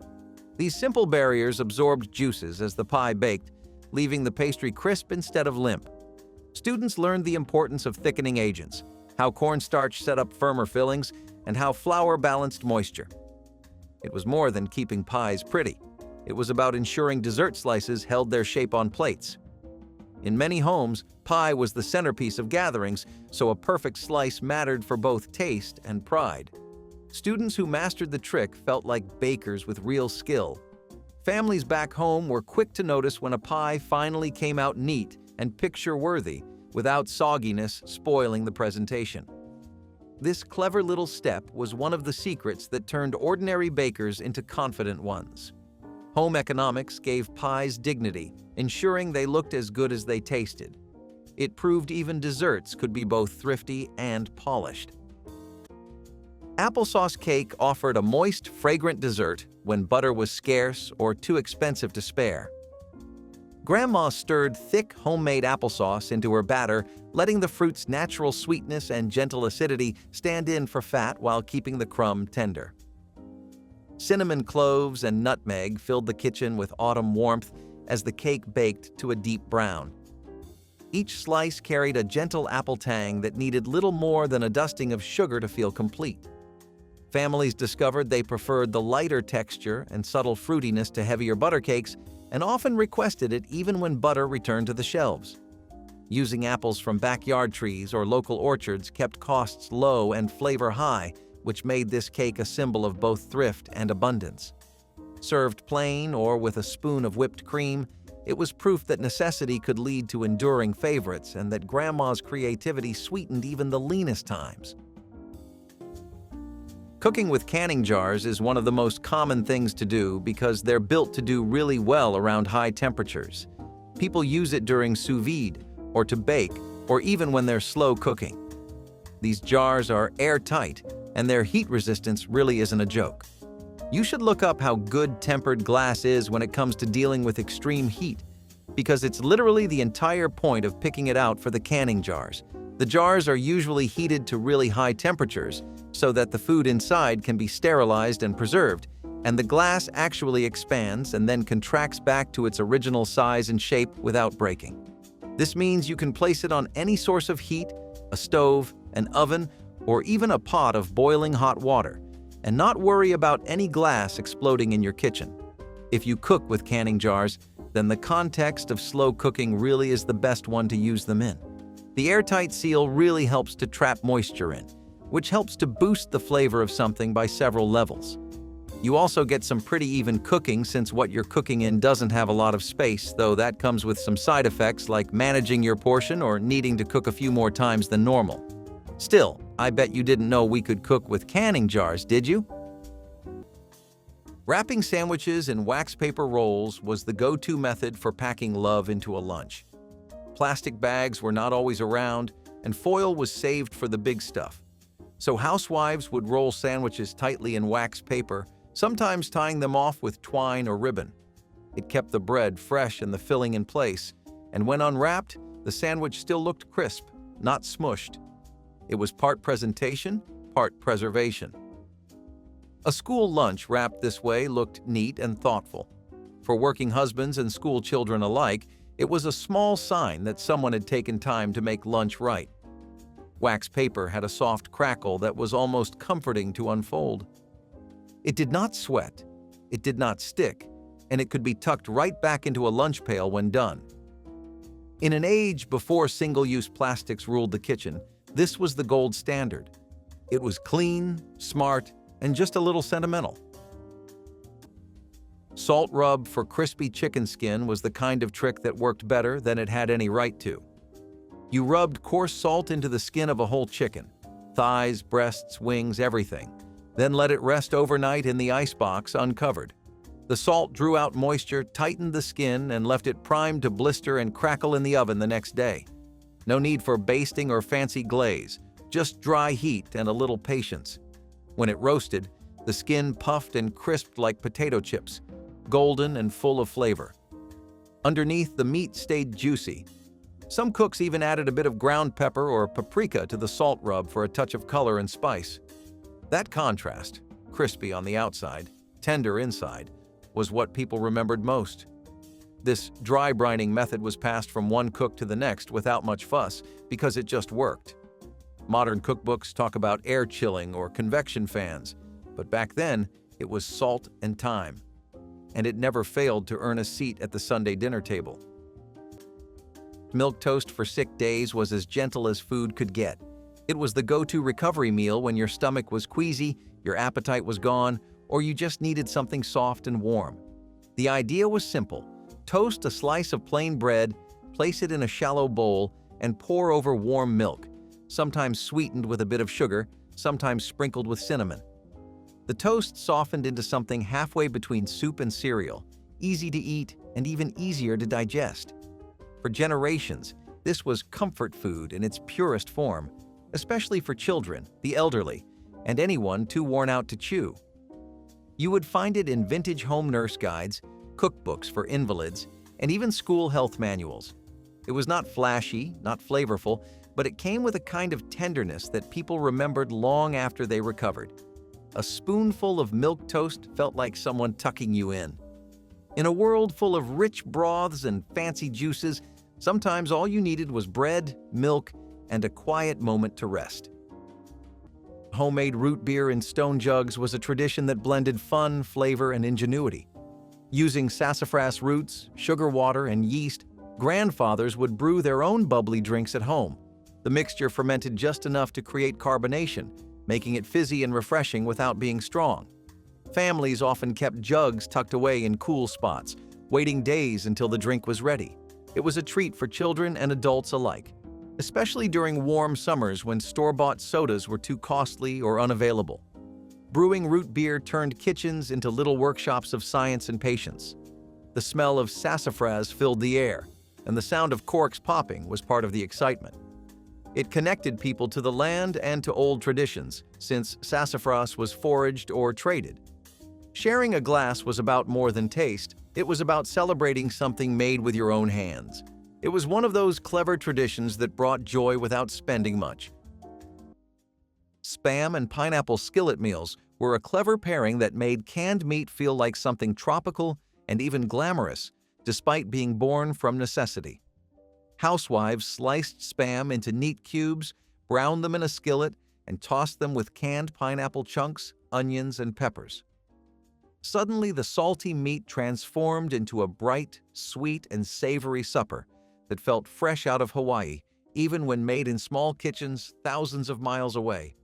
These simple barriers absorbed juices as the pie baked, leaving the pastry crisp instead of limp. Students learned the importance of thickening agents, how cornstarch set up firmer fillings, and how flour balanced moisture. It was more than keeping pies pretty. It was about ensuring dessert slices held their shape on plates. In many homes, pie was the centerpiece of gatherings, so a perfect slice mattered for both taste and pride. Students who mastered the trick felt like bakers with real skill. Families back home were quick to notice when a pie finally came out neat and picture-worthy, without sogginess spoiling the presentation. This clever little step was one of the secrets that turned ordinary bakers into confident ones. Home economics gave pies dignity, ensuring they looked as good as they tasted. It proved even desserts could be both thrifty and polished. Applesauce cake offered a moist, fragrant dessert when butter was scarce or too expensive to spare. Grandma stirred thick homemade applesauce into her batter, letting the fruit's natural sweetness and gentle acidity stand in for fat while keeping the crumb tender. Cinnamon cloves and nutmeg filled the kitchen with autumn warmth, as the cake baked to a deep brown. Each slice carried a gentle apple tang that needed little more than a dusting of sugar to feel complete. Families discovered they preferred the lighter texture and subtle fruitiness to heavier butter cakes, and often requested it even when butter returned to the shelves. Using apples from backyard trees or local orchards kept costs low and flavor high, which made this cake a symbol of both thrift and abundance. Served plain or with a spoon of whipped cream, it was proof that necessity could lead to enduring favorites and that Grandma's creativity sweetened even the leanest times. Cooking with canning jars is one of the most common things to do because they're built to do really well around high temperatures. People use it during sous vide, or to bake, or even when they're slow cooking. These jars are airtight, and their heat resistance really isn't a joke. You should look up how good tempered glass is when it comes to dealing with extreme heat, because it's literally the entire point of picking it out for the canning jars. The jars are usually heated to really high temperatures so that the food inside can be sterilized and preserved, and the glass actually expands and then contracts back to its original size and shape without breaking. This means you can place it on any source of heat, a stove, an oven, or even a pot of boiling hot water, and not worry about any glass exploding in your kitchen. If you cook with canning jars, then the context of slow cooking really is the best one to use them in. The airtight seal really helps to trap moisture in, which helps to boost the flavor of something by several levels. You also get some pretty even cooking since what you're cooking in doesn't have a lot of space, though that comes with some side effects like managing your portion or needing to cook a few more times than normal. Still, I bet you didn't know we could cook with canning jars, did you? Wrapping sandwiches in wax paper rolls was the go-to method for packing love into a lunch. Plastic bags were not always around, and foil was saved for the big stuff. So housewives would roll sandwiches tightly in wax paper, sometimes tying them off with twine or ribbon. It kept the bread fresh and the filling in place, and when unwrapped, the sandwich still looked crisp, not smushed. It was part presentation, part preservation. A school lunch wrapped this way looked neat and thoughtful. For working husbands and school children alike, it was a small sign that someone had taken time to make lunch right. Wax paper had a soft crackle that was almost comforting to unfold. It did not sweat, it did not stick, and it could be tucked right back into a lunch pail when done. In an age before single-use plastics ruled the kitchen, this was the gold standard. It was clean, smart, and just a little sentimental. Salt rub for crispy chicken skin was the kind of trick that worked better than it had any right to. You rubbed coarse salt into the skin of a whole chicken, thighs, breasts, wings, everything, then let it rest overnight in the icebox uncovered. The salt drew out moisture, tightened the skin, and left it primed to blister and crackle in the oven the next day. No need for basting or fancy glaze, just dry heat and a little patience. When it roasted, the skin puffed and crisped like potato chips, golden and full of flavor. Underneath, the meat stayed juicy. Some cooks even added a bit of ground pepper or paprika to the salt rub for a touch of color and spice. That contrast, crispy on the outside, tender inside, was what people remembered most. This dry brining method was passed from one cook to the next without much fuss because it just worked. Modern cookbooks talk about air chilling or convection fans, but back then it was salt and time, and it never failed to earn a seat at the Sunday dinner table. Milk toast for sick days was as gentle as food could get. It was the go-to recovery meal when your stomach was queasy, your appetite was gone, or you just needed something soft and warm. The idea was simple. Toast a slice of plain bread, place it in a shallow bowl, and pour over warm milk, sometimes sweetened with a bit of sugar, sometimes sprinkled with cinnamon. The toast softened into something halfway between soup and cereal, easy to eat and even easier to digest. For generations, this was comfort food in its purest form, especially for children, the elderly, and anyone too worn out to chew. You would find it in vintage home nurse guides, cookbooks for invalids, and even school health manuals. It was not flashy, not flavorful, but it came with a kind of tenderness that people remembered long after they recovered. A spoonful of milk toast felt like someone tucking you in. In a world full of rich broths and fancy juices, sometimes all you needed was bread, milk, and a quiet moment to rest. Homemade root beer in stone jugs was a tradition that blended fun, flavor, and ingenuity. Using sassafras roots, sugar water, and yeast, grandfathers would brew their own bubbly drinks at home. The mixture fermented just enough to create carbonation, making it fizzy and refreshing without being strong. Families often kept jugs tucked away in cool spots, waiting days until the drink was ready. It was a treat for children and adults alike, especially during warm summers when store-bought sodas were too costly or unavailable. Brewing root beer turned kitchens into little workshops of science and patience. The smell of sassafras filled the air, and the sound of corks popping was part of the excitement. It connected people to the land and to old traditions, since sassafras was foraged or traded. Sharing a glass was about more than taste, it was about celebrating something made with your own hands. It was one of those clever traditions that brought joy without spending much. Spam and pineapple skillet meals were a clever pairing that made canned meat feel like something tropical and even glamorous, despite being born from necessity. Housewives sliced spam into neat cubes, browned them in a skillet, and tossed them with canned pineapple chunks, onions, and peppers. Suddenly, the salty meat transformed into a bright, sweet, and savory supper that felt fresh out of Hawaii, even when made in small kitchens thousands of miles away.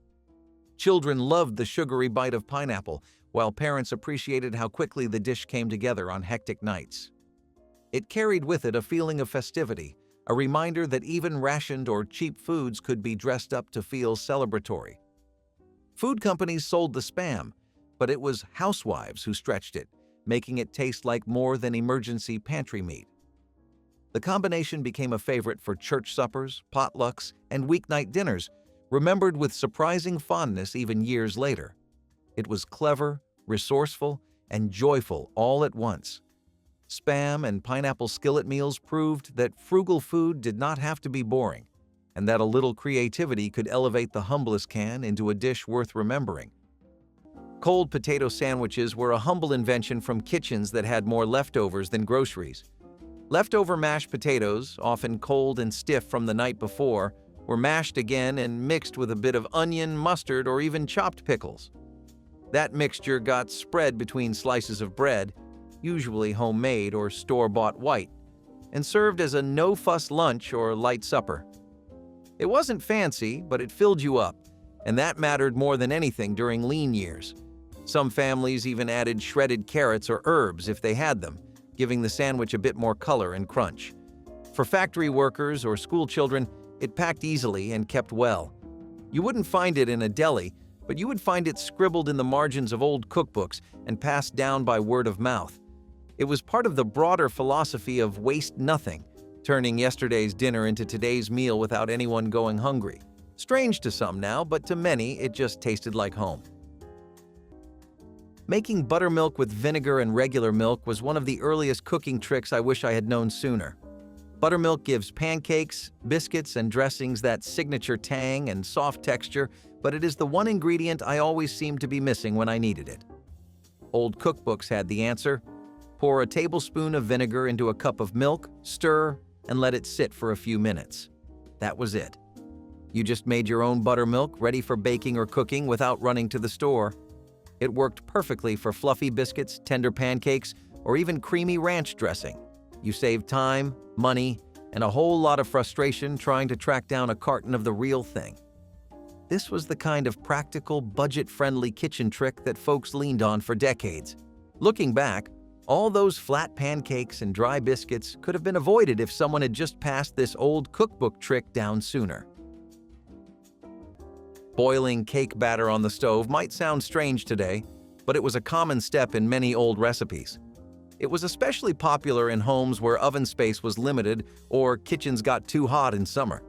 Children loved the sugary bite of pineapple, while parents appreciated how quickly the dish came together on hectic nights. It carried with it a feeling of festivity, a reminder that even rationed or cheap foods could be dressed up to feel celebratory. Food companies sold the spam, but it was housewives who stretched it, making it taste like more than emergency pantry meat. The combination became a favorite for church suppers, potlucks, and weeknight dinners, remembered with surprising fondness even years later. It was clever, resourceful, and joyful all at once. Spam and pineapple skillet meals proved that frugal food did not have to be boring, and that a little creativity could elevate the humblest can into a dish worth remembering. Cold potato sandwiches were a humble invention from kitchens that had more leftovers than groceries. Leftover mashed potatoes, often cold and stiff from the night before, were mashed again and mixed with a bit of onion, mustard, or even chopped pickles. That mixture got spread between slices of bread, usually homemade or store-bought white, and served as a no-fuss lunch or light supper. It wasn't fancy, but it filled you up, and that mattered more than anything during lean years. Some families even added shredded carrots or herbs if they had them, giving the sandwich a bit more color and crunch. For factory workers or school children, it packed easily and kept well. You wouldn't find it in a deli, but you would find it scribbled in the margins of old cookbooks and passed down by word of mouth. It was part of the broader philosophy of waste nothing, turning yesterday's dinner into today's meal without anyone going hungry. Strange to some now, but to many it just tasted like home. Making buttermilk with vinegar and regular milk was one of the earliest cooking tricks I wish I had known sooner. Buttermilk gives pancakes, biscuits, and dressings that signature tang and soft texture, but it is the one ingredient I always seemed to be missing when I needed it. Old cookbooks had the answer. Pour a tablespoon of vinegar into a cup of milk, stir, and let it sit for a few minutes. That was it. You just made your own buttermilk ready for baking or cooking without running to the store. It worked perfectly for fluffy biscuits, tender pancakes, or even creamy ranch dressing. You saved time, money, and a whole lot of frustration trying to track down a carton of the real thing. This was the kind of practical, budget-friendly kitchen trick that folks leaned on for decades. Looking back, all those flat pancakes and dry biscuits could have been avoided if someone had just passed this old cookbook trick down sooner. Boiling cake batter on the stove might sound strange today, but it was a common step in many old recipes. It was especially popular in homes where oven space was limited or kitchens got too hot in summer.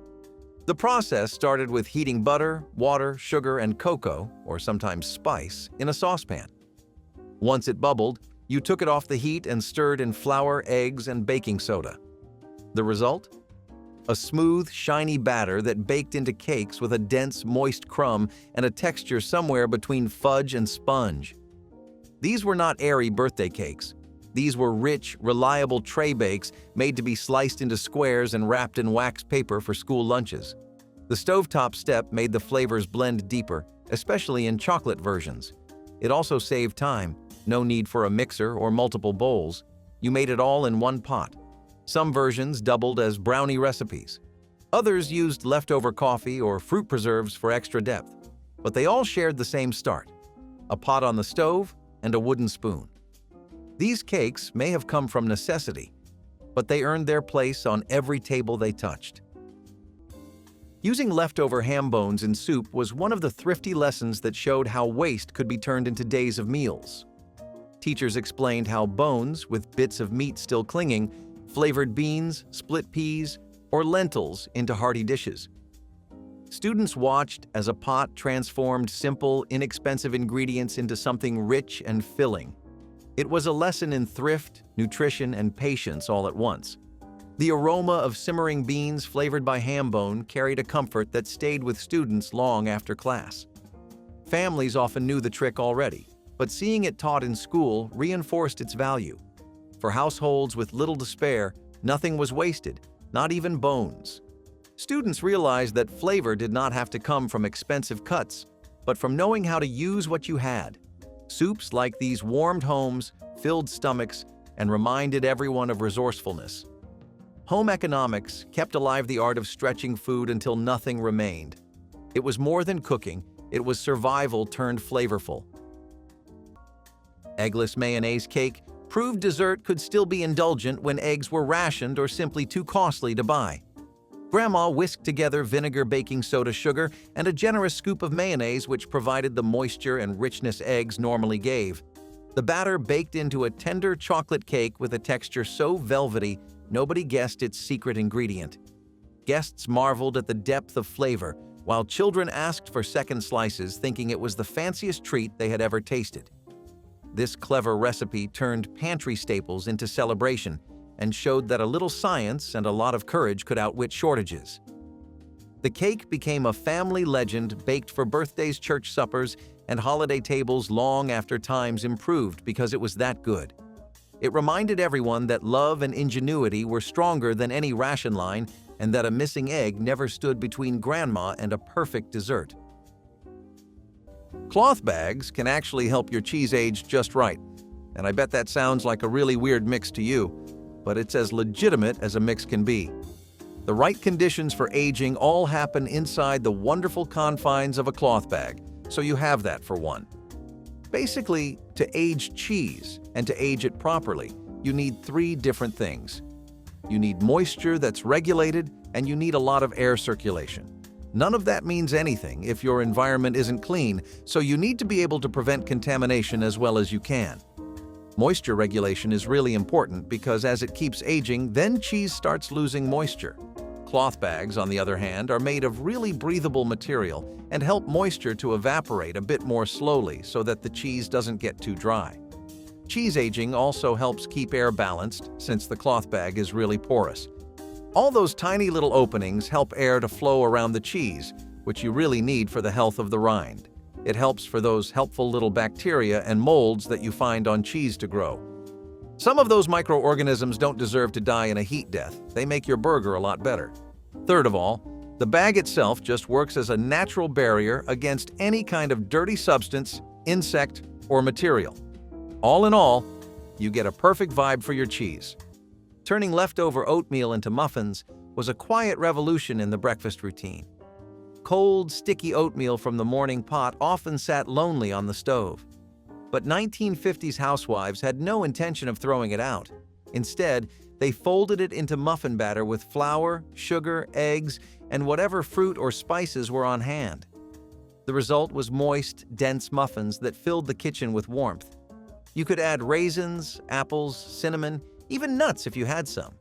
The process started with heating butter, water, sugar, and cocoa, or sometimes spice, in a saucepan. Once it bubbled, you took it off the heat and stirred in flour, eggs, and baking soda. The result? A smooth, shiny batter that baked into cakes with a dense, moist crumb and a texture somewhere between fudge and sponge. These were not airy birthday cakes. These were rich, reliable tray bakes made to be sliced into squares and wrapped in wax paper for school lunches. The stovetop step made the flavors blend deeper, especially in chocolate versions. It also saved time, no need for a mixer or multiple bowls. You made it all in one pot. Some versions doubled as brownie recipes. Others used leftover coffee or fruit preserves for extra depth. But they all shared the same start: a pot on the stove and a wooden spoon. These cakes may have come from necessity, but they earned their place on every table they touched. Using leftover ham bones in soup was one of the thrifty lessons that showed how waste could be turned into days of meals. Teachers explained how bones, with bits of meat still clinging, flavored beans, split peas, or lentils into hearty dishes. Students watched as a pot transformed simple, inexpensive ingredients into something rich and filling. It was a lesson in thrift, nutrition, and patience all at once. The aroma of simmering beans flavored by ham bone carried a comfort that stayed with students long after class. Families often knew the trick already, but seeing it taught in school reinforced its value. For households with little to spare, nothing was wasted, not even bones. Students realized that flavor did not have to come from expensive cuts, but from knowing how to use what you had. Soups like these warmed homes, filled stomachs, and reminded everyone of resourcefulness. Home economics kept alive the art of stretching food until nothing remained. It was more than cooking, it was survival turned flavorful. Eggless mayonnaise cake proved dessert could still be indulgent when eggs were rationed or simply too costly to buy. Grandma whisked together vinegar, baking soda, sugar, and a generous scoop of mayonnaise which provided the moisture and richness eggs normally gave. The batter baked into a tender chocolate cake with a texture so velvety, nobody guessed its secret ingredient. Guests marveled at the depth of flavor, while children asked for second slices, thinking it was the fanciest treat they had ever tasted. This clever recipe turned pantry staples into celebration and showed that a little science and a lot of courage could outwit shortages. The cake became a family legend baked for birthdays, church suppers, and holiday tables long after times improved because it was that good. It reminded everyone that love and ingenuity were stronger than any ration line and that a missing egg never stood between grandma and a perfect dessert. Cloth bags can actually help your cheese age just right, and I bet that sounds like a really weird mix to you, but it's as legitimate as a mix can be. The right conditions for aging all happen inside the wonderful confines of a cloth bag, so you have that for one. Basically, to age cheese and to age it properly, you need three different things. You need moisture that's regulated, and you need a lot of air circulation. None of that means anything if your environment isn't clean, so you need to be able to prevent contamination as well as you can. Moisture regulation is really important because as it keeps aging, then cheese starts losing moisture. Cloth bags, on the other hand, are made of really breathable material and help moisture to evaporate a bit more slowly so that the cheese doesn't get too dry. Cheese aging also helps keep air balanced since the cloth bag is really porous. All those tiny little openings help air to flow around the cheese, which you really need for the health of the rind. It helps for those helpful little bacteria and molds that you find on cheese to grow. Some of those microorganisms don't deserve to die in a heat death. They make your burger a lot better. Third of all, the bag itself just works as a natural barrier against any kind of dirty substance, insect, or material. All in all, you get a perfect vibe for your cheese. Turning leftover oatmeal into muffins was a quiet revolution in the breakfast routine. Cold, sticky oatmeal from the morning pot often sat lonely on the stove. But 1950s housewives had no intention of throwing it out. Instead, they folded it into muffin batter with flour, sugar, eggs, and whatever fruit or spices were on hand. The result was moist, dense muffins that filled the kitchen with warmth. You could add raisins, apples, cinnamon, even nuts if you had some.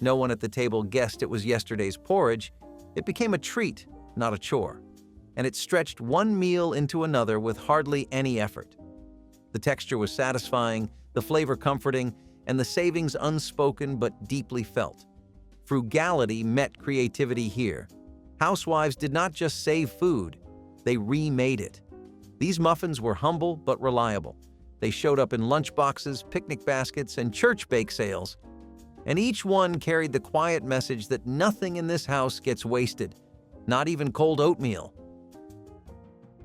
No one at the table guessed it was yesterday's porridge. It became a treat, not a chore, and it stretched one meal into another with hardly any effort. The texture was satisfying, the flavor comforting, and the savings unspoken but deeply felt. Frugality met creativity here. Housewives did not just save food, they remade it. These muffins were humble but reliable. They showed up in lunchboxes, picnic baskets, and church bake sales. And each one carried the quiet message that nothing in this house gets wasted, not even cold oatmeal.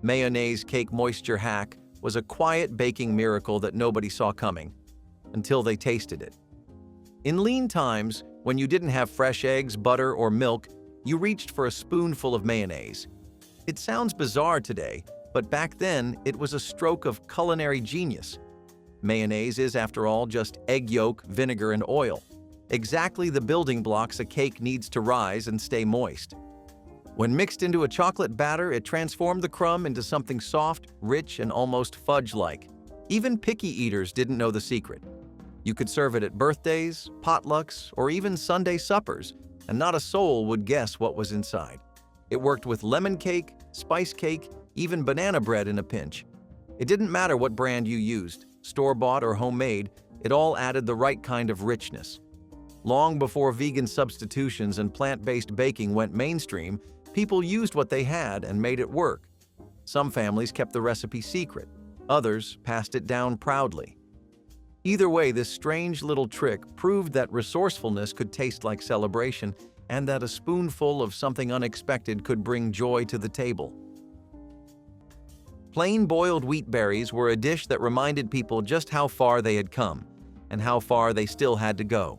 Mayonnaise cake moisture hack was a quiet baking miracle that nobody saw coming, until they tasted it. In lean times, when you didn't have fresh eggs, butter, or milk, you reached for a spoonful of mayonnaise. It sounds bizarre today, but back then it was a stroke of culinary genius. Mayonnaise is, after all, just egg yolk, vinegar, and oil. Exactly the building blocks a cake needs to rise and stay moist. When mixed into a chocolate batter, it transformed the crumb into something soft, rich, and almost fudge-like. Even picky eaters didn't know the secret. You could serve it at birthdays, potlucks, or even Sunday suppers, and not a soul would guess what was inside. It worked with lemon cake, spice cake, even banana bread in a pinch. It didn't matter what brand you used, store-bought or homemade, it all added the right kind of richness. Long before vegan substitutions and plant-based baking went mainstream, people used what they had and made it work. Some families kept the recipe secret, others passed it down proudly. Either way, this strange little trick proved that resourcefulness could taste like celebration and that a spoonful of something unexpected could bring joy to the table. Plain boiled wheat berries were a dish that reminded people just how far they had come and how far they still had to go.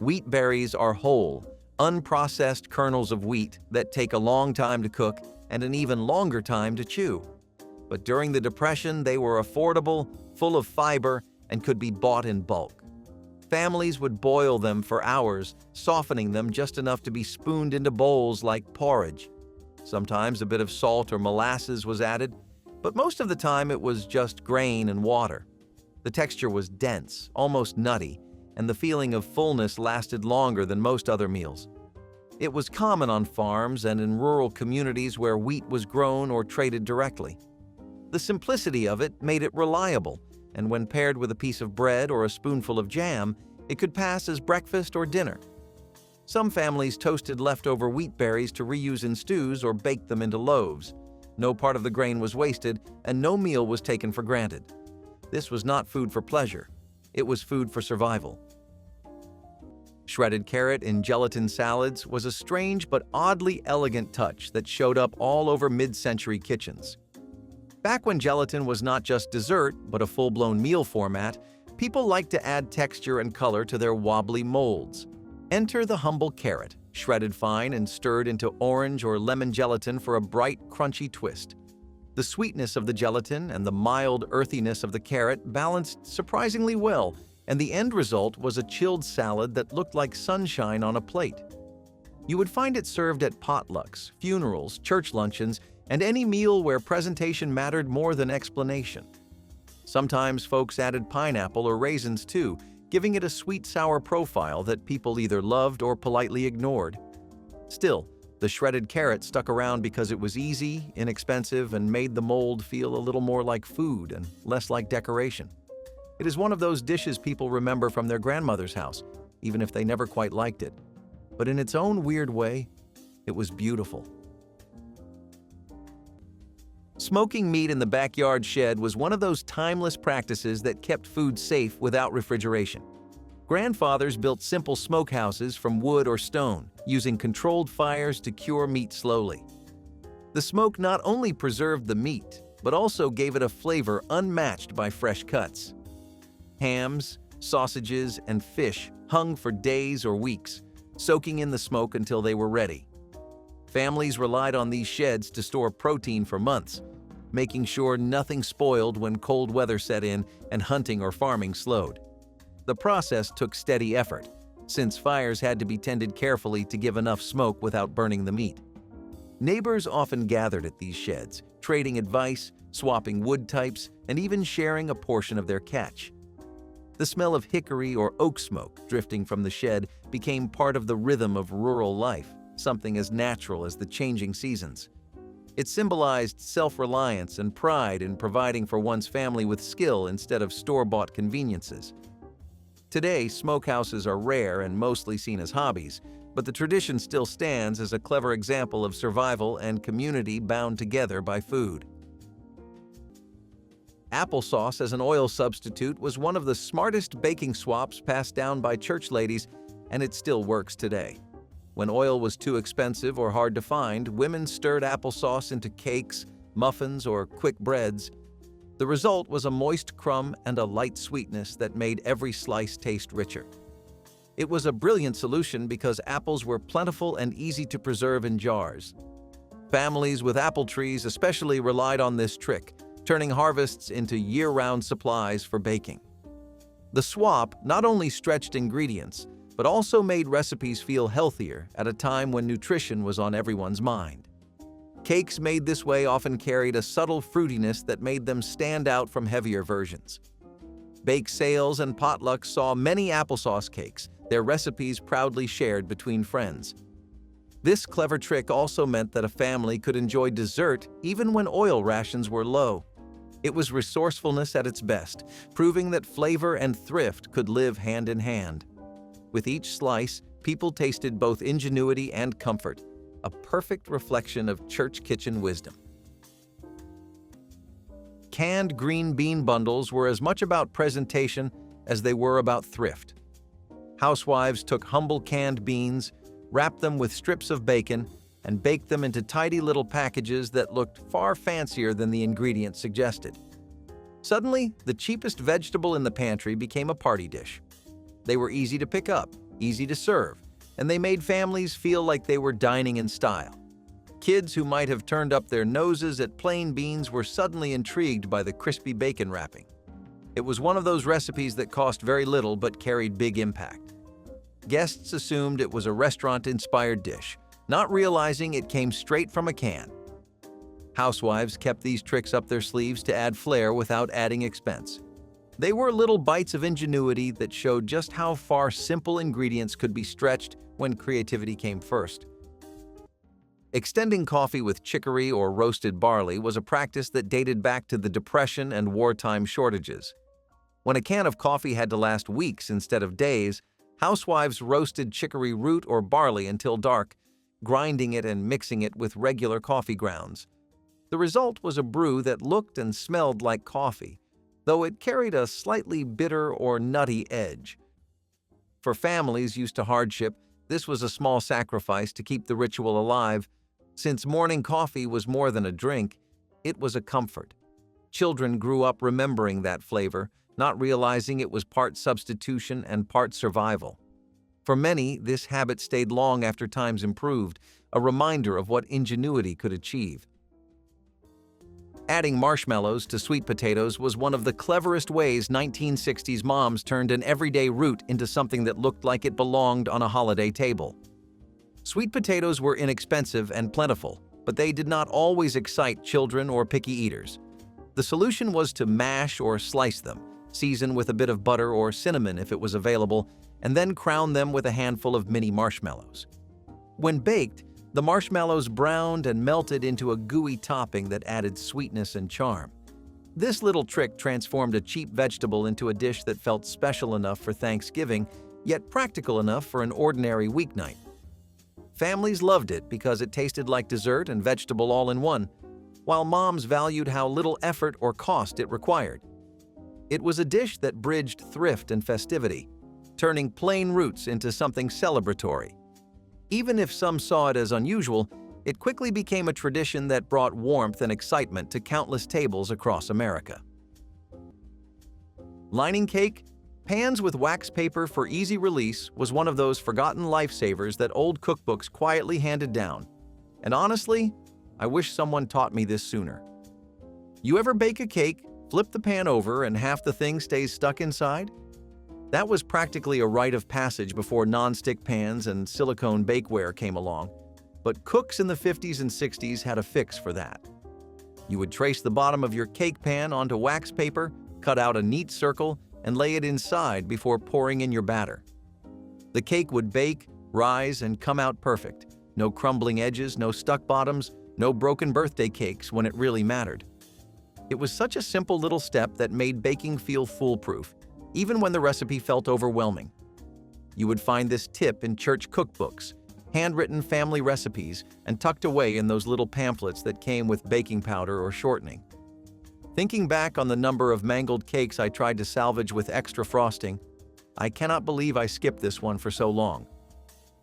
Wheat berries are whole, unprocessed kernels of wheat that take a long time to cook and an even longer time to chew. But during the Depression, they were affordable, full of fiber, and could be bought in bulk. Families would boil them for hours, softening them just enough to be spooned into bowls like porridge. Sometimes a bit of salt or molasses was added, but most of the time it was just grain and water. The texture was dense, almost nutty, and the feeling of fullness lasted longer than most other meals. It was common on farms and in rural communities where wheat was grown or traded directly. The simplicity of it made it reliable, and when paired with a piece of bread or a spoonful of jam, it could pass as breakfast or dinner. Some families toasted leftover wheat berries to reuse in stews or baked them into loaves. No part of the grain was wasted, and no meal was taken for granted. This was not food for pleasure. It was food for survival. Shredded carrot in gelatin salads was a strange but oddly elegant touch that showed up all over mid-century kitchens. Back when gelatin was not just dessert, but a full-blown meal format, people liked to add texture and color to their wobbly molds. Enter the humble carrot, shredded fine and stirred into orange or lemon gelatin for a bright, crunchy twist. The sweetness of the gelatin and the mild earthiness of the carrot balanced surprisingly well, and the end result was a chilled salad that looked like sunshine on a plate. You would find it served at potlucks, funerals, church luncheons, and any meal where presentation mattered more than explanation. Sometimes folks added pineapple or raisins too, giving it a sweet-sour profile that people either loved or politely ignored. Still, the shredded carrot stuck around because it was easy, inexpensive, and made the mold feel a little more like food and less like decoration. It is one of those dishes people remember from their grandmother's house, even if they never quite liked it. But in its own weird way, it was beautiful. Smoking meat in the backyard shed was one of those timeless practices that kept food safe without refrigeration. Grandfathers built simple smokehouses from wood or stone, using controlled fires to cure meat slowly. The smoke not only preserved the meat, but also gave it a flavor unmatched by fresh cuts. Hams, sausages, and fish hung for days or weeks, soaking in the smoke until they were ready. Families relied on these sheds to store protein for months, making sure nothing spoiled when cold weather set in and hunting or farming slowed. The process took steady effort, since fires had to be tended carefully to give enough smoke without burning the meat. Neighbors often gathered at these sheds, trading advice, swapping wood types, and even sharing a portion of their catch. The smell of hickory or oak smoke drifting from the shed became part of the rhythm of rural life, something as natural as the changing seasons. It symbolized self-reliance and pride in providing for one's family with skill instead of store-bought conveniences. Today, smokehouses are rare and mostly seen as hobbies, but the tradition still stands as a clever example of survival and community bound together by food. Applesauce as an oil substitute was one of the smartest baking swaps passed down by church ladies, and it still works today. When oil was too expensive or hard to find, women stirred applesauce into cakes, muffins, or quick breads. The result was a moist crumb and a light sweetness that made every slice taste richer. It was a brilliant solution because apples were plentiful and easy to preserve in jars. Families with apple trees especially relied on this trick, turning harvests into year-round supplies for baking. The swap not only stretched ingredients, but also made recipes feel healthier at a time when nutrition was on everyone's mind. Cakes made this way often carried a subtle fruitiness that made them stand out from heavier versions. Bake sales and potlucks saw many applesauce cakes, their recipes proudly shared between friends. This clever trick also meant that a family could enjoy dessert even when oil rations were low. It was resourcefulness at its best, proving that flavor and thrift could live hand in hand. With each slice, people tasted both ingenuity and comfort, a perfect reflection of church kitchen wisdom. Canned green bean bundles were as much about presentation as they were about thrift. Housewives took humble canned beans, wrapped them with strips of bacon, and baked them into tidy little packages that looked far fancier than the ingredients suggested. Suddenly, the cheapest vegetable in the pantry became a party dish. They were easy to pick up, easy to serve, and they made families feel like they were dining in style. Kids who might have turned up their noses at plain beans were suddenly intrigued by the crispy bacon wrapping. It was one of those recipes that cost very little but carried big impact. Guests assumed it was a restaurant-inspired dish, not realizing it came straight from a can. Housewives kept these tricks up their sleeves to add flair without adding expense. They were little bites of ingenuity that showed just how far simple ingredients could be stretched when creativity came first. Extending coffee with chicory or roasted barley was a practice that dated back to the Depression and wartime shortages. When a can of coffee had to last weeks instead of days, housewives roasted chicory root or barley until dark, grinding it and mixing it with regular coffee grounds. The result was a brew that looked and smelled like coffee, though it carried a slightly bitter or nutty edge. For families used to hardship, this was a small sacrifice to keep the ritual alive. Since morning coffee was more than a drink, it was a comfort. Children grew up remembering that flavor, not realizing it was part substitution and part survival. For many, this habit stayed long after times improved, a reminder of what ingenuity could achieve. Adding marshmallows to sweet potatoes was one of the cleverest ways 1960s moms turned an everyday root into something that looked like it belonged on a holiday table. Sweet potatoes were inexpensive and plentiful, but they did not always excite children or picky eaters. The solution was to mash or slice them, season with a bit of butter or cinnamon if it was available, and then crown them with a handful of mini marshmallows. When baked, the marshmallows browned and melted into a gooey topping that added sweetness and charm. This little trick transformed a cheap vegetable into a dish that felt special enough for Thanksgiving, yet practical enough for an ordinary weeknight. Families loved it because it tasted like dessert and vegetable all in one, while moms valued how little effort or cost it required. It was a dish that bridged thrift and festivity, turning plain roots into something celebratory. Even if some saw it as unusual, it quickly became a tradition that brought warmth and excitement to countless tables across America. Lining cake? Pans with wax paper for easy release was one of those forgotten lifesavers that old cookbooks quietly handed down. And honestly, I wish someone taught me this sooner. You ever bake a cake, flip the pan over, and half the thing stays stuck inside? That was practically a rite of passage before non-stick pans and silicone bakeware came along, but cooks in the 50s and 60s had a fix for that. You would trace the bottom of your cake pan onto wax paper, cut out a neat circle, and lay it inside before pouring in your batter. The cake would bake, rise, and come out perfect. No crumbling edges, no stuck bottoms, no broken birthday cakes when it really mattered. It was such a simple little step that made baking feel foolproof, even when the recipe felt overwhelming. You would find this tip in church cookbooks, handwritten family recipes, and tucked away in those little pamphlets that came with baking powder or shortening. Thinking back on the number of mangled cakes I tried to salvage with extra frosting, I cannot believe I skipped this one for so long.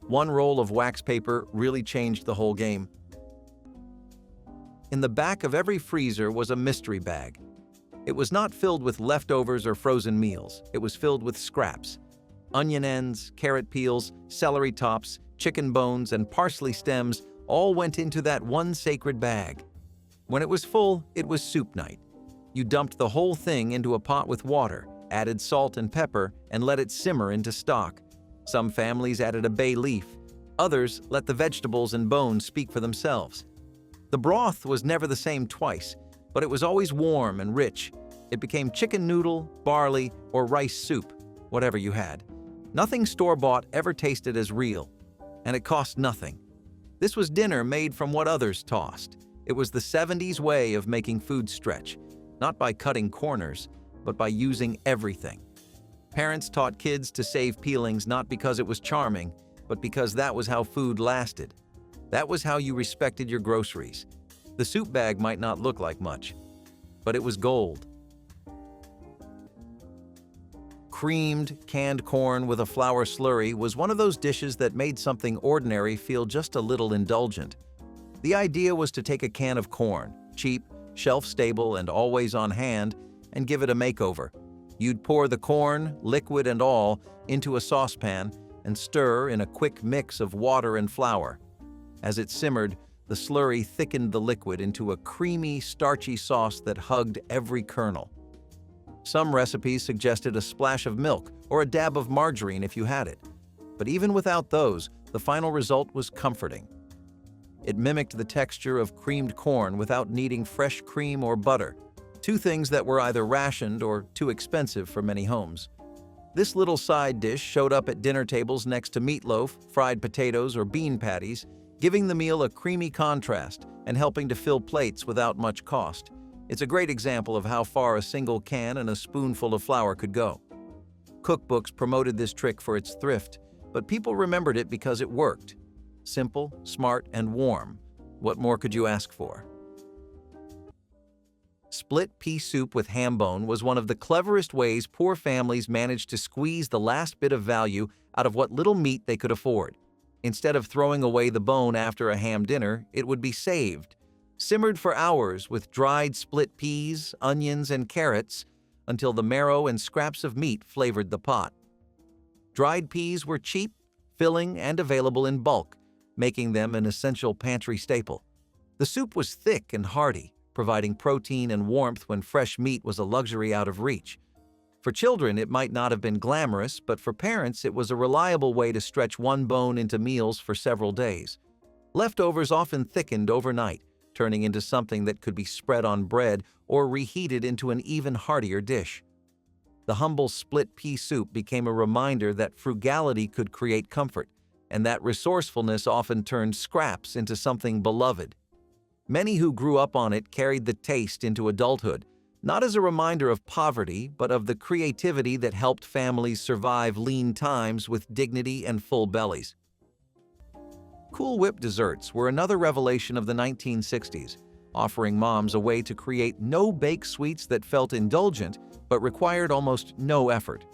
One roll of wax paper really changed the whole game. In the back of every freezer was a mystery bag. It was not filled with leftovers or frozen meals. It was filled with scraps. Onion ends, carrot peels, celery tops, chicken bones, and parsley stems all went into that one sacred bag. When it was full, it was soup night. You dumped the whole thing into a pot with water, added salt and pepper, and let it simmer into stock. Some families added a bay leaf. Others let the vegetables and bones speak for themselves. The broth was never the same twice, but it was always warm and rich. It became chicken noodle, barley, or rice soup, whatever you had. Nothing store-bought ever tasted as real, and it cost nothing. This was dinner made from what others tossed. It was the 70s way of making food stretch, not by cutting corners, but by using everything. Parents taught kids to save peelings not because it was charming, but because that was how food lasted. That was how you respected your groceries. The soup bag might not look like much, but it was gold. Creamed, canned corn with a flour slurry was one of those dishes that made something ordinary feel just a little indulgent. The idea was to take a can of corn, cheap, shelf-stable, and always on hand, and give it a makeover. You'd pour the corn, liquid and all, into a saucepan and stir in a quick mix of water and flour. As it simmered, the slurry thickened the liquid into a creamy, starchy sauce that hugged every kernel. Some recipes suggested a splash of milk or a dab of margarine if you had it. But even without those, the final result was comforting. It mimicked the texture of creamed corn without needing fresh cream or butter, two things that were either rationed or too expensive for many homes. This little side dish showed up at dinner tables next to meatloaf, fried potatoes, or bean patties, giving the meal a creamy contrast and helping to fill plates without much cost. It's a great example of how far a single can and a spoonful of flour could go. Cookbooks promoted this trick for its thrift, but people remembered it because it worked. Simple, smart, and warm. What more could you ask for? Split pea soup with ham bone was one of the cleverest ways poor families managed to squeeze the last bit of value out of what little meat they could afford. Instead of throwing away the bone after a ham dinner, it would be saved, simmered for hours with dried split peas, onions, and carrots until the marrow and scraps of meat flavored the pot. Dried peas were cheap, filling, and available in bulk, making them an essential pantry staple. The soup was thick and hearty, providing protein and warmth when fresh meat was a luxury out of reach. For children, it might not have been glamorous, but for parents, it was a reliable way to stretch one bone into meals for several days. Leftovers often thickened overnight, turning into something that could be spread on bread or reheated into an even heartier dish. The humble split pea soup became a reminder that frugality could create comfort, and that resourcefulness often turned scraps into something beloved. Many who grew up on it carried the taste into adulthood, not as a reminder of poverty, but of the creativity that helped families survive lean times with dignity and full bellies. Cool Whip desserts were another revelation of the 1960s, offering moms a way to create no-bake sweets that felt indulgent but required almost no effort.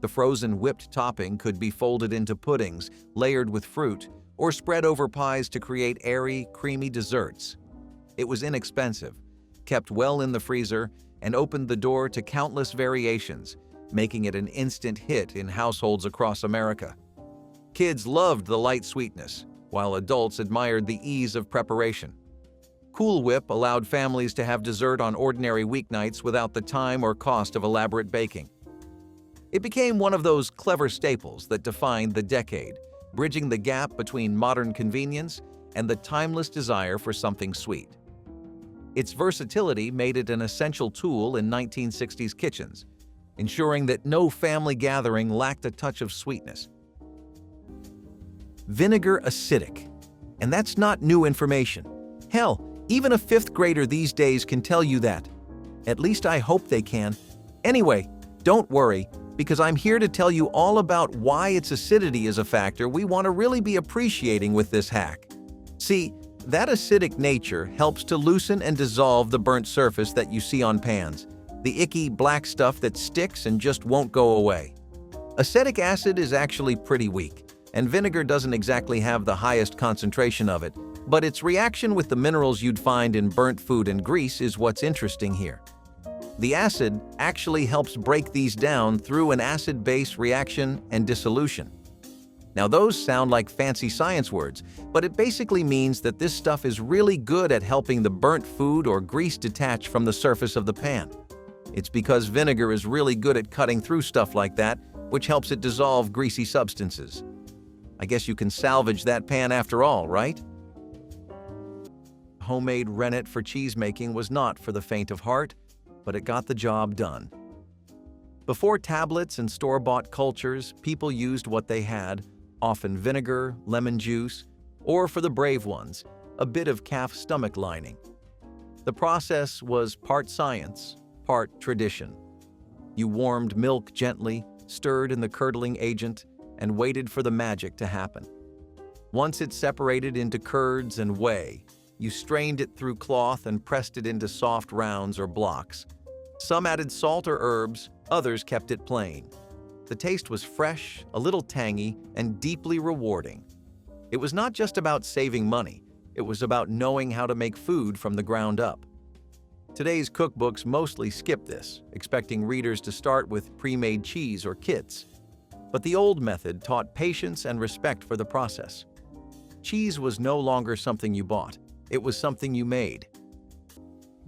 The frozen whipped topping could be folded into puddings, layered with fruit, or spread over pies to create airy, creamy desserts. It was inexpensive, kept well in the freezer, and opened the door to countless variations, making it an instant hit in households across America. Kids loved the light sweetness, while adults admired the ease of preparation. Cool Whip allowed families to have dessert on ordinary weeknights without the time or cost of elaborate baking. It became one of those clever staples that defined the decade, bridging the gap between modern convenience and the timeless desire for something sweet. Its versatility made it an essential tool in 1960s kitchens, ensuring that no family gathering lacked a touch of sweetness. Vinegar acidic. And that's not new information. Hell, even a fifth grader these days can tell you that. At least I hope they can. Anyway, don't worry, because I'm here to tell you all about why its acidity is a factor we want to really be appreciating with this hack. See, That acidic nature helps to loosen and dissolve the burnt surface that you see on pans, the icky black stuff that sticks and just won't go away. Acetic acid is actually pretty weak, and vinegar doesn't exactly have the highest concentration of it, but its reaction with the minerals you'd find in burnt food and grease is what's interesting here. The acid actually helps break these down through an acid-base reaction and dissolution. Now those sound like fancy science words, but it basically means that this stuff is really good at helping the burnt food or grease detach from the surface of the pan. It's because vinegar is really good at cutting through stuff like that, which helps it dissolve greasy substances. I guess you can salvage that pan after all, right? Homemade rennet for cheese making was not for the faint of heart, but it got the job done. Before tablets and store-bought cultures, people used what they had, often vinegar, lemon juice, or for the brave ones, a bit of calf stomach lining. The process was part science, part tradition. You warmed milk gently, stirred in the curdling agent, and waited for the magic to happen. Once it separated into curds and whey, you strained it through cloth and pressed it into soft rounds or blocks. Some added salt or herbs, others kept it plain. The taste was fresh, a little tangy, and deeply rewarding. It was not just about saving money, it was about knowing how to make food from the ground up. Today's cookbooks mostly skip this, expecting readers to start with pre-made cheese or kits. But the old method taught patience and respect for the process. Cheese was no longer something you bought, it was something you made.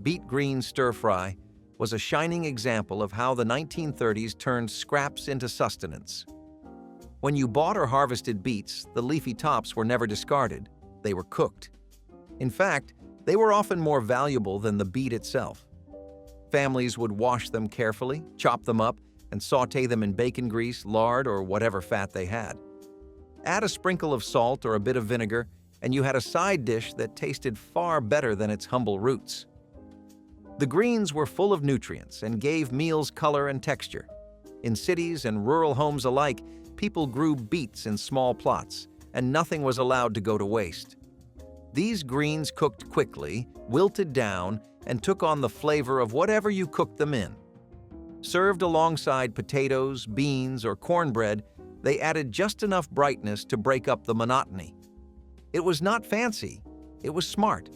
Beet green stir-fry was a shining example of how the 1930s turned scraps into sustenance. When you bought or harvested beets, the leafy tops were never discarded, they were cooked. In fact, they were often more valuable than the beet itself. Families would wash them carefully, chop them up, and saute them in bacon grease, lard, or whatever fat they had. Add a sprinkle of salt or a bit of vinegar, and you had a side dish that tasted far better than its humble roots. The greens were full of nutrients and gave meals color and texture. In cities and rural homes alike, people grew beets in small plots, and nothing was allowed to go to waste. These greens cooked quickly, wilted down, and took on the flavor of whatever you cooked them in. Served alongside potatoes, beans, or cornbread, they added just enough brightness to break up the monotony. It was not fancy, it was smart.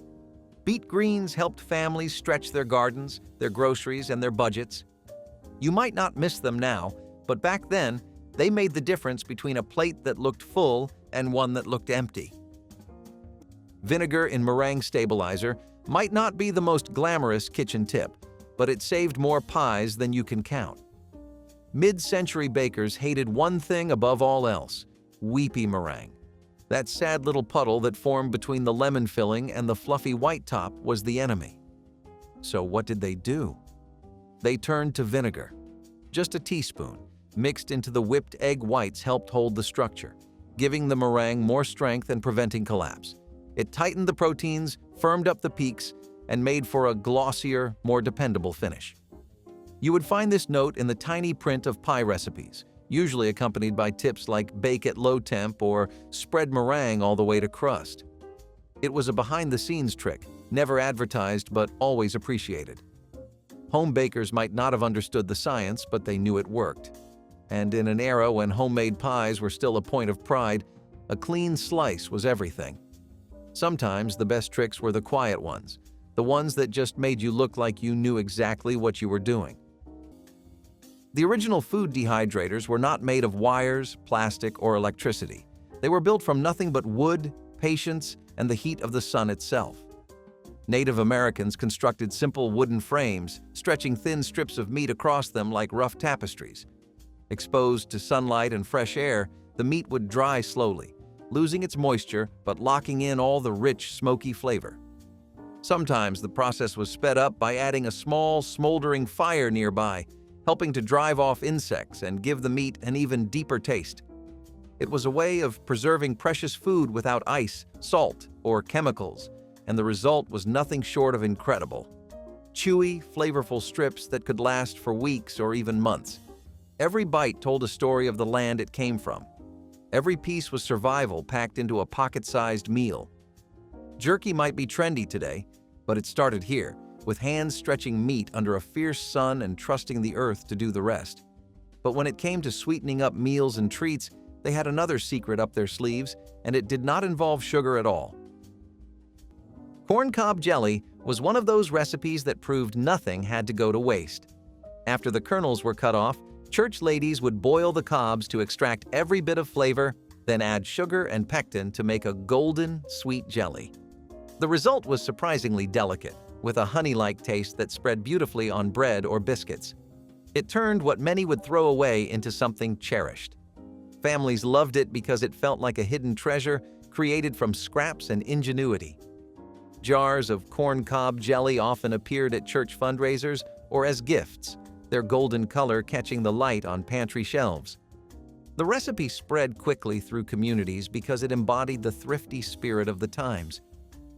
Beet greens helped families stretch their gardens, their groceries, and their budgets. You might not miss them now, but back then, they made the difference between a plate that looked full and one that looked empty. Vinegar in meringue stabilizer might not be the most glamorous kitchen tip, but it saved more pies than you can count. Mid-century bakers hated one thing above all else: weepy meringue. That sad little puddle that formed between the lemon filling and the fluffy white top was the enemy. So what did they do? They turned to vinegar. Just a teaspoon, mixed into the whipped egg whites, helped hold the structure, giving the meringue more strength and preventing collapse. It tightened the proteins, firmed up the peaks, and made for a glossier, more dependable finish. You would find this note in the tiny print of pie recipes, usually accompanied by tips like bake at low temp or spread meringue all the way to crust. It was a behind-the-scenes trick, never advertised but always appreciated. Home bakers might not have understood the science, but they knew it worked. And in an era when homemade pies were still a point of pride, a clean slice was everything. Sometimes the best tricks were the quiet ones, the ones that just made you look like you knew exactly what you were doing. The original food dehydrators were not made of wires, plastic, or electricity. They were built from nothing but wood, patience, and the heat of the sun itself. Native Americans constructed simple wooden frames, stretching thin strips of meat across them like rough tapestries. Exposed to sunlight and fresh air, the meat would dry slowly, losing its moisture but locking in all the rich, smoky flavor. Sometimes the process was sped up by adding a small, smoldering fire nearby, helping to drive off insects and give the meat an even deeper taste. It was a way of preserving precious food without ice, salt, or chemicals, and the result was nothing short of incredible. Chewy, flavorful strips that could last for weeks or even months. Every bite told a story of the land it came from. Every piece was survival packed into a pocket-sized meal. Jerky might be trendy today, but it started here, with hands stretching meat under a fierce sun and trusting the earth to do the rest. But when it came to sweetening up meals and treats, they had another secret up their sleeves, and it did not involve sugar at all. Corncob jelly was one of those recipes that proved nothing had to go to waste. After the kernels were cut off, church ladies would boil the cobs to extract every bit of flavor, then add sugar and pectin to make a golden, sweet jelly. The result was surprisingly delicate, with a honey-like taste that spread beautifully on bread or biscuits. It turned what many would throw away into something cherished. Families loved it because it felt like a hidden treasure created from scraps and ingenuity. Jars of corncob jelly often appeared at church fundraisers or as gifts, their golden color catching the light on pantry shelves. The recipe spread quickly through communities because it embodied the thrifty spirit of the times.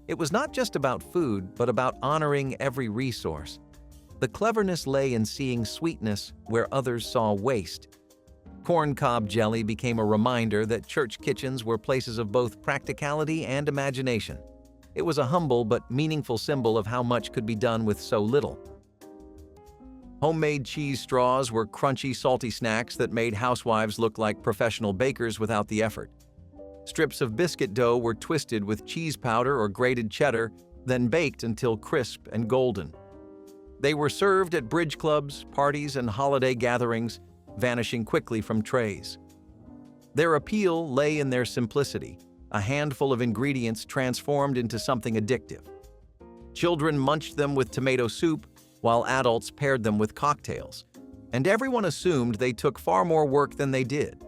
It was not just about food, but about honoring every resource. The cleverness lay in seeing sweetness where others saw waste. Corncob jelly became a reminder that church kitchens were places of both practicality and imagination. It was a humble but meaningful symbol of how much could be done with so little. Homemade cheese straws were crunchy, salty snacks that made housewives look like professional bakers without the effort. Strips of biscuit dough were twisted with cheese powder or grated cheddar, then baked until crisp and golden. They were served at bridge clubs, parties, and holiday gatherings, vanishing quickly from trays. Their appeal lay in their simplicity, a handful of ingredients transformed into something addictive. Children munched them with tomato soup, while adults paired them with cocktails, and everyone assumed they took far more work than they did.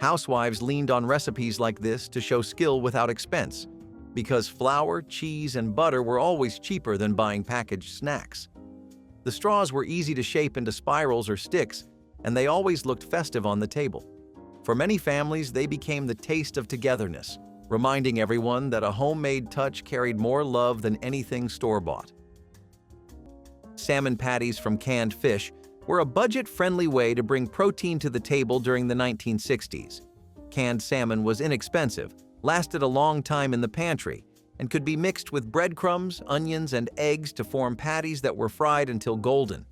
Housewives leaned on recipes like this to show skill without expense, because flour, cheese, and butter were always cheaper than buying packaged snacks. The straws were easy to shape into spirals or sticks, and they always looked festive on the table. For many families, they became the taste of togetherness, reminding everyone that a homemade touch carried more love than anything store-bought. Salmon patties from canned fish were a budget-friendly way to bring protein to the table during the 1960s. Canned salmon was inexpensive, lasted a long time in the pantry, and could be mixed with breadcrumbs, onions, and eggs to form patties that were fried until golden.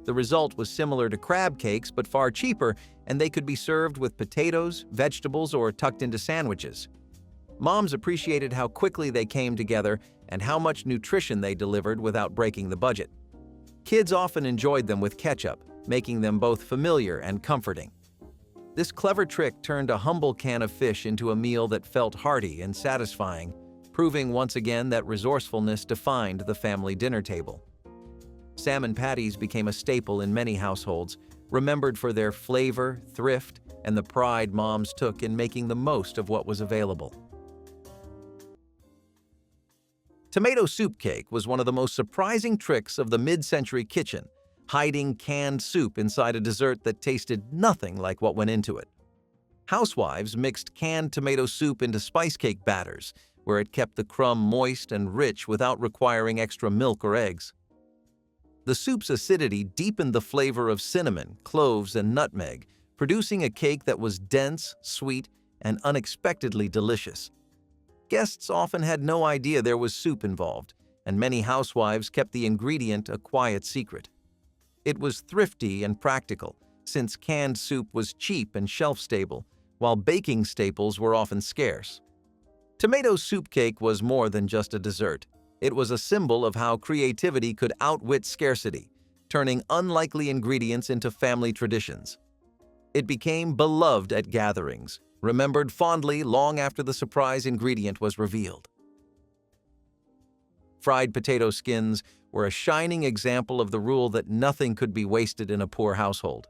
The result was similar to crab cakes but far cheaper, and they could be served with potatoes, vegetables, or tucked into sandwiches. Moms appreciated how quickly they came together and how much nutrition they delivered without breaking the budget. Kids often enjoyed them with ketchup, making them both familiar and comforting. This clever trick turned a humble can of fish into a meal that felt hearty and satisfying, proving once again that resourcefulness defined the family dinner table. Salmon patties became a staple in many households, remembered for their flavor, thrift, and the pride moms took in making the most of what was available. Tomato soup cake was one of the most surprising tricks of the mid-century kitchen, hiding canned soup inside a dessert that tasted nothing like what went into it. Housewives mixed canned tomato soup into spice cake batters, where it kept the crumb moist and rich without requiring extra milk or eggs. The soup's acidity deepened the flavor of cinnamon, cloves, and nutmeg, producing a cake that was dense, sweet, and unexpectedly delicious. Guests often had no idea there was soup involved, and many housewives kept the ingredient a quiet secret. It was thrifty and practical, since canned soup was cheap and shelf-stable, while baking staples were often scarce. Tomato soup cake was more than just a dessert. It was a symbol of how creativity could outwit scarcity, turning unlikely ingredients into family traditions. It became beloved at gatherings, remembered fondly long after the surprise ingredient was revealed. Fried potato skins were a shining example of the rule that nothing could be wasted in a poor household.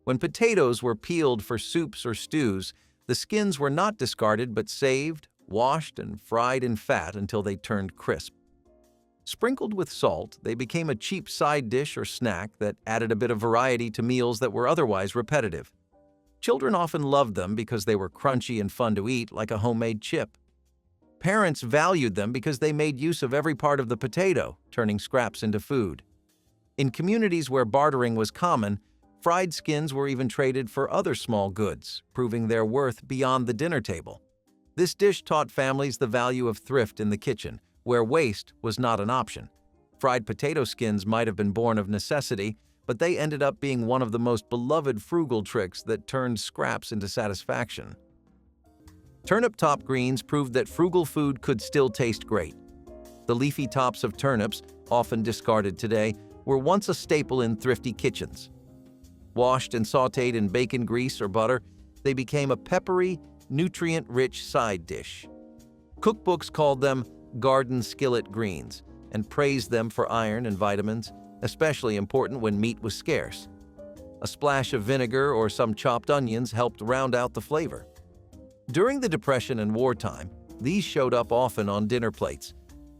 When potatoes were peeled for soups or stews, the skins were not discarded but saved, washed, and fried in fat until they turned crisp. Sprinkled with salt, they became a cheap side dish or snack that added a bit of variety to meals that were otherwise repetitive. Children often loved them because they were crunchy and fun to eat, like a homemade chip. Parents valued them because they made use of every part of the potato, turning scraps into food. In communities where bartering was common, fried skins were even traded for other small goods, proving their worth beyond the dinner table. This dish taught families the value of thrift in the kitchen, where waste was not an option. Fried potato skins might have been born of necessity, but they ended up being one of the most beloved frugal tricks that turned scraps into satisfaction. Turnip top greens proved that frugal food could still taste great. The leafy tops of turnips, often discarded today, were once a staple in thrifty kitchens. Washed and sautéed in bacon grease or butter, they became a peppery, nutrient-rich side dish. Cookbooks called them garden skillet greens and praised them for iron and vitamins, especially important when meat was scarce. A splash of vinegar or some chopped onions helped round out the flavor. During the Depression and wartime, these showed up often on dinner plates.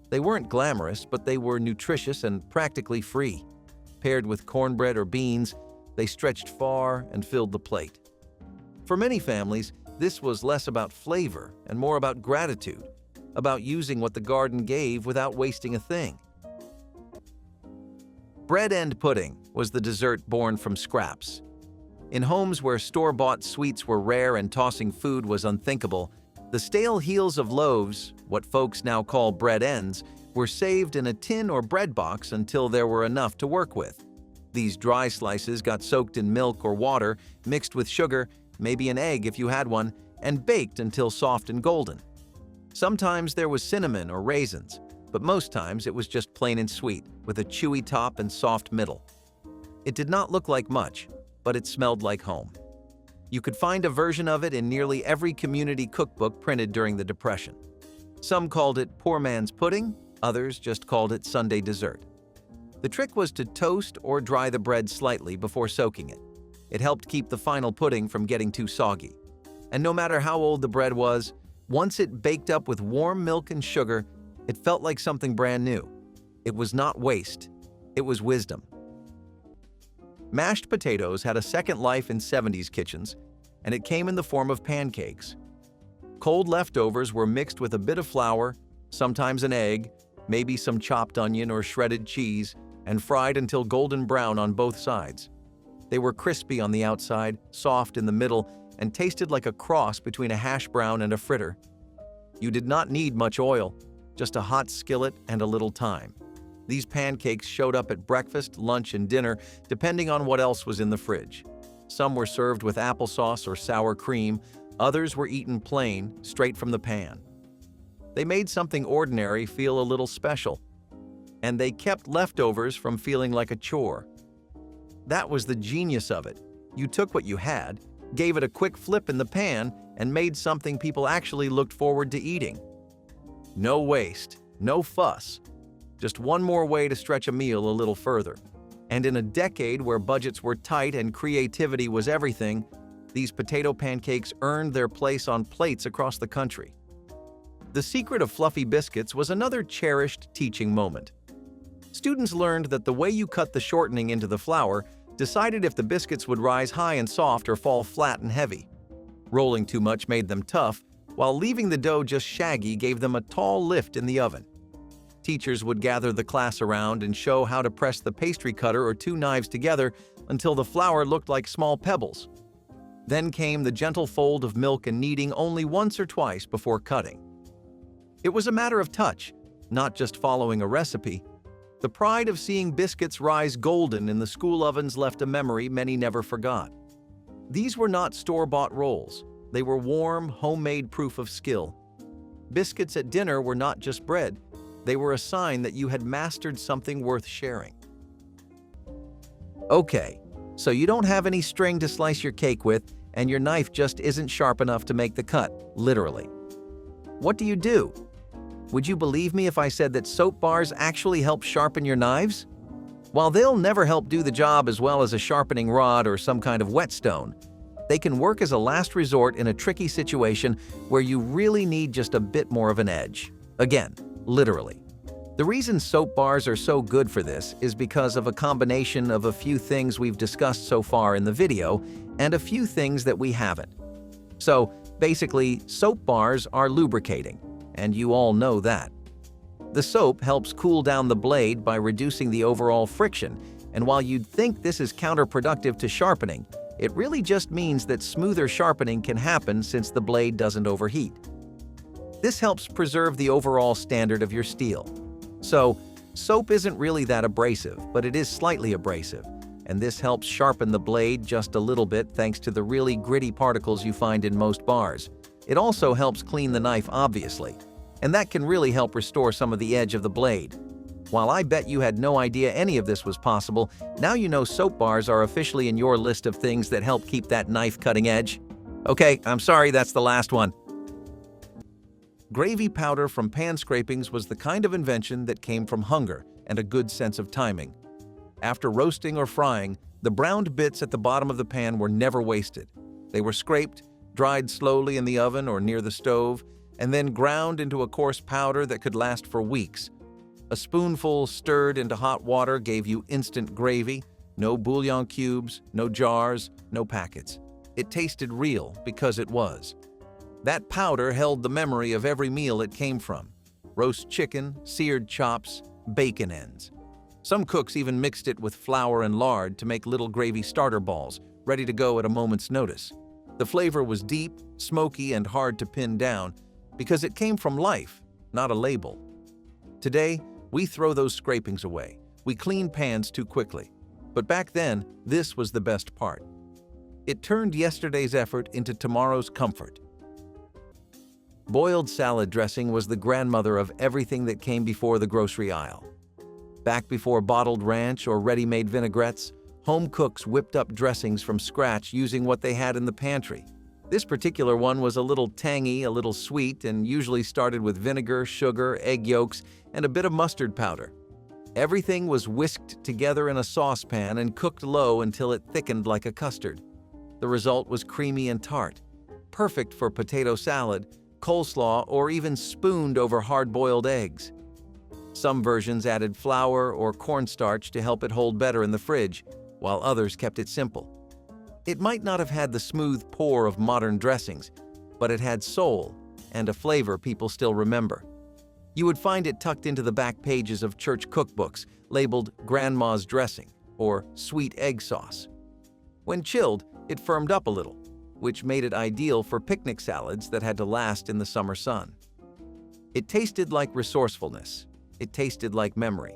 They weren't glamorous, but they were nutritious and practically free. Paired with cornbread or beans, they stretched far and filled the plate. For many families, this was less about flavor and more about gratitude, about using what the garden gave without wasting a thing. Bread end pudding was the dessert born from scraps. In homes where store-bought sweets were rare and tossing food was unthinkable, the stale heels of loaves, what folks now call bread ends, were saved in a tin or bread box until there were enough to work with. These dry slices got soaked in milk or water, mixed with sugar, maybe an egg if you had one, and baked until soft and golden. Sometimes there was cinnamon or raisins, but most times it was just plain and sweet, with a chewy top and soft middle. It did not look like much, but it smelled like home. You could find a version of it in nearly every community cookbook printed during the Depression. Some called it poor man's pudding, others just called it Sunday dessert. The trick was to toast or dry the bread slightly before soaking it. It helped keep the final pudding from getting too soggy. And no matter how old the bread was, once it baked up with warm milk and sugar, it felt like something brand new. It was not waste, it was wisdom. Mashed potatoes had a second life in 70s kitchens, and it came in the form of pancakes. Cold leftovers were mixed with a bit of flour, sometimes an egg, maybe some chopped onion or shredded cheese, and fried until golden brown on both sides. They were crispy on the outside, soft in the middle, and tasted like a cross between a hash brown and a fritter. You did not need much oil, just a hot skillet and a little thyme. These pancakes showed up at breakfast, lunch, and dinner, depending on what else was in the fridge. Some were served with applesauce or sour cream, others were eaten plain, straight from the pan. They made something ordinary feel a little special, and they kept leftovers from feeling like a chore. That was the genius of it. You took what you had, gave it a quick flip in the pan, and made something people actually looked forward to eating. No waste, no fuss. Just one more way to stretch a meal a little further. And in a decade where budgets were tight and creativity was everything, these potato pancakes earned their place on plates across the country. The secret of fluffy biscuits was another cherished teaching moment. Students learned that the way you cut the shortening into the flour decided if the biscuits would rise high and soft or fall flat and heavy. Rolling too much made them tough, while leaving the dough just shaggy gave them a tall lift in the oven. Teachers would gather the class around and show how to press the pastry cutter or two knives together until the flour looked like small pebbles. Then came the gentle fold of milk and kneading only once or twice before cutting. It was a matter of touch, not just following a recipe. The pride of seeing biscuits rise golden in the school ovens left a memory many never forgot. These were not store-bought rolls. They were warm, homemade proof of skill. Biscuits at dinner were not just bread. They were a sign that you had mastered something worth sharing. Okay, so you don't have any string to slice your cake with, and your knife just isn't sharp enough to make the cut, literally. What do you do? Would you believe me if I said that soap bars actually help sharpen your knives? While they'll never help do the job as well as a sharpening rod or some kind of whetstone, they can work as a last resort in a tricky situation where you really need just a bit more of an edge. Again, literally. The reason soap bars are so good for this is because of a combination of a few things we've discussed so far in the video and a few things that we haven't. So, basically, soap bars are lubricating, and you all know that. The soap helps cool down the blade by reducing the overall friction, and while you'd think this is counterproductive to sharpening, it really just means that smoother sharpening can happen since the blade doesn't overheat. This helps preserve the overall standard of your steel. So, soap isn't really that abrasive, but it is slightly abrasive, and this helps sharpen the blade just a little bit thanks to the really gritty particles you find in most bars. It also helps clean the knife, obviously, and that can really help restore some of the edge of the blade. While I bet you had no idea any of this was possible, now you know soap bars are officially in your list of things that help keep that knife cutting edge. Okay, I'm sorry, that's the last one. Gravy powder from pan scrapings was the kind of invention that came from hunger and a good sense of timing. After roasting or frying, the browned bits at the bottom of the pan were never wasted. They were scraped, dried slowly in the oven or near the stove, and then ground into a coarse powder that could last for weeks. A spoonful stirred into hot water gave you instant gravy, no bouillon cubes, no jars, no packets. It tasted real because it was. That powder held the memory of every meal it came from: roast chicken, seared chops, bacon ends. Some cooks even mixed it with flour and lard to make little gravy starter balls, ready to go at a moment's notice. The flavor was deep, smoky, and hard to pin down because it came from life, not a label. Today, we throw those scrapings away. We clean pans too quickly. But back then, this was the best part. It turned yesterday's effort into tomorrow's comfort. Boiled salad dressing was the grandmother of everything that came before the grocery aisle. Back before bottled ranch or ready-made vinaigrettes, home cooks whipped up dressings from scratch using what they had in the pantry. This particular one was a little tangy, a little sweet, and usually started with vinegar, sugar, egg yolks, and a bit of mustard powder. Everything was whisked together in a saucepan and cooked low until it thickened like a custard. The result was creamy and tart, perfect for potato salad, coleslaw, or even spooned over hard-boiled eggs. Some versions added flour or cornstarch to help it hold better in the fridge, while others kept it simple. It might not have had the smooth pour of modern dressings, but it had soul and a flavor people still remember. You would find it tucked into the back pages of church cookbooks, labeled Grandma's Dressing or Sweet Egg Sauce. When chilled, it firmed up a little, which made it ideal for picnic salads that had to last in the summer sun. It tasted like resourcefulness. It tasted like memory.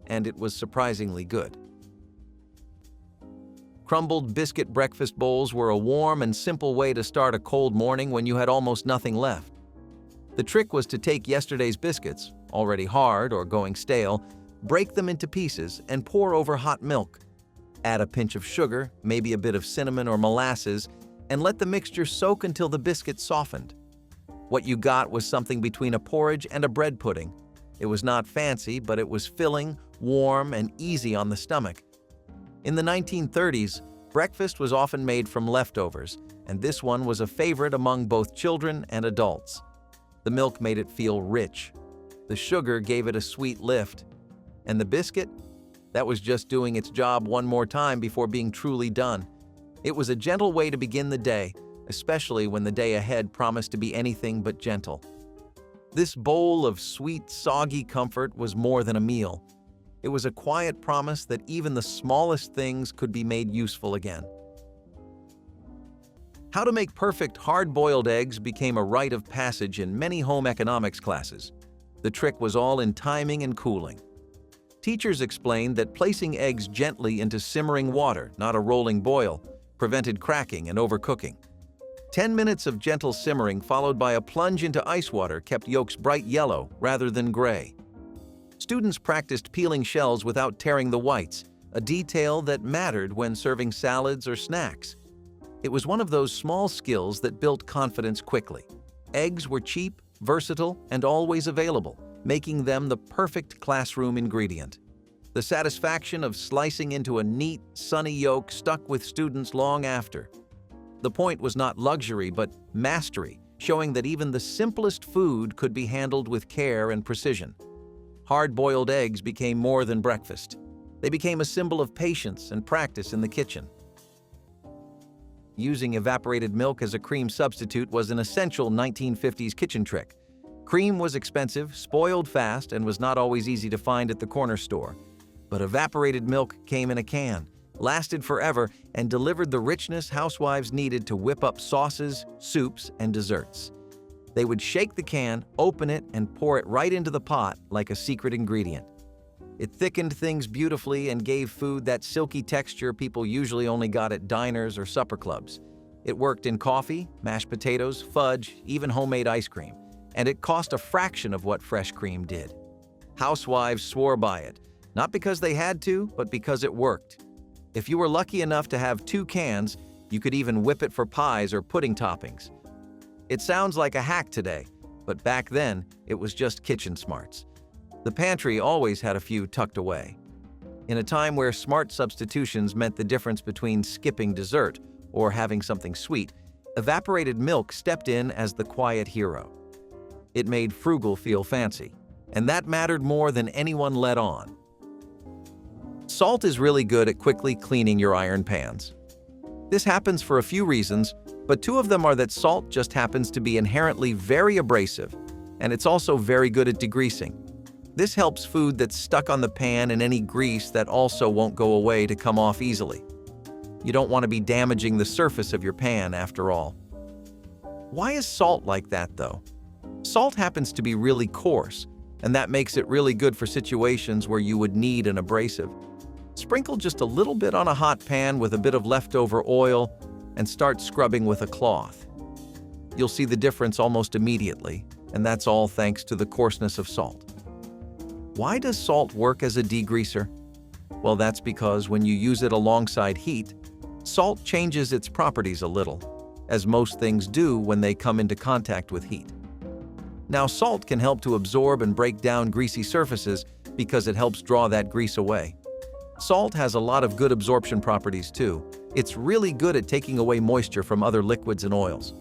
And it was surprisingly good. Crumbled biscuit breakfast bowls were a warm and simple way to start a cold morning when you had almost nothing left. The trick was to take yesterday's biscuits, already hard or going stale, break them into pieces and pour over hot milk. Add a pinch of sugar, maybe a bit of cinnamon or molasses, and let the mixture soak until the biscuit softened. What you got was something between a porridge and a bread pudding. It was not fancy, but it was filling, warm, and easy on the stomach. In the 1930s, breakfast was often made from leftovers, and this one was a favorite among both children and adults. The milk made it feel rich. The sugar gave it a sweet lift. And the biscuit? That was just doing its job one more time before being truly done. It was a gentle way to begin the day, especially when the day ahead promised to be anything but gentle. This bowl of sweet, soggy comfort was more than a meal. It was a quiet promise that even the smallest things could be made useful again. How to make perfect hard-boiled eggs became a rite of passage in many home economics classes. The trick was all in timing and cooling. Teachers explained that placing eggs gently into simmering water, not a rolling boil, prevented cracking and overcooking. 10 minutes of gentle simmering followed by a plunge into ice water kept yolks bright yellow rather than gray. Students practiced peeling shells without tearing the whites, a detail that mattered when serving salads or snacks. It was one of those small skills that built confidence quickly. Eggs were cheap, versatile, and always available, making them the perfect classroom ingredient. The satisfaction of slicing into a neat, sunny yolk stuck with students long after. The point was not luxury, but mastery, showing that even the simplest food could be handled with care and precision. Hard-boiled eggs became more than breakfast. They became a symbol of patience and practice in the kitchen. Using evaporated milk as a cream substitute was an essential 1950s kitchen trick. Cream was expensive, spoiled fast, and was not always easy to find at the corner store. But evaporated milk came in a can, lasted forever, and delivered the richness housewives needed to whip up sauces, soups, and desserts. They would shake the can, open it, and pour it right into the pot like a secret ingredient. It thickened things beautifully and gave food that silky texture people usually only got at diners or supper clubs. It worked in coffee, mashed potatoes, fudge, even homemade ice cream, and it cost a fraction of what fresh cream did. Housewives swore by it, not because they had to, but because it worked. If you were lucky enough to have 2 cans, you could even whip it for pies or pudding toppings. It sounds like a hack today, but back then, it was just kitchen smarts. The pantry always had a few tucked away. In a time where smart substitutions meant the difference between skipping dessert or having something sweet, evaporated milk stepped in as the quiet hero. It made frugal feel fancy, and that mattered more than anyone let on. Salt is really good at quickly cleaning your iron pans. This happens for a few reasons, but 2 of them are that salt just happens to be inherently very abrasive, and it's also very good at degreasing. This helps food that's stuck on the pan and any grease that also won't go away to come off easily. You don't want to be damaging the surface of your pan after all. Why is salt like that, though? Salt happens to be really coarse, and that makes it really good for situations where you would need an abrasive. Sprinkle just a little bit on a hot pan with a bit of leftover oil and start scrubbing with a cloth. You'll see the difference almost immediately, and that's all thanks to the coarseness of salt. Why does salt work as a degreaser? Well, that's because when you use it alongside heat, salt changes its properties a little, as most things do when they come into contact with heat. Now, salt can help to absorb and break down greasy surfaces because it helps draw that grease away. Salt has a lot of good absorption properties too. It's really good at taking away moisture from other liquids and oils.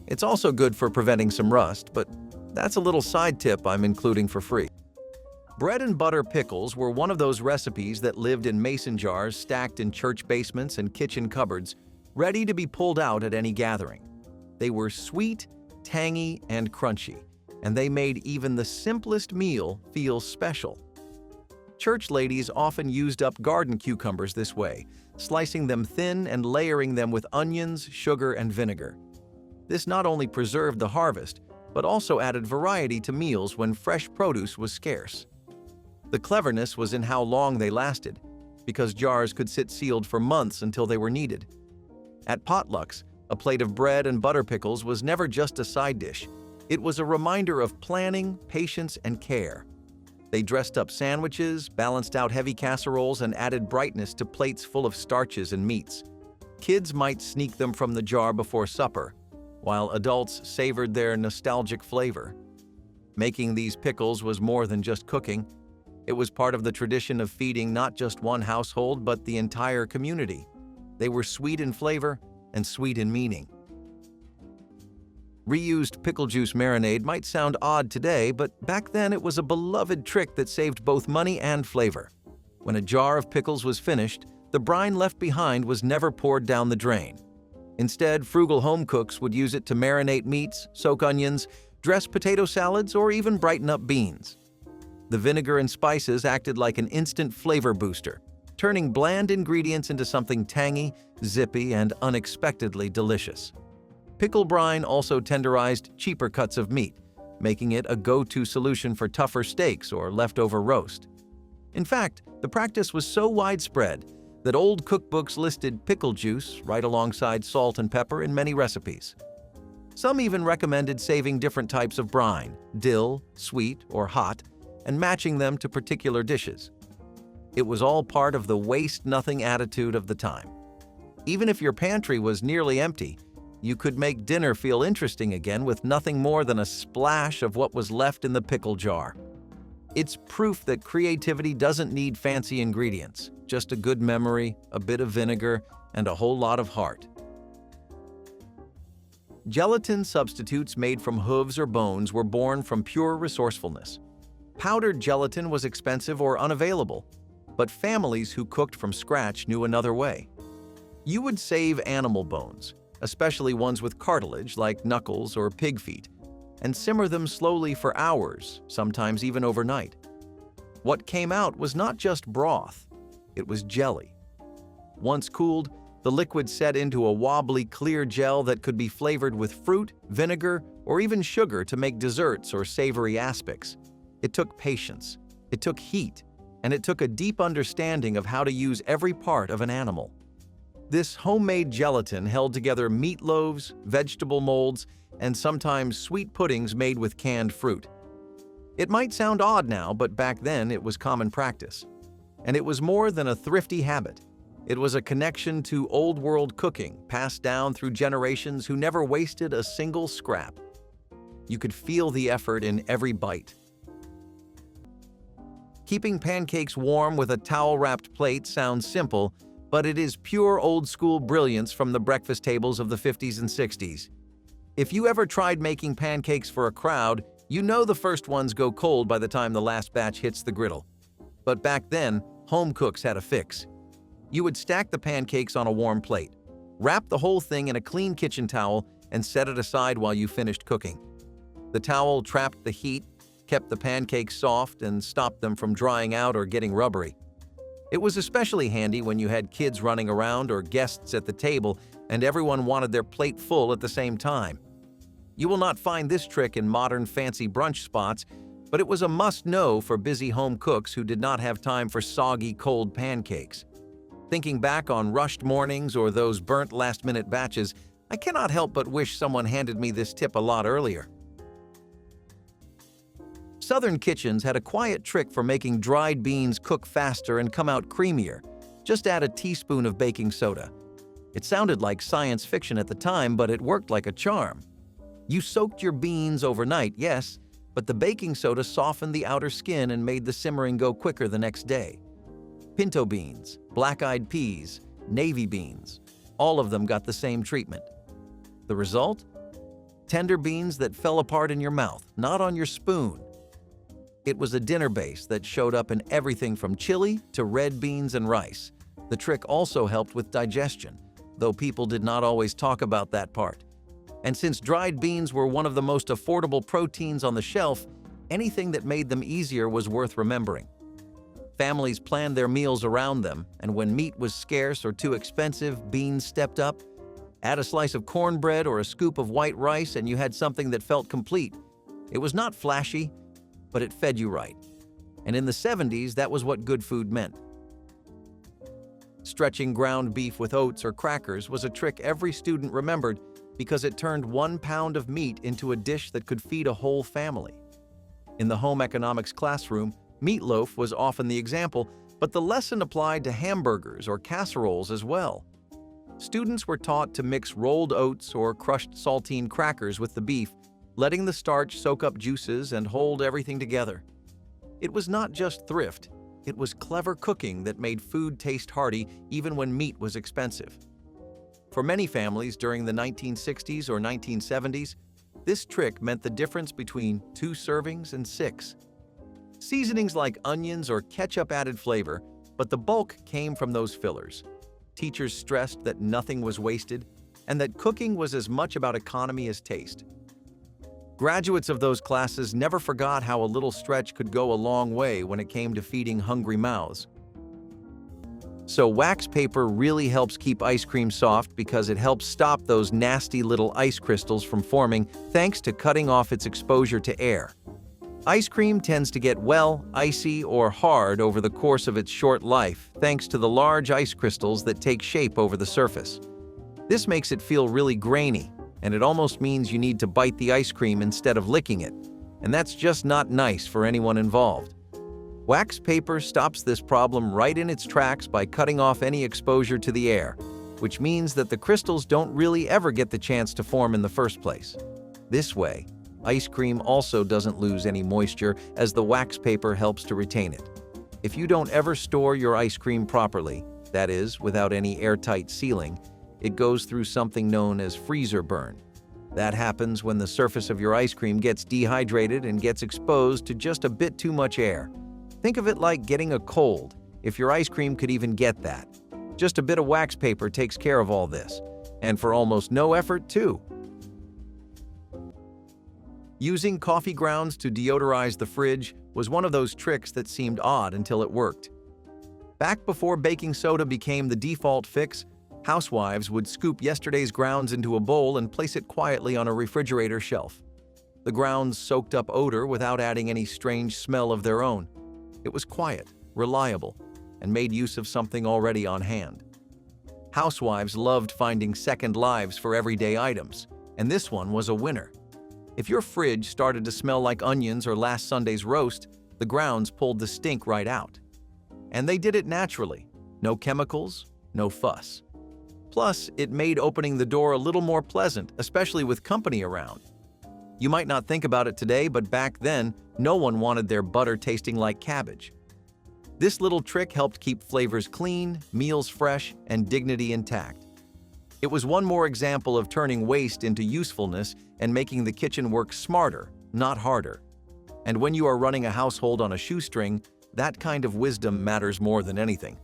It's also good for preventing some rust, but that's a little side tip I'm including for free. Bread and butter pickles were one of those recipes that lived in mason jars stacked in church basements and kitchen cupboards, ready to be pulled out at any gathering. They were sweet, tangy, and crunchy, and they made even the simplest meal feel special. Church ladies often used up garden cucumbers this way, slicing them thin and layering them with onions, sugar, and vinegar. This not only preserved the harvest, but also added variety to meals when fresh produce was scarce. The cleverness was in how long they lasted, because jars could sit sealed for months until they were needed. At potlucks, a plate of bread and butter pickles was never just a side dish. It was a reminder of planning, patience, and care. They dressed up sandwiches, balanced out heavy casseroles, and added brightness to plates full of starches and meats. Kids might sneak them from the jar before supper, while adults savored their nostalgic flavor. Making these pickles was more than just cooking. It was part of the tradition of feeding not just one household, but the entire community. They were sweet in flavor and sweet in meaning. Reused pickle juice marinade might sound odd today, but back then it was a beloved trick that saved both money and flavor. When a jar of pickles was finished, the brine left behind was never poured down the drain. Instead, frugal home cooks would use it to marinate meats, soak onions, dress potato salads, or even brighten up beans. The vinegar and spices acted like an instant flavor booster, turning bland ingredients into something tangy, zippy, and unexpectedly delicious. Pickle brine also tenderized cheaper cuts of meat, making it a go-to solution for tougher steaks or leftover roast. In fact, the practice was so widespread that old cookbooks listed pickle juice right alongside salt and pepper in many recipes. Some even recommended saving different types of brine, dill, sweet, or hot, and matching them to particular dishes. It was all part of the waste-nothing attitude of the time. Even if your pantry was nearly empty, you could make dinner feel interesting again with nothing more than a splash of what was left in the pickle jar. It's proof that creativity doesn't need fancy ingredients, just a good memory, a bit of vinegar, and a whole lot of heart. Gelatin substitutes made from hooves or bones were born from pure resourcefulness. Powdered gelatin was expensive or unavailable, but families who cooked from scratch knew another way. You would save animal bones, especially ones with cartilage like knuckles or pig feet, and simmer them slowly for hours, sometimes even overnight. What came out was not just broth, it was jelly. Once cooled, The liquid set into a wobbly, clear gel that could be flavored with fruit, vinegar, or even sugar to make desserts or savory aspects. It took patience, it took heat, and it took a deep understanding of how to use every part of an animal. This homemade gelatin held together meatloaves, vegetable molds, and sometimes sweet puddings made with canned fruit. It might sound odd now, but back then it was common practice. And it was more than a thrifty habit. It was a connection to old-world cooking, passed down through generations who never wasted a single scrap. You could feel the effort in every bite. Keeping pancakes warm with a towel-wrapped plate sounds simple, but it is pure old-school brilliance from the breakfast tables of the 50s and 60s. If you ever tried making pancakes for a crowd, you know the first ones go cold by the time the last batch hits the griddle. But back then, home cooks had a fix. You would stack the pancakes on a warm plate, wrap the whole thing in a clean kitchen towel, and set it aside while you finished cooking. The towel trapped the heat, kept the pancakes soft, and stopped them from drying out or getting rubbery. It was especially handy when you had kids running around or guests at the table and everyone wanted their plate full at the same time. You will not find this trick in modern fancy brunch spots, but it was a must-know for busy home cooks who did not have time for soggy, cold pancakes. Thinking back on rushed mornings or those burnt last-minute batches, I cannot help but wish someone handed me this tip a lot earlier. Southern kitchens had a quiet trick for making dried beans cook faster and come out creamier. Just add a teaspoon of baking soda. It sounded like science fiction at the time, but it worked like a charm. You soaked your beans overnight, yes, but the baking soda softened the outer skin and made the simmering go quicker the next day. Pinto beans, black-eyed peas, navy beans, all of them got the same treatment. The result? Tender beans that fell apart in your mouth, not on your spoon. It was a dinner base that showed up in everything from chili to red beans and rice. The trick also helped with digestion, though people did not always talk about that part. And since dried beans were one of the most affordable proteins on the shelf, anything that made them easier was worth remembering. Families planned their meals around them, and when meat was scarce or too expensive, beans stepped up. Add a slice of cornbread or a scoop of white rice and you had something that felt complete. It was not flashy, but it fed you right. And in the 70s, that was what good food meant. Stretching ground beef with oats or crackers was a trick every student remembered because it turned 1 pound of meat into a dish that could feed a whole family. In the home economics classroom, meatloaf was often the example, but the lesson applied to hamburgers or casseroles as well. Students were taught to mix rolled oats or crushed saltine crackers with the beef, letting the starch soak up juices and hold everything together. It was not just thrift, it was clever cooking that made food taste hearty even when meat was expensive. For many families during the 1960s or 1970s, this trick meant the difference between 2 servings and 6. Seasonings like onions or ketchup added flavor, but the bulk came from those fillers. Teachers stressed that nothing was wasted and that cooking was as much about economy as taste. Graduates of those classes never forgot how a little stretch could go a long way when it came to feeding hungry mouths. So wax paper really helps keep ice cream soft because it helps stop those nasty little ice crystals from forming thanks to cutting off its exposure to air. Ice cream tends to get, well, icy or hard over the course of its short life thanks to the large ice crystals that take shape over the surface. This makes it feel really grainy, and it almost means you need to bite the ice cream instead of licking it, and that's just not nice for anyone involved. Wax paper stops this problem right in its tracks by cutting off any exposure to the air, which means that the crystals don't really ever get the chance to form in the first place. This way, ice cream also doesn't lose any moisture as the wax paper helps to retain it. If you don't ever store your ice cream properly, that is, without any airtight sealing, it goes through something known as freezer burn. That happens when the surface of your ice cream gets dehydrated and gets exposed to just a bit too much air. Think of it like getting a cold, if your ice cream could even get that. Just a bit of wax paper takes care of all this, and for almost no effort too. Using coffee grounds to deodorize the fridge was one of those tricks that seemed odd until it worked. Back before baking soda became the default fix, Housewives would scoop yesterday's grounds into a bowl and place it quietly on a refrigerator shelf. The grounds soaked up odor without adding any strange smell of their own. It was quiet, reliable, and made use of something already on hand. Housewives loved finding second lives for everyday items, and this one was a winner. If your fridge started to smell like onions or last Sunday's roast, the grounds pulled the stink right out. And they did it naturally. No chemicals, no fuss. Plus, it made opening the door a little more pleasant, especially with company around. You might not think about it today, but back then, no one wanted their butter tasting like cabbage. This little trick helped keep flavors clean, meals fresh, and dignity intact. It was one more example of turning waste into usefulness and making the kitchen work smarter, not harder. And when you are running a household on a shoestring, that kind of wisdom matters more than anything.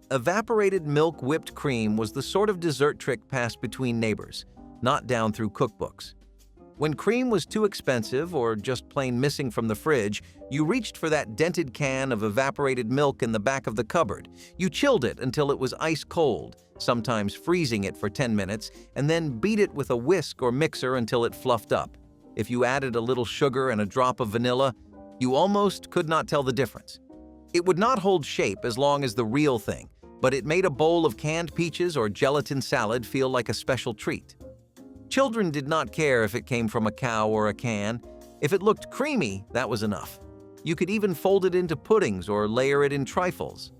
Evaporated milk whipped cream was the sort of dessert trick passed between neighbors, not down through cookbooks. When cream was too expensive or just plain missing from the fridge, you reached for that dented can of evaporated milk in the back of the cupboard. You chilled it until it was ice cold, sometimes freezing it for 10 minutes, and then beat it with a whisk or mixer until it fluffed up. If you added a little sugar and a drop of vanilla, you almost could not tell the difference. It would not hold shape as long as the real thing, but it made a bowl of canned peaches or gelatin salad feel like a special treat. Children did not care if it came from a cow or a can. If it looked creamy, that was enough. You could even fold it into puddings or layer it in trifles.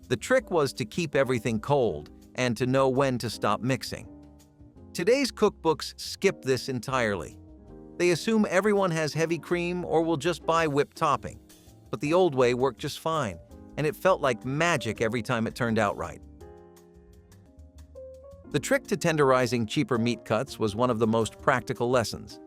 The trick was to keep everything cold and to know when to stop mixing. Today's cookbooks skip this entirely. They assume everyone has heavy cream or will just buy whipped topping. But the old way worked just fine, and it felt like magic every time it turned out right. The trick to tenderizing cheaper meat cuts was one of the most practical lessons.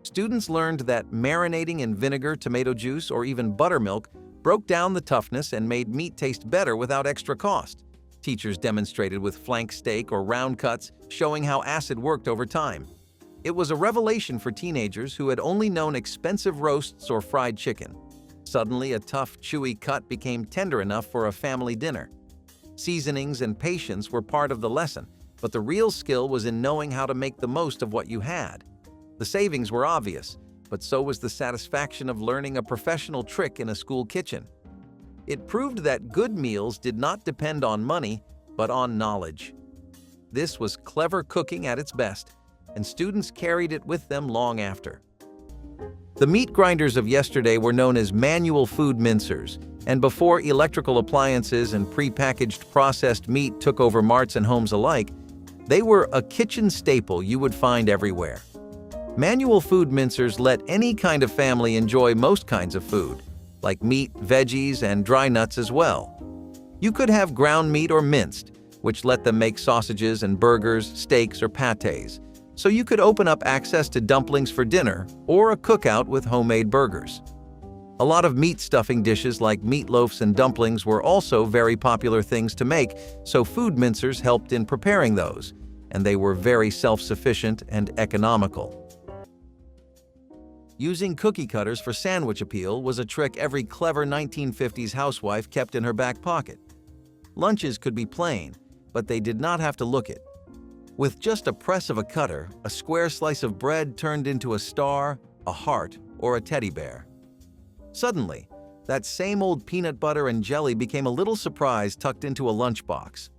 Students learned that marinating in vinegar, tomato juice, or even buttermilk broke down the toughness and made meat taste better without extra cost. Teachers demonstrated with flank steak or round cuts, showing how acid worked over time. It was a revelation for teenagers who had only known expensive roasts or fried chicken. Suddenly, a tough, chewy cut became tender enough for a family dinner. Seasonings and patience were part of the lesson, but the real skill was in knowing how to make the most of what you had. The savings were obvious, but so was the satisfaction of learning a professional trick in a school kitchen. It proved that good meals did not depend on money, but on knowledge. This was clever cooking at its best, and students carried it with them long after. The meat grinders of yesterday were known as manual food mincers, and before electrical appliances and prepackaged processed meat took over marts and homes alike, they were a kitchen staple you would find everywhere. Manual food mincers let any kind of family enjoy most kinds of food, like meat, veggies, and dry nuts as well. You could have ground meat or minced, which let them make sausages and burgers, steaks, or pâtés. So you could open up access to dumplings for dinner or a cookout with homemade burgers. A lot of meat stuffing dishes like meatloafs and dumplings were also very popular things to make, so food mincers helped in preparing those, and they were very self-sufficient and economical. Using cookie cutters for sandwich appeal was a trick every clever 1950s housewife kept in her back pocket. Lunches could be plain, but they did not have to look it. With just a press of a cutter, a square slice of bread turned into a star, a heart, or a teddy bear. Suddenly, that same old peanut butter and jelly became a little surprise tucked into a lunchbox.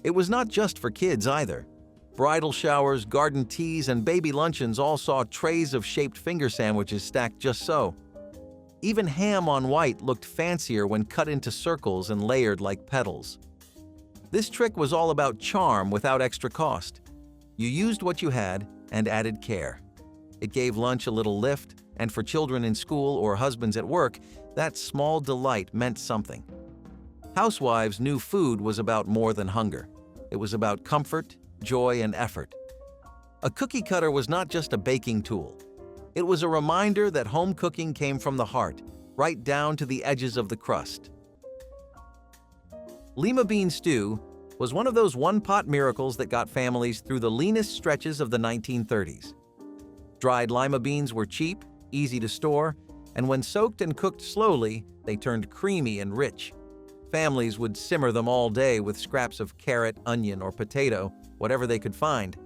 It was not just for kids either. Bridal showers, garden teas, and baby luncheons all saw trays of shaped finger sandwiches stacked just so. Even ham on white looked fancier when cut into circles and layered like petals. This trick was all about charm without extra cost. You used what you had and added care. It gave lunch a little lift, and for children in school or husbands at work, that small delight meant something. Housewives knew food was about more than hunger. It was about comfort, joy, and effort. A cookie cutter was not just a baking tool. It was a reminder that home cooking came from the heart, right down to the edges of the crust. Lima bean stew was one of those one-pot miracles that got families through the leanest stretches of the 1930s. Dried lima beans were cheap, easy to store, and when soaked and cooked slowly, they turned creamy and rich. Families would simmer them all day with scraps of carrot, onion, or potato, whatever they could find.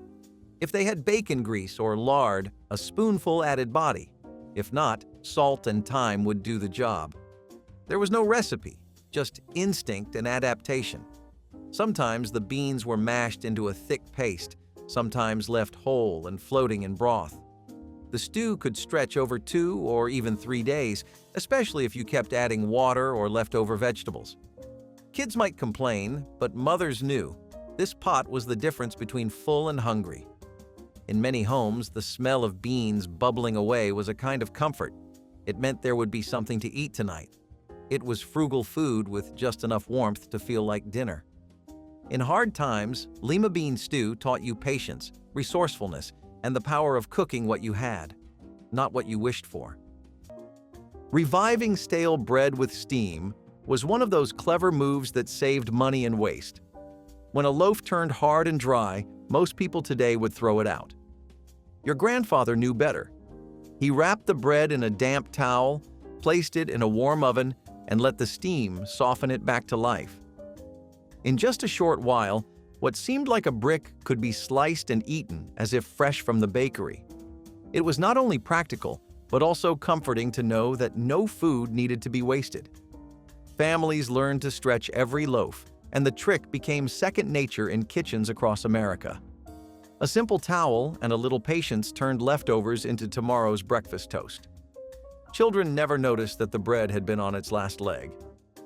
If they had bacon grease or lard, a spoonful added body. If not, salt and thyme would do the job. There was no recipe, just instinct and adaptation. Sometimes the beans were mashed into a thick paste, sometimes left whole and floating in broth. The stew could stretch over 2 or even 3 days, especially if you kept adding water or leftover vegetables. Kids might complain, but mothers knew. This pot was the difference between full and hungry. In many homes, the smell of beans bubbling away was a kind of comfort. It meant there would be something to eat tonight. It was frugal food with just enough warmth to feel like dinner. In hard times, lima bean stew taught you patience, resourcefulness, and the power of cooking what you had, not what you wished for. Reviving stale bread with steam was one of those clever moves that saved money and waste. When a loaf turned hard and dry, most people today would throw it out. Your grandfather knew better. He wrapped the bread in a damp towel, placed it in a warm oven, and let the steam soften it back to life. In just a short while, what seemed like a brick could be sliced and eaten as if fresh from the bakery. It was not only practical, but also comforting to know that no food needed to be wasted. Families learned to stretch every loaf, and the trick became second nature in kitchens across America. A simple towel and a little patience turned leftovers into tomorrow's breakfast toast. Children never noticed that the bread had been on its last leg.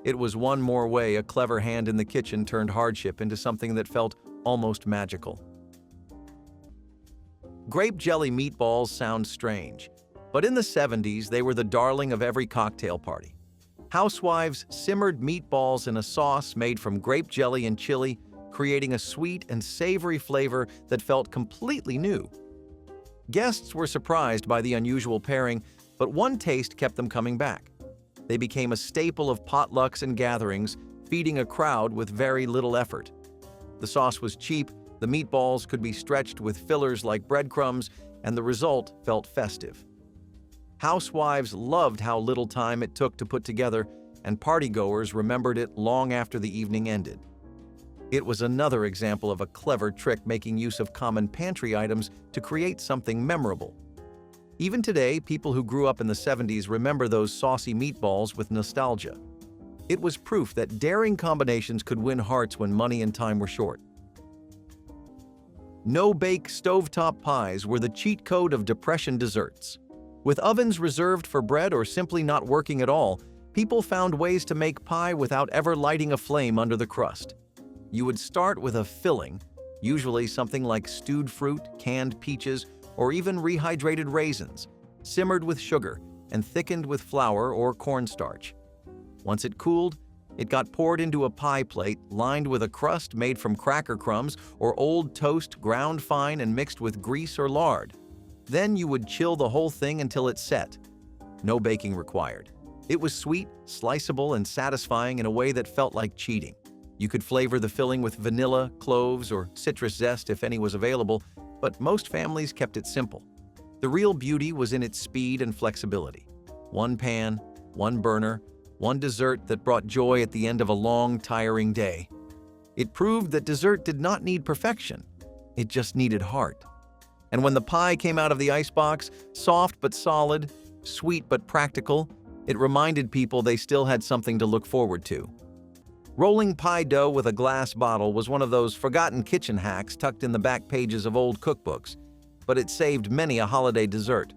It was one more way a clever hand in the kitchen turned hardship into something that felt almost magical. Grape jelly meatballs sound strange, but in the 70s they were the darling of every cocktail party. Housewives simmered meatballs in a sauce made from grape jelly and chili, creating a sweet and savory flavor that felt completely new. Guests were surprised by the unusual pairing, but one taste kept them coming back. They became a staple of potlucks and gatherings, feeding a crowd with very little effort. The sauce was cheap, the meatballs could be stretched with fillers like breadcrumbs, and the result felt festive. Housewives loved how little time it took to put together, and partygoers remembered it long after the evening ended. It was another example of a clever trick making use of common pantry items to create something memorable. Even today, people who grew up in the 70s remember those saucy meatballs with nostalgia. It was proof that daring combinations could win hearts when money and time were short. No-bake stovetop pies were the cheat code of Depression desserts. With ovens reserved for bread or simply not working at all, people found ways to make pie without ever lighting a flame under the crust. You would start with a filling, usually something like stewed fruit, canned peaches, or even rehydrated raisins, simmered with sugar and thickened with flour or cornstarch. Once it cooled, it got poured into a pie plate lined with a crust made from cracker crumbs or old toast ground fine and mixed with grease or lard. Then you would chill the whole thing until it set. No baking required. It was sweet, sliceable, and satisfying in a way that felt like cheating. You could flavor the filling with vanilla, cloves, or citrus zest if any was available, but most families kept it simple. The real beauty was in its speed and flexibility. One pan, one burner, one dessert that brought joy at the end of a long, tiring day. It proved that dessert did not need perfection. It just needed heart. And when the pie came out of the icebox, soft but solid, sweet but practical, it reminded people they still had something to look forward to. Rolling pie dough with a glass bottle was one of those forgotten kitchen hacks tucked in the back pages of old cookbooks, but it saved many a holiday dessert.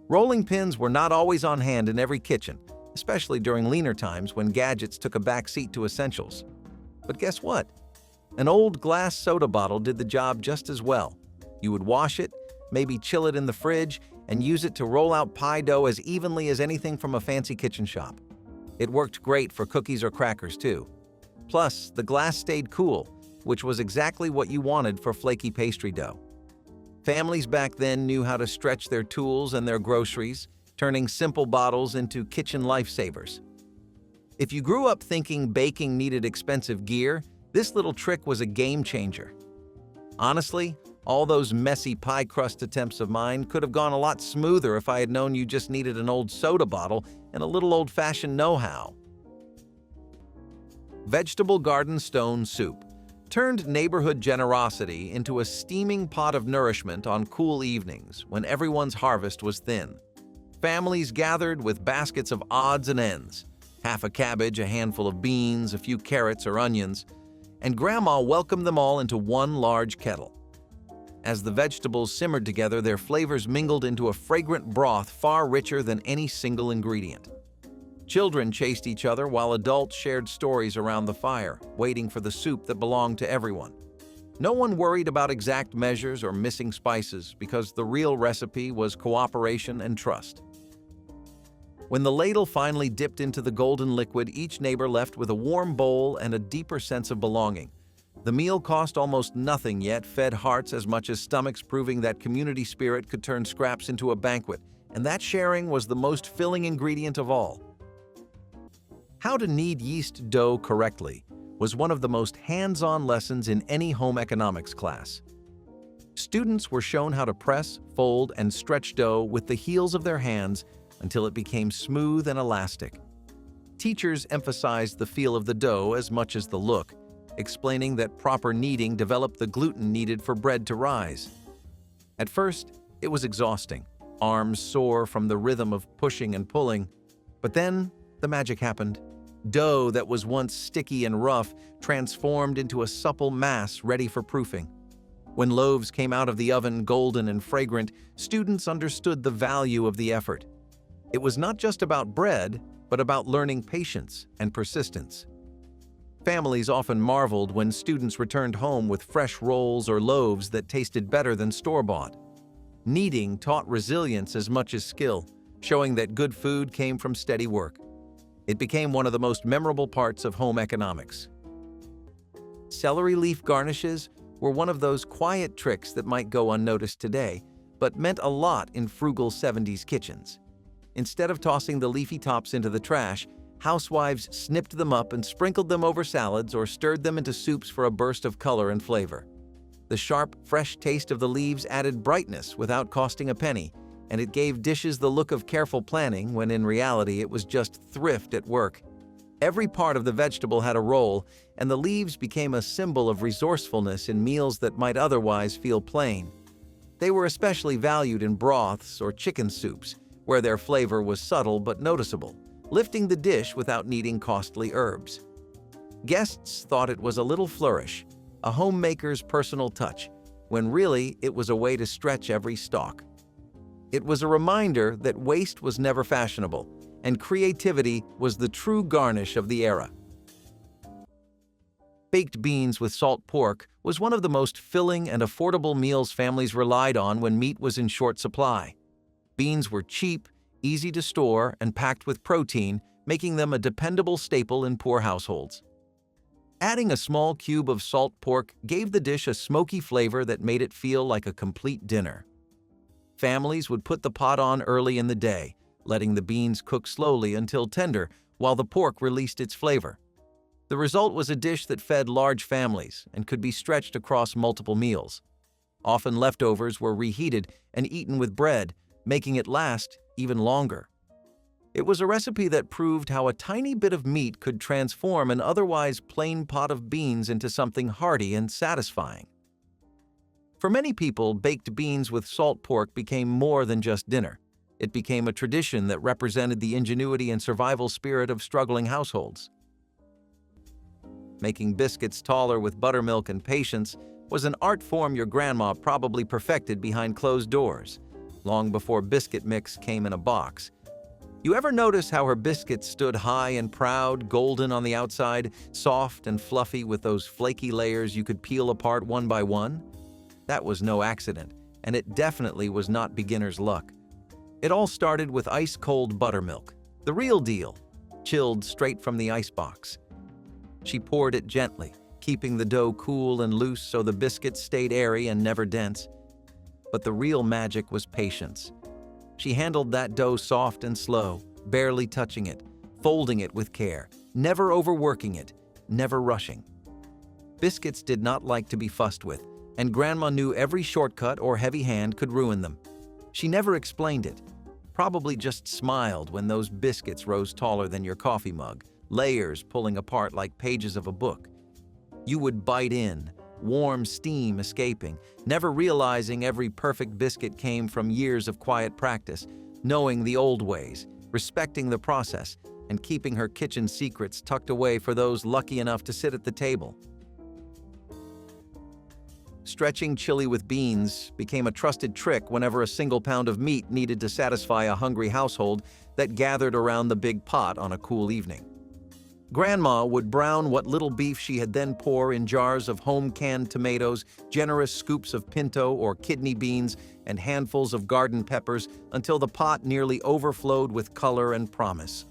Rolling pins were not always on hand in every kitchen, especially during leaner times when gadgets took a back seat to essentials. But guess what? An old glass soda bottle did the job just as well. You would wash it, maybe chill it in the fridge, and use it to roll out pie dough as evenly as anything from a fancy kitchen shop. It worked great for cookies or crackers too. Plus, the glass stayed cool, which was exactly what you wanted for flaky pastry dough. Families back then knew how to stretch their tools and their groceries, turning simple bottles into kitchen lifesavers. If you grew up thinking baking needed expensive gear, this little trick was a game changer. Honestly, all those messy pie crust attempts of mine could have gone a lot smoother if I had known you just needed an old soda bottle and a little old-fashioned know-how. Vegetable garden stone soup turned neighborhood generosity into a steaming pot of nourishment on cool evenings when everyone's harvest was thin. Families gathered with baskets of odds and ends, half a cabbage, a handful of beans, a few carrots or onions, and Grandma welcomed them all into one large kettle. As the vegetables simmered together, their flavors mingled into a fragrant broth far richer than any single ingredient. Children chased each other while adults shared stories around the fire, waiting for the soup that belonged to everyone. No one worried about exact measures or missing spices because the real recipe was cooperation and trust. When the ladle finally dipped into the golden liquid, each neighbor left with a warm bowl and a deeper sense of belonging. The meal cost almost nothing, yet fed hearts as much as stomachs, proving that community spirit could turn scraps into a banquet, and that sharing was the most filling ingredient of all. How to knead yeast dough correctly was one of the most hands-on lessons in any home economics class. Students were shown how to press, fold, and stretch dough with the heels of their hands until it became smooth and elastic. Teachers emphasized the feel of the dough as much as the look, explaining that proper kneading developed the gluten needed for bread to rise. At first, it was exhausting, arms sore from the rhythm of pushing and pulling, but then the magic happened. Dough that was once sticky and rough transformed into a supple mass ready for proofing. When loaves came out of the oven golden and fragrant, students understood the value of the effort. It was not just about bread, but about learning patience and persistence. Families often marveled when students returned home with fresh rolls or loaves that tasted better than store-bought. Kneading taught resilience as much as skill, showing that good food came from steady work. It became one of the most memorable parts of home economics. Celery leaf garnishes were one of those quiet tricks that might go unnoticed today, but meant a lot in frugal 70s kitchens. Instead of tossing the leafy tops into the trash, housewives snipped them up and sprinkled them over salads or stirred them into soups for a burst of color and flavor. The sharp, fresh taste of the leaves added brightness without costing a penny, and it gave dishes the look of careful planning when in reality it was just thrift at work. Every part of the vegetable had a role, and the leaves became a symbol of resourcefulness in meals that might otherwise feel plain. They were especially valued in broths or chicken soups, where their flavor was subtle but noticeable, lifting the dish without needing costly herbs. Guests thought it was a little flourish, a homemaker's personal touch, when really it was a way to stretch every stalk. It was a reminder that waste was never fashionable, and creativity was the true garnish of the era. Baked beans with salt pork was one of the most filling and affordable meals families relied on when meat was in short supply. Beans were cheap, easy to store, and packed with protein, making them a dependable staple in poor households. Adding a small cube of salt pork gave the dish a smoky flavor that made it feel like a complete dinner. Families would put the pot on early in the day, letting the beans cook slowly until tender while the pork released its flavor. The result was a dish that fed large families and could be stretched across multiple meals. Often leftovers were reheated and eaten with bread, making it last even longer. It was a recipe that proved how a tiny bit of meat could transform an otherwise plain pot of beans into something hearty and satisfying. For many people, baked beans with salt pork became more than just dinner. It became a tradition that represented the ingenuity and survival spirit of struggling households. Making biscuits taller with buttermilk and patience was an art form your grandma probably perfected behind closed doors, long before biscuit mix came in a box. You ever notice how her biscuits stood high and proud, golden on the outside, soft and fluffy with those flaky layers you could peel apart one by one? That was no accident, and it definitely was not beginner's luck. It all started with ice-cold buttermilk, the real deal, chilled straight from the icebox. She poured it gently, keeping the dough cool and loose so the biscuits stayed airy and never dense. But the real magic was patience. She handled that dough soft and slow, barely touching it, folding it with care, never overworking it, never rushing. Biscuits did not like to be fussed with, and Grandma knew every shortcut or heavy hand could ruin them. She never explained it, probably just smiled when those biscuits rose taller than your coffee mug, layers pulling apart like pages of a book. You would bite in, warm steam escaping, never realizing every perfect biscuit came from years of quiet practice, knowing the old ways, respecting the process, and keeping her kitchen secrets tucked away for those lucky enough to sit at the table. Stretching chili with beans became a trusted trick whenever a single pound of meat needed to satisfy a hungry household that gathered around the big pot on a cool evening. Grandma would brown what little beef she had, then pour in jars of home-canned tomatoes, generous scoops of pinto or kidney beans, and handfuls of garden peppers until the pot nearly overflowed with color and promise.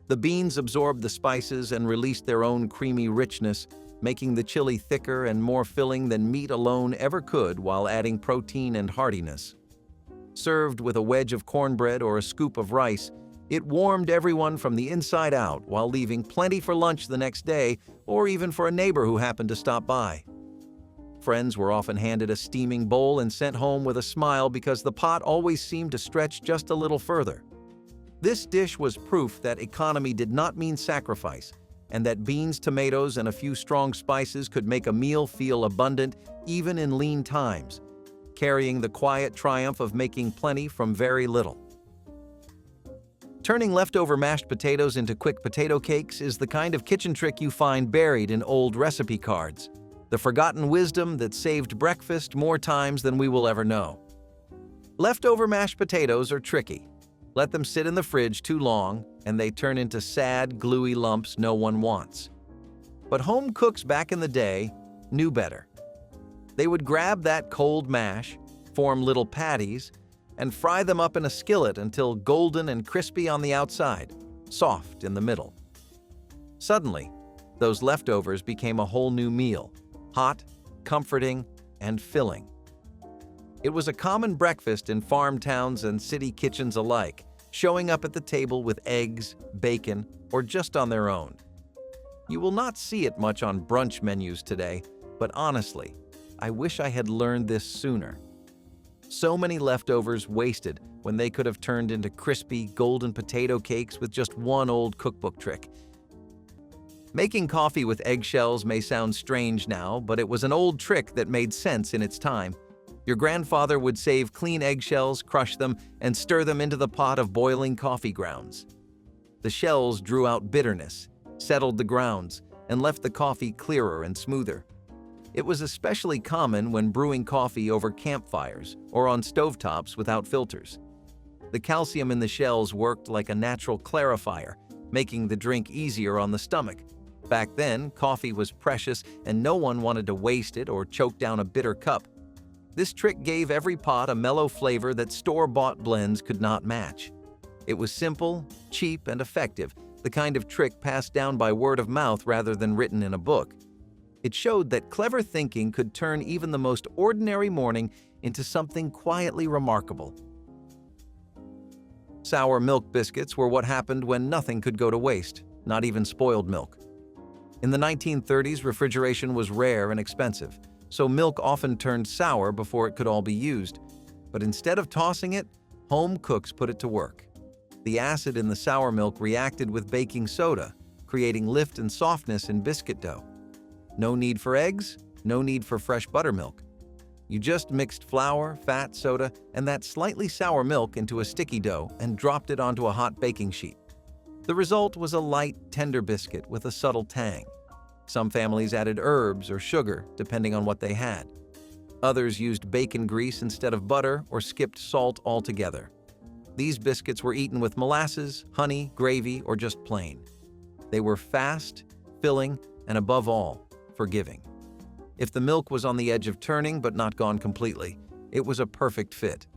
The beans absorbed the spices and released their own creamy richness, making the chili thicker and more filling than meat alone ever could while adding protein and heartiness. Served with a wedge of cornbread or a scoop of rice, it warmed everyone from the inside out while leaving plenty for lunch the next day or even for a neighbor who happened to stop by. Friends were often handed a steaming bowl and sent home with a smile because the pot always seemed to stretch just a little further. This dish was proof that economy did not mean sacrifice, and that beans, tomatoes, and a few strong spices could make a meal feel abundant even in lean times, carrying the quiet triumph of making plenty from very little. Turning leftover mashed potatoes into quick potato cakes is the kind of kitchen trick you find buried in old recipe cards, the forgotten wisdom that saved breakfast more times than we will ever know. Leftover mashed potatoes are tricky. Let them sit in the fridge too long, and they turn into sad, gluey lumps no one wants. But home cooks back in the day knew better. They would grab that cold mash, form little patties, and fry them up in a skillet until golden and crispy on the outside, soft in the middle. Suddenly, those leftovers became a whole new meal, hot, comforting, and filling. It was a common breakfast in farm towns and city kitchens alike, showing up at the table with eggs, bacon, or just on their own. You will not see it much on brunch menus today, but honestly, I wish I had learned this sooner. So many leftovers wasted when they could have turned into crispy, golden potato cakes with just one old cookbook trick. Making coffee with eggshells may sound strange now, but it was an old trick that made sense in its time. Your grandfather would save clean eggshells, crush them, and stir them into the pot of boiling coffee grounds. The shells drew out bitterness, settled the grounds, and left the coffee clearer and smoother. It was especially common when brewing coffee over campfires or on stovetops without filters. The calcium in the shells worked like a natural clarifier, making the drink easier on the stomach. Back then, coffee was precious and no one wanted to waste it or choke down a bitter cup. This trick gave every pot a mellow flavor that store-bought blends could not match. It was simple, cheap, and effective, the kind of trick passed down by word of mouth rather than written in a book. It showed that clever thinking could turn even the most ordinary morning into something quietly remarkable. Sour milk biscuits were what happened when nothing could go to waste, not even spoiled milk. In the 1930s, refrigeration was rare and expensive, so milk often turned sour before it could all be used. But instead of tossing it, home cooks put it to work. The acid in the sour milk reacted with baking soda, creating lift and softness in biscuit dough. No need for eggs, no need for fresh buttermilk. You just mixed flour, fat, soda, and that slightly sour milk into a sticky dough and dropped it onto a hot baking sheet. The result was a light, tender biscuit with a subtle tang. Some families added herbs or sugar, depending on what they had. Others used bacon grease instead of butter or skipped salt altogether. These biscuits were eaten with molasses, honey, gravy, or just plain. They were fast, filling, and above all, forgiving. If the milk was on the edge of turning but not gone completely, it was a perfect fit.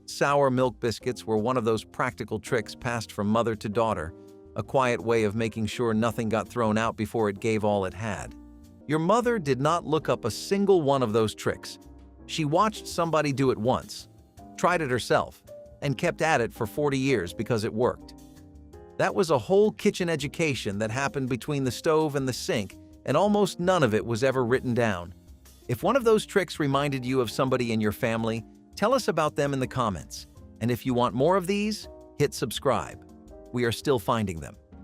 Sour milk biscuits were one of those practical tricks passed from mother to daughter, a quiet way of making sure nothing got thrown out before it gave all it had. Your mother did not look up a single one of those tricks. She watched somebody do it once, tried it herself, and kept at it for 40 years because it worked. That was a whole kitchen education that happened between the stove and the sink, and almost none of it was ever written down. If one of those tricks reminded you of somebody in your family, tell us about them in the comments. And if you want more of these, hit subscribe. We are still finding them.